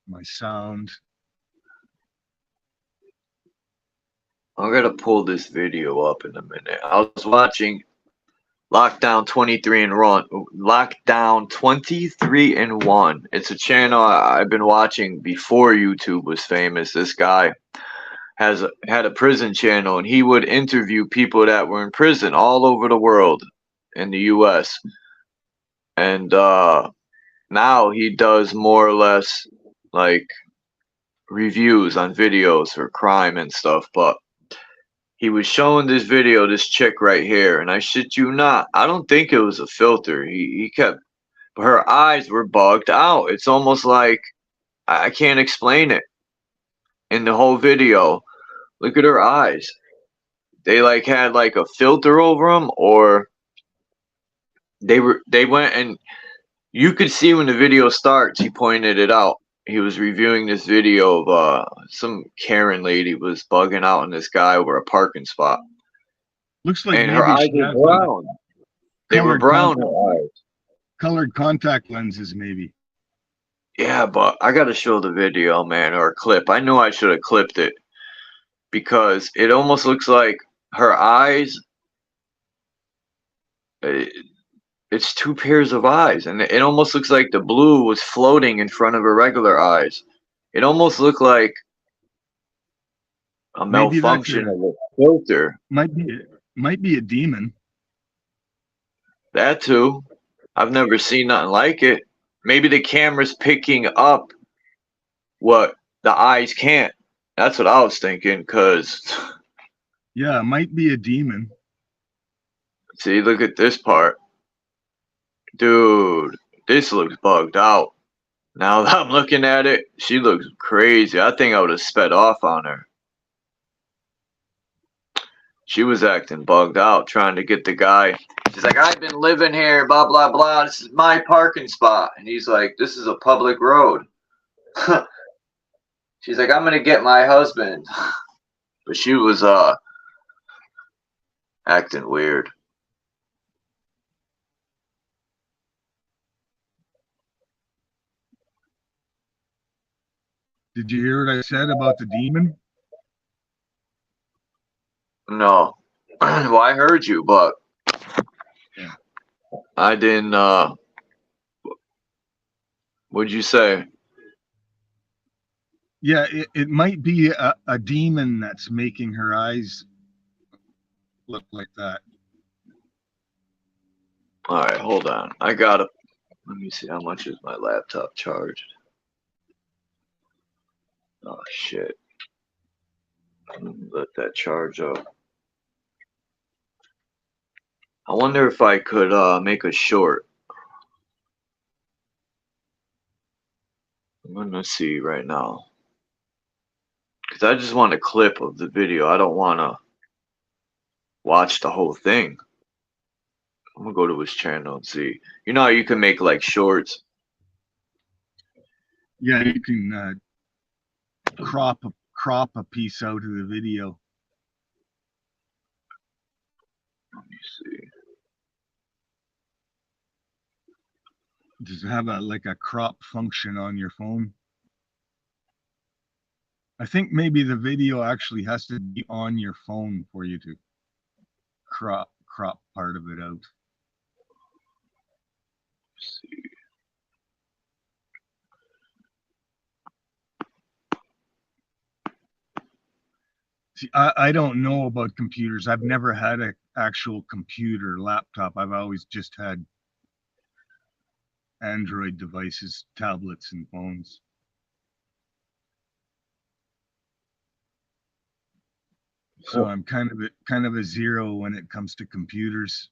my sound. I'm gonna pull this video up in a minute. I was watching Lockdown 23 and 1. Lockdown 23 and 1. It's a channel I've been watching before YouTube was famous. This guy had a prison channel, and he would interview people that were in prison all over the world in the US. And now he does more or less like reviews on videos for crime and stuff. But he was showing this video, this chick right here, and I shit you not, I don't think it was a filter. He kept, her eyes were bugged out. It's almost like, I can't explain it. In the whole video, look at her eyes. They like had like a filter over them, or they went, and you could see when the video starts, he pointed it out. He was reviewing this video of some Karen lady was bugging out on this guy over a parking spot. Looks like and her eyes were brown. They were brown, her eyes. Colored contact lenses, maybe. Yeah, but I gotta show the video, man, or a clip. I know I should have clipped it because it almost looks like her eyes. It's two pairs of eyes, and it almost looks like the blue was floating in front of her regular eyes. It almost looked like a malfunction of a filter. Might be a demon. That too. I've never seen nothing like it. Maybe the camera's picking up what the eyes can't. That's what I was thinking, because yeah, it might be a demon. See, look at this part. Dude, this looks bugged out. Now that I'm looking at it, she looks crazy. I think I would have sped off on her. She was acting bugged out, trying to get the guy. She's like, I've been living here, blah, blah, blah. This is my parking spot. And he's like, this is a public road. She's like, I'm going to get my husband. But she was acting weird. Did you hear what I said about the demon? No. Well, I heard you, but yeah. I didn't. What'd you say? Yeah, it might be a demon that's making her eyes look like that. All right, hold on. I gotta Let me see, how much is my laptop charged? Oh shit. Let that charge up. I wonder if I could make a short. I'm gonna see right now. Because I just want a clip of the video. I don't want to watch the whole thing. I'm gonna go to his channel and see. You know how you can make like shorts? Yeah, you can crop a piece out of the video. Let me see. Does it have a crop function on your phone? I think maybe the video actually has to be on your phone for you to crop part of it out. Let's see. See, I don't know about computers. I've never had an actual computer laptop. I've always just had Android devices, tablets, and phones. So I'm kind of a zero when it comes to computers.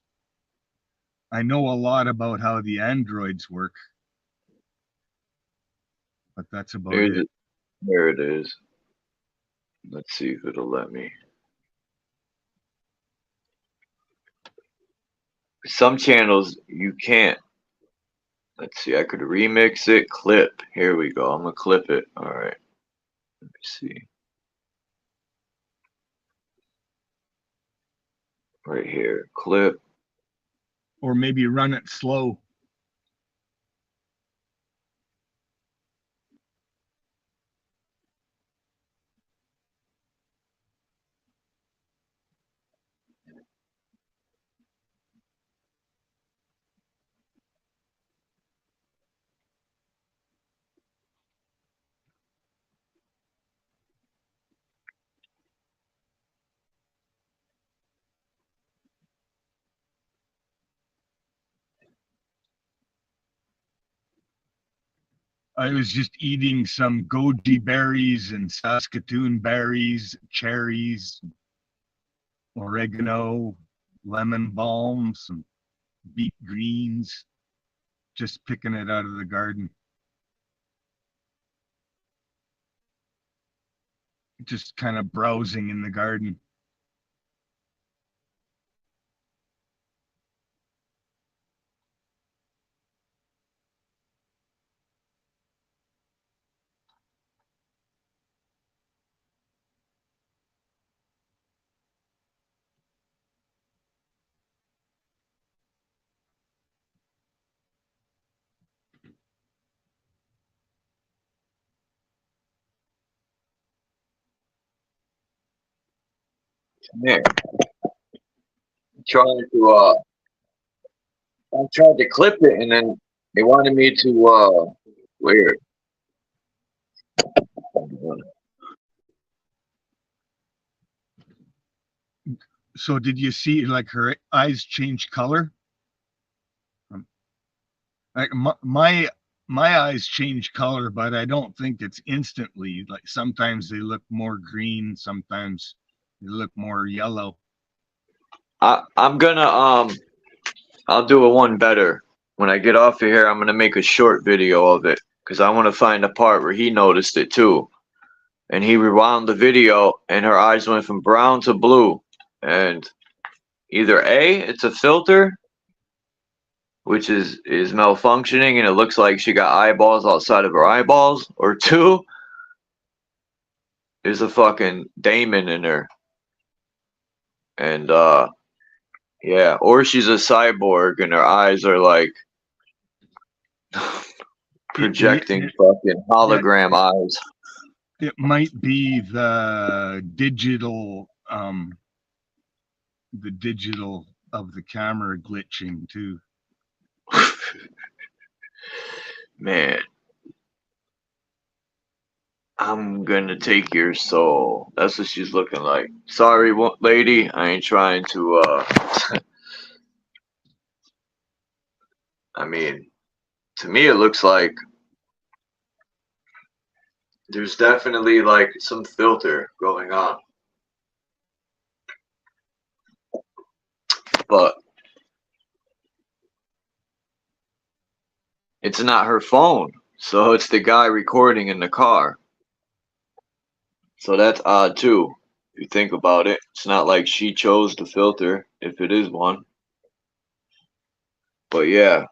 I know a lot about how the Androids work, but that's about it. There it is. Let's see if it'll let me. Some channels you can't. Let's see, I could remix it, clip. Here we go. I'm gonna clip it. All right. Let me see. Right here, clip. Or maybe run it slow. I was just eating some goji berries and Saskatoon berries, cherries, oregano, lemon balm, some beet greens, just picking it out of the garden. Just kind of browsing in the garden. There. Trying to I tried to clip it and then they wanted me to weird. So did you see like her eyes change color? Like my eyes change color, but I don't think it's instantly. Like sometimes they look more green, sometimes they look more yellow. I'm gonna I'll do a one better. When I get off of here, I'm gonna make a short video of it because I want to find the part where he noticed it too. And he rewound the video and her eyes went from brown to blue. And either A, it's a filter, which is malfunctioning and it looks like she got eyeballs outside of her eyeballs, or two, there's a fucking daemon in her. And yeah, or she's a cyborg and her eyes are like projecting fucking hologram eyes. It might be the digital of the camera glitching too. Man, I'm gonna take your soul. That's what she's looking like. Sorry, lady, I ain't trying to I mean, to me, it looks like there's definitely like some filter going on. But it's not her phone. So it's the guy recording in the car. So that's odd too. If you think about it, it's not like she chose the filter, if it is one. But yeah.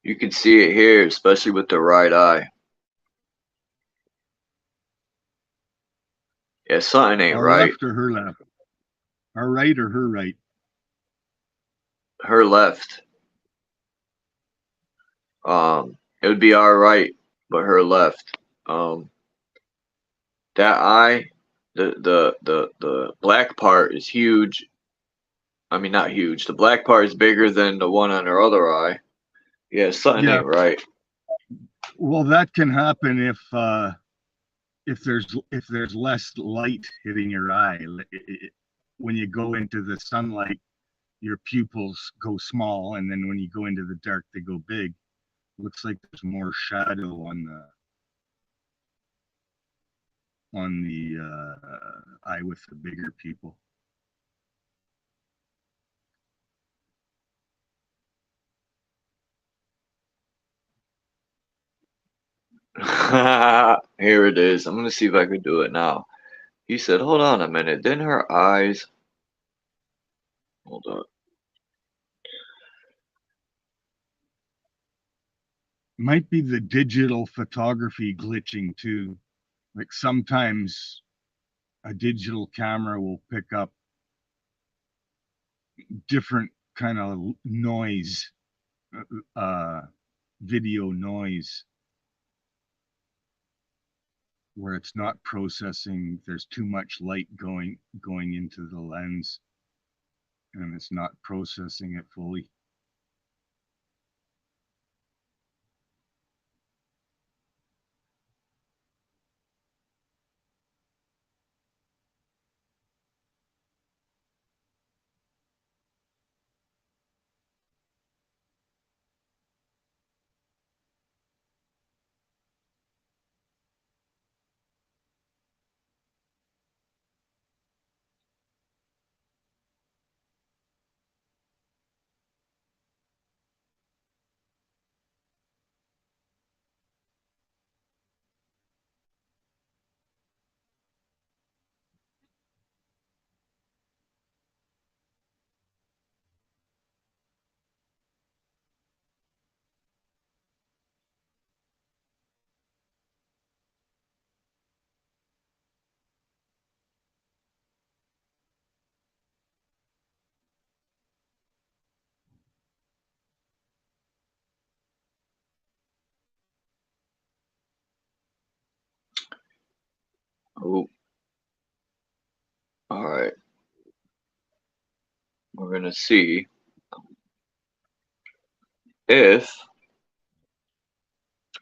You can see it here, especially with the right eye. Yeah, something ain't Our right. left or her left? Our right or her right? Her left. It would be our right, but her left. That eye, the black part is huge. I mean, not huge. The black part is bigger than the one on her other eye. Yeah, something ain't right. Well, that can happen if there's less light hitting your eye. When you go into the sunlight, your pupils go small, and then when you go into the dark, they go big. Looks like there's more shadow on the eye with the bigger pupil. Here it is. I'm gonna see if I can do it now. He said, hold on a minute. Then her eyes. Hold on. Might be the digital photography glitching too. Like sometimes a digital camera will pick up different kind of noise, video noise, where it's not processing. There's too much light going into the lens, and it's not processing it fully. Oh. All right. We're gonna see if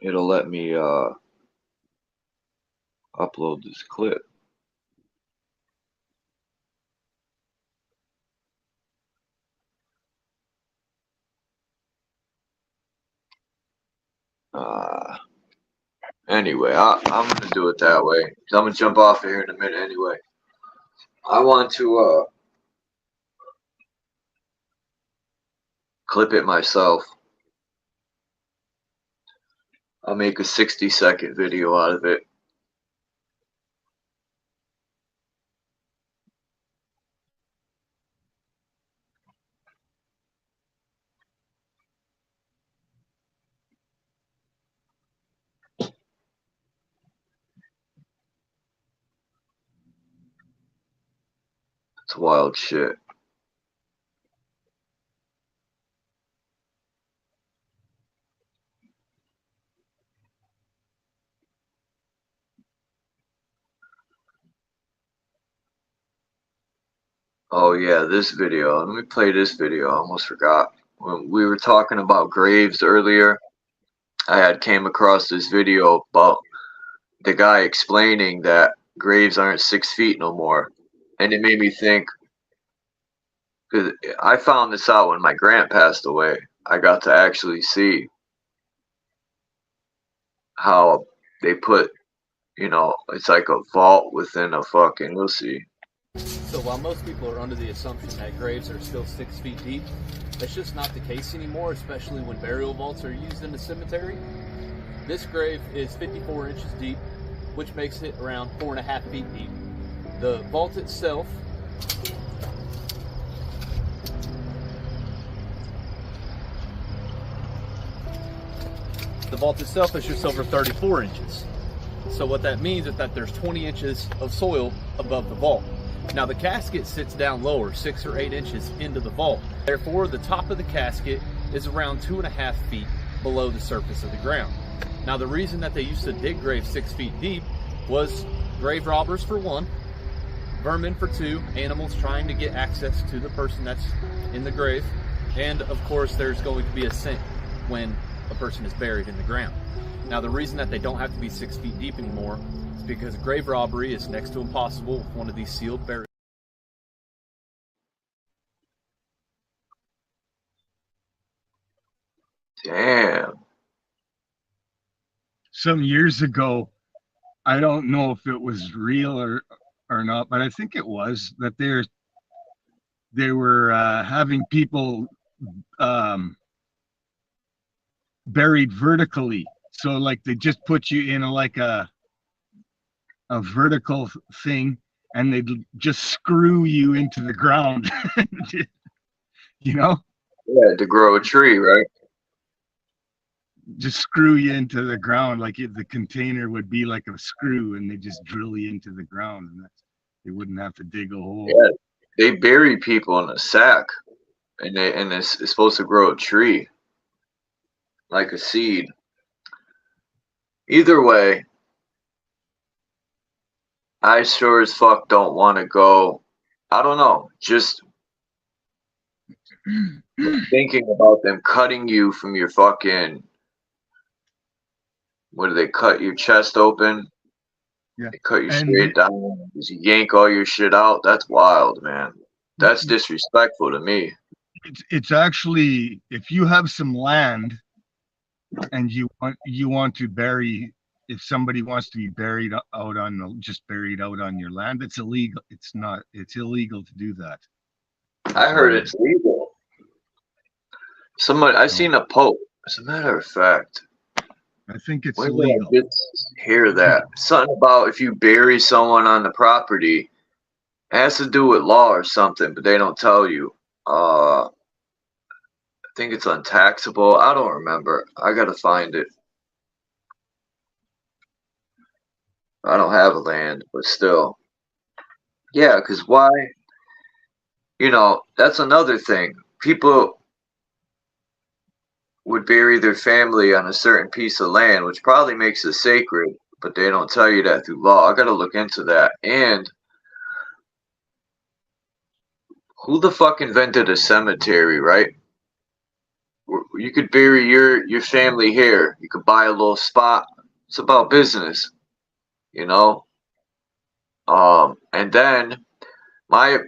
it'll let me upload this clip. Anyway, I'm gonna do it that way. I'm gonna jump off of here in a minute anyway. I want to clip it myself. I'll make a 60-second video out of it. It's wild shit. Oh yeah, this video. Let me play this video. I almost forgot. When we were talking about graves earlier, I had came across this video about the guy explaining that graves aren't 6 feet no more. And it made me think, Because I found this out when my grant passed away. I got to actually see how they put, you know, it's like a vault within a fucking, we'll see. So while most people are under the assumption that graves are still 6 feet deep, that's just not the case anymore, especially when burial vaults are used in the cemetery. This grave is 54 inches deep, which makes it around 4.5 feet deep. The vault itself is just over 34 inches. So what that means is that there's 20 inches of soil above the vault. Now the casket sits down lower, 6 or 8 inches into the vault. Therefore, the top of the casket is around 2.5 feet below the surface of the ground. Now the reason that they used to dig graves 6 feet deep was grave robbers for one, vermin for two, animals trying to get access to the person that's in the grave, and of course there's going to be a scent when a person is buried in the ground. Now the reason that they don't have to be 6 feet deep anymore is because grave robbery is next to impossible with one of these sealed burial. Damn. Some years ago, I don't know if it was real or not, but I think it was that they were having people buried vertically. So like they just put you in a vertical thing, and they'd just screw you into the ground. You know? Yeah, to grow a tree, right? Just screw you into the ground, like the container would be like a screw, and they just drill you into the ground, and they wouldn't have to dig a hole. Yeah, they bury people in a sack, and it's supposed to grow a tree, like a seed. Either way, I sure as fuck don't want to go. I don't know, just thinking about them cutting you from your fucking. What do they cut your chest open? Yeah. They cut you straight down. Just yank all your shit out. That's wild, man. That's disrespectful to me. It's actually, if you have some land and you want to bury, if somebody wants to be buried out on your land, it's illegal. It's illegal to do that. I heard it's legal. I seen a post. As a matter of fact, I think it's when illegal. did I hear that? Something about if you bury someone on the property, it has to do with law or something, but they don't tell you. I think it's untaxable. I don't remember. I gotta find it. I don't have land, but still. Yeah, because why? You know, that's another thing. People would bury their family on a certain piece of land, which probably makes it sacred, but they don't tell you that through law. I gotta look into that. And who the fuck invented a cemetery, right? You could bury your family here. You could buy a little spot. It's about business, you know. And then my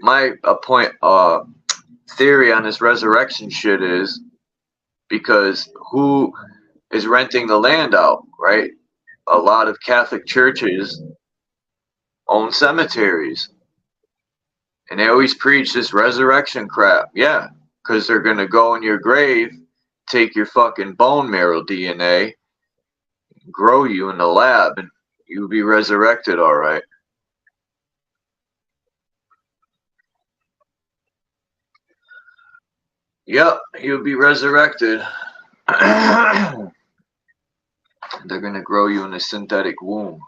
theory on this resurrection shit is because who is renting the land out, right? A lot of Catholic churches own cemeteries. And they always preach this resurrection crap. Yeah, because they're going to go in your grave, take your fucking bone marrow DNA, grow you in the lab, and you'll be resurrected, all right. Yep, you'll be resurrected. They're going to grow you in a synthetic womb.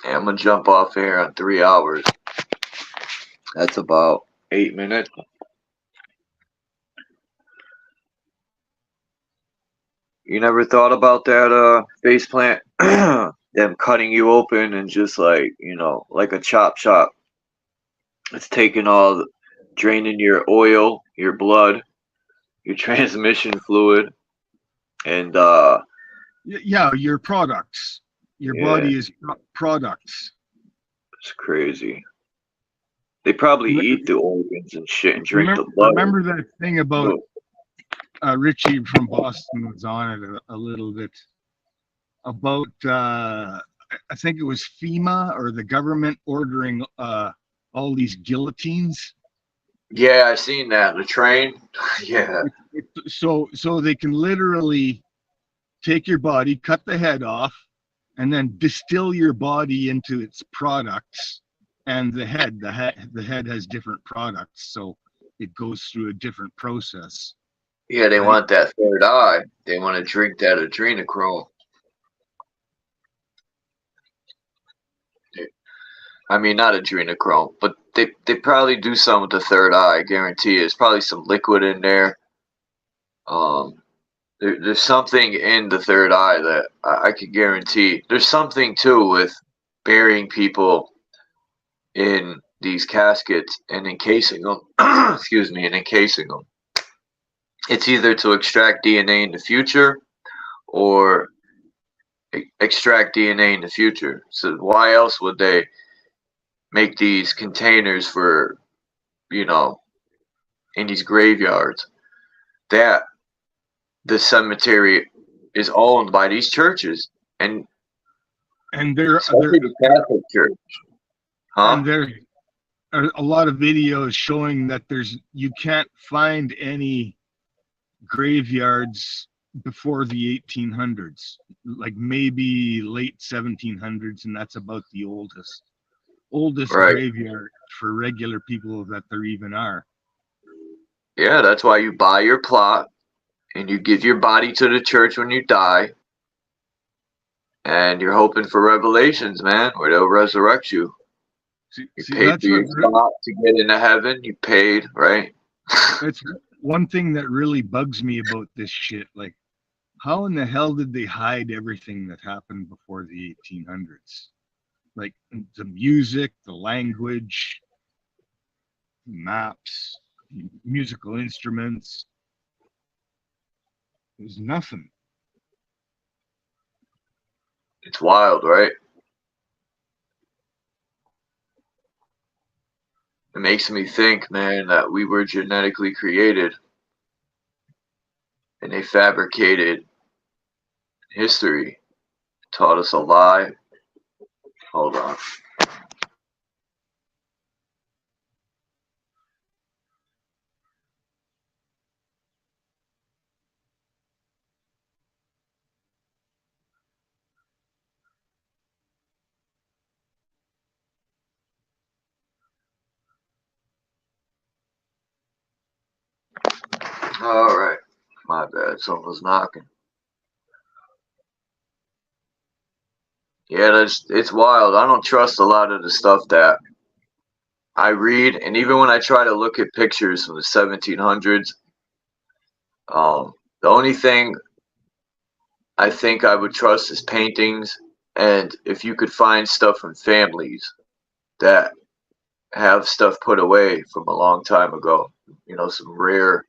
Hey, I'm going to jump off here on 3 hours. That's about 8 minutes. You never thought about that face plant? Them cutting you open and just like, you know, like a chop shop. It's taking draining your oil, your blood, your transmission fluid, and Yeah, your products. Your body is products. it's crazy. They probably eat the organs and shit and drink the blood. Remember that thing about Richie from Boston was on it a little bit about I think it was FEMA or the government ordering all these guillotines. Yeah, I seen that. The train. Yeah. So they can literally take your body, cut the head off, and then distill your body into its products. And the head has different products, so it goes through a different process. Yeah, they want that third eye. They want to drink that adrenochrome. I mean, not adrenochrome, but they probably do something with the third eye. I guarantee you. There's probably some liquid in there. There's something in the third eye that I could guarantee. There's something too with burying people in these caskets and encasing them. Excuse me, and encasing them. It's either to extract DNA in the future or extract DNA in the future. So why else would they make these containers for, you know, in these graveyards? That the cemetery is owned by these churches, and they're the Catholic Church. Huh? And there are a lot of videos showing that you can't find any graveyards before the 1800s, like maybe late 1700s, and that's about the oldest Right. graveyard for regular people that there even are. Yeah, that's why you buy your plot and you give your body to the church when you die, and you're hoping for revelations, man, where they'll resurrect you. You paid for your spot to get into heaven. You paid, right? That's one thing that really bugs me about this shit. Like, how in the hell did they hide everything that happened before the 1800s? Like the music, the language, maps, musical instruments. There's nothing. It's wild, right? It makes me think, man, that we were genetically created and they fabricated history, taught us a lie. Hold on. All right. My bad. Someone's knocking. Yeah, it's wild. I don't trust a lot of the stuff that I read, and even when I try to look at pictures from the 1700s, the only thing I think I would trust is paintings, and if you could find stuff from families that have stuff put away from a long time ago, you know, some rare,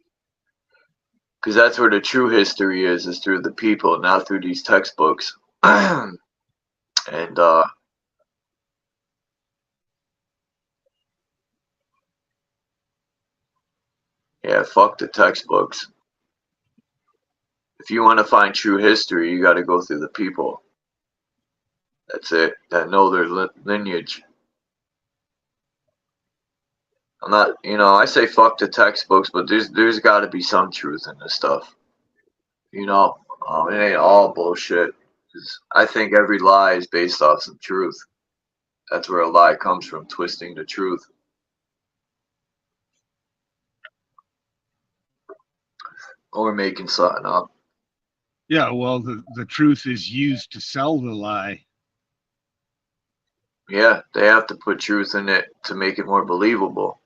because that's where the true history is through the people, not through these textbooks. And yeah, fuck the textbooks. If you want to find true history, you got to go through the people. That's it. That know their lineage. I'm not, you know, I say fuck the textbooks, but there's got to be some truth in this stuff. You know, it ain't all bullshit. I think every lie is based off some truth. That's where a lie comes from, twisting the truth. Or making something up. Yeah, well, the truth is used to sell the lie. Yeah, they have to put truth in it to make it more believable.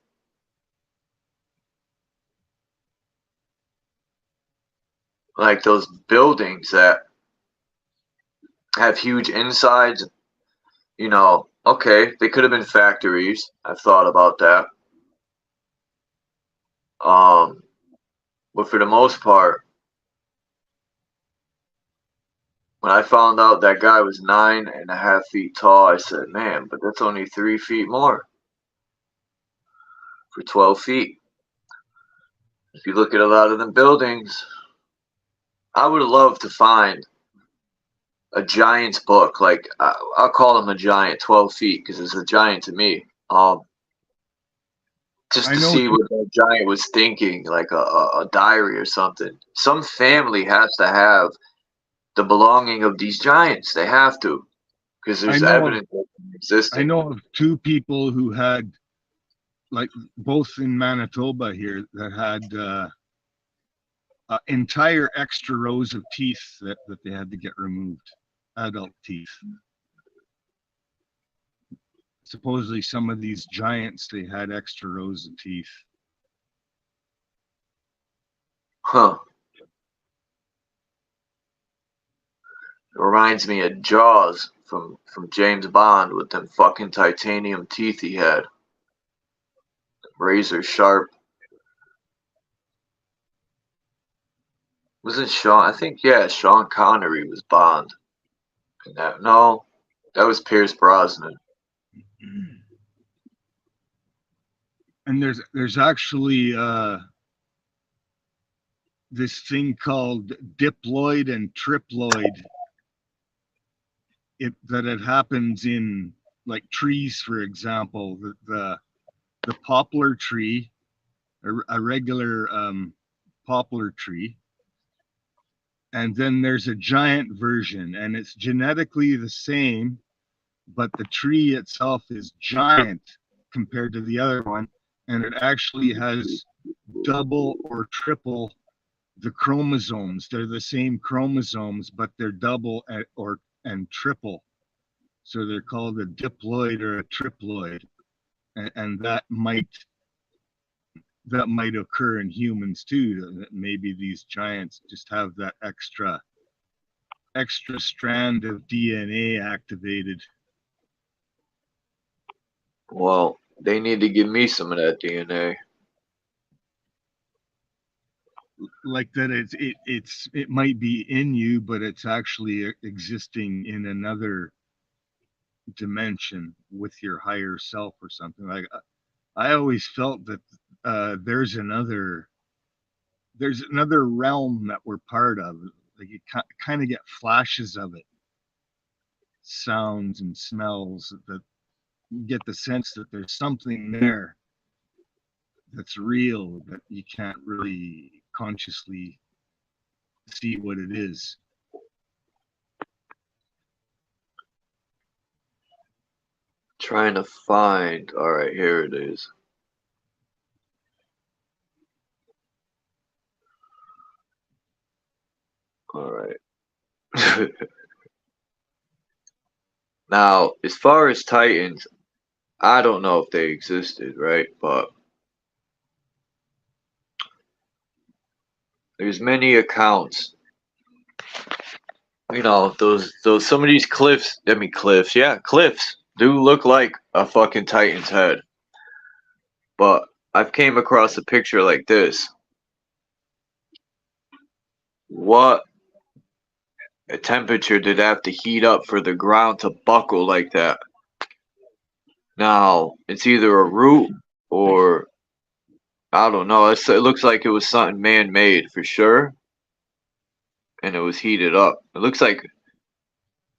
Like those buildings that have huge insides, you know, okay, they could have been factories. I've thought about that. But for the most part, when I found out that guy was 9.5 feet tall, I said, man, but that's only 3 feet more for 12 feet. If you look at a lot of them buildings, I would love to find a giant's book. Like, I'll call him a giant, 12 feet, because it's a giant to me. Just to see what that giant was thinking, like a diary or something. Some family has to have the belonging of these giants. They have to, because there's evidence of them existing. I know of 2 people who had, like, both in Manitoba here, that had entire extra rows of teeth that they had to get removed, adult teeth. Supposedly some of these giants, they had extra rows of teeth. Huh. It reminds me of Jaws from James Bond with them fucking titanium teeth he had. Razor sharp. Wasn't Sean? I think, yeah, Sean Connery was Bond. No, that was Pierce Brosnan. And there's actually this thing called diploid and triploid. That it happens in, like, trees, for example. The poplar tree, a regular poplar tree, and then there's a giant version, and it's genetically the same, but the tree itself is giant compared to the other one, and it actually has double or triple the chromosomes. They're the same chromosomes, but they're double and triple. So they're called a diploid or a triploid, and that might occur in humans too. That maybe these giants just have that extra strand of DNA activated. Well, they need to give me some of that DNA. Like that, it might be in you, but it's actually existing in another dimension with your higher self or something. Like, I always felt that there's another realm that we're part of. Like, you kind of get flashes of it, sounds and smells, that you get the sense that there's something there that's real, that you can't really consciously see what it is. Trying to find. All right, here it is. All right. Now, as far as Titans, I don't know if they existed, right? But there's many accounts. You know, those some of these cliffs do look like a fucking Titan's head. But I've came across a picture like this. What a temperature did have to heat up for the ground to buckle like that? Now, it's either a root or, I don't know. It looks like it was something man-made for sure. And it was heated up. It looks like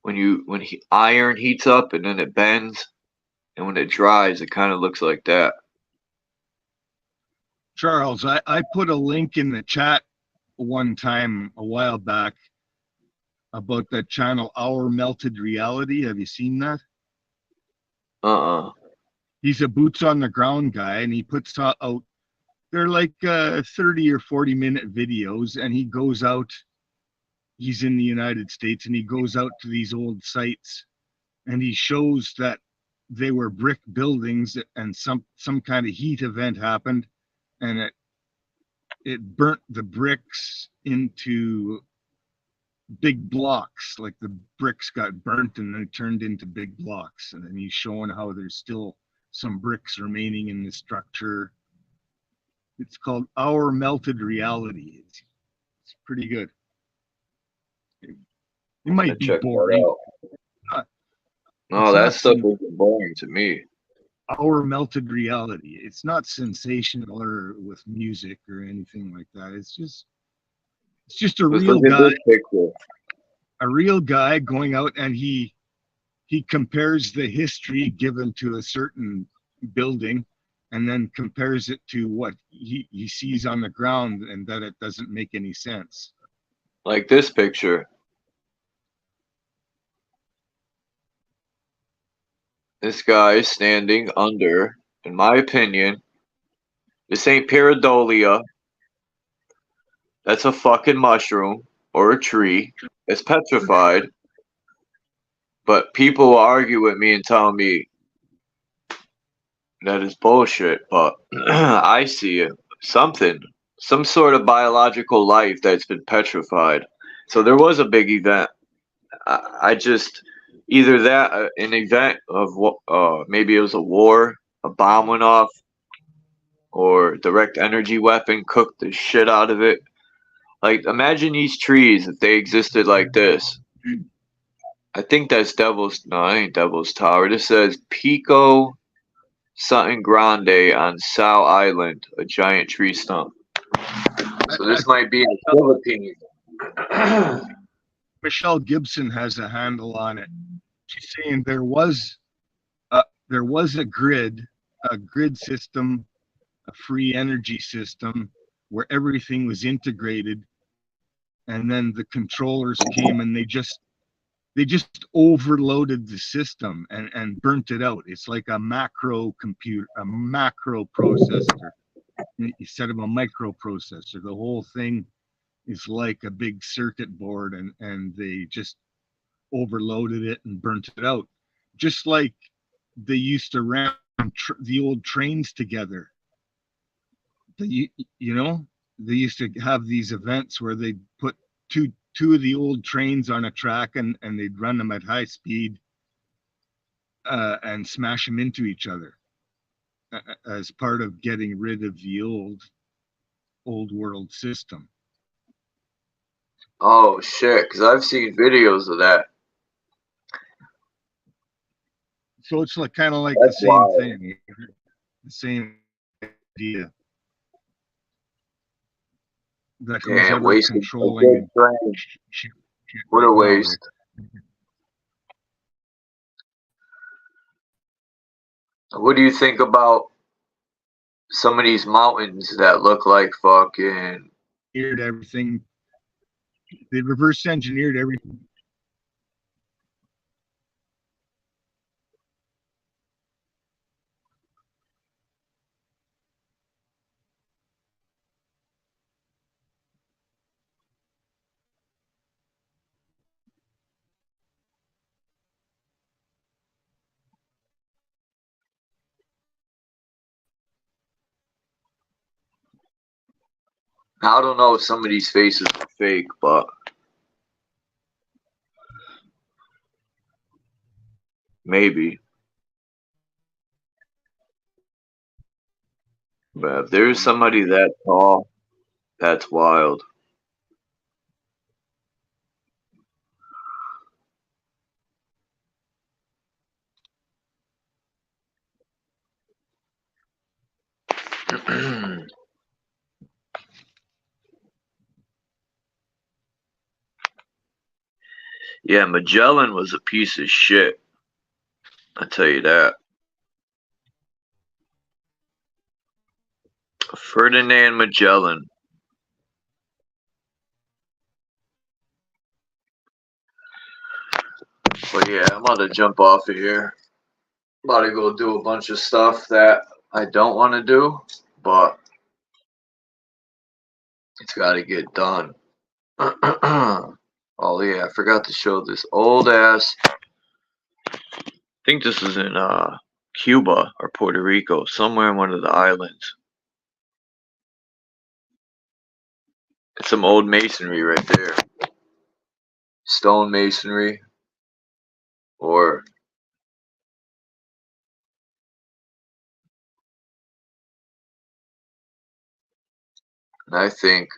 when iron heats up and then it bends, and when it dries, it kind of looks like that. Charles, I put a link in the chat one time a while back about that channel, Our Melted Reality. Have you seen that? He's a boots on the ground guy, and he puts out, they're like 30 or 40 minute videos, and he goes out. He's in the United States, and he goes out to these old sites, and he shows that they were brick buildings, and some kind of heat event happened, and it burnt the bricks into big blocks. Like, the bricks got burnt and then turned into big blocks. And then he's showing how there's still some bricks remaining in the structure. It's called Our Melted Reality. It's pretty good. It might be Check boring. that out. No, It's that not stuff isn't boring to me. Our Melted Reality. It's not sensational or with music or anything like that. It's just a Let's real look at guy. this picture. A real guy going out, and he compares the history given to a certain building, and then compares it to what he sees on the ground, and that it doesn't make any sense. Like this picture. This guy is standing under, in my opinion, this ain't pareidolia. That's a fucking mushroom or a tree. It's petrified. But people will argue with me and tell me that is bullshit. But I see it. Something. Some sort of biological life that's been petrified. So there was a big event. I just either that an event of what maybe it was a war, a bomb went off, or direct energy weapon cooked the shit out of it. Like imagine these trees if they existed like this. I think that's Devil's. No, it ain't Devil's Tower. This says Pico something Grande on Sao Island, a giant tree stump. So this might be in the Philippines. Michelle Gibson has a handle on it. She's saying there was a grid system, a free energy system where everything was integrated, and then the controllers came and they just overloaded the system and burnt it out. It's like a macro computer, a macro processor instead of a microprocessor. The whole thing is like a big circuit board, and they just overloaded it and burnt it out, just like they used to ram the old trains together. You know, they used to have these events where they put two of the old trains on a track, and they'd run them at high speed and smash them into each other as part of getting rid of the old world system. Oh shit, because I've seen videos of that. So it's like kind of like That's the same wild. thing, the same idea. That who's Damn, ever wasted. controlling What a waste. What do you think about some of these mountains that look like fucking... Everything. They reverse engineered everything. I don't know if some of these faces are fake, but maybe. But if there's somebody that tall, that's wild. Yeah, Magellan was a piece of shit. I tell you that. Ferdinand Magellan. But yeah, I'm about to jump off of here. About to go do a bunch of stuff that I don't want to do, but it's got to get done. Oh yeah, I forgot to show this old ass. I think this is in Cuba or Puerto Rico, somewhere in one of the islands. It's some old masonry right there. Stone masonry. Or And I think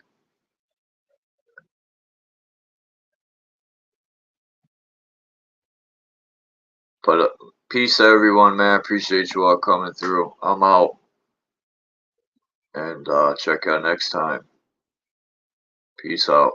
but peace everyone, man. Appreciate you all coming through. I'm out. And check out next time. Peace out.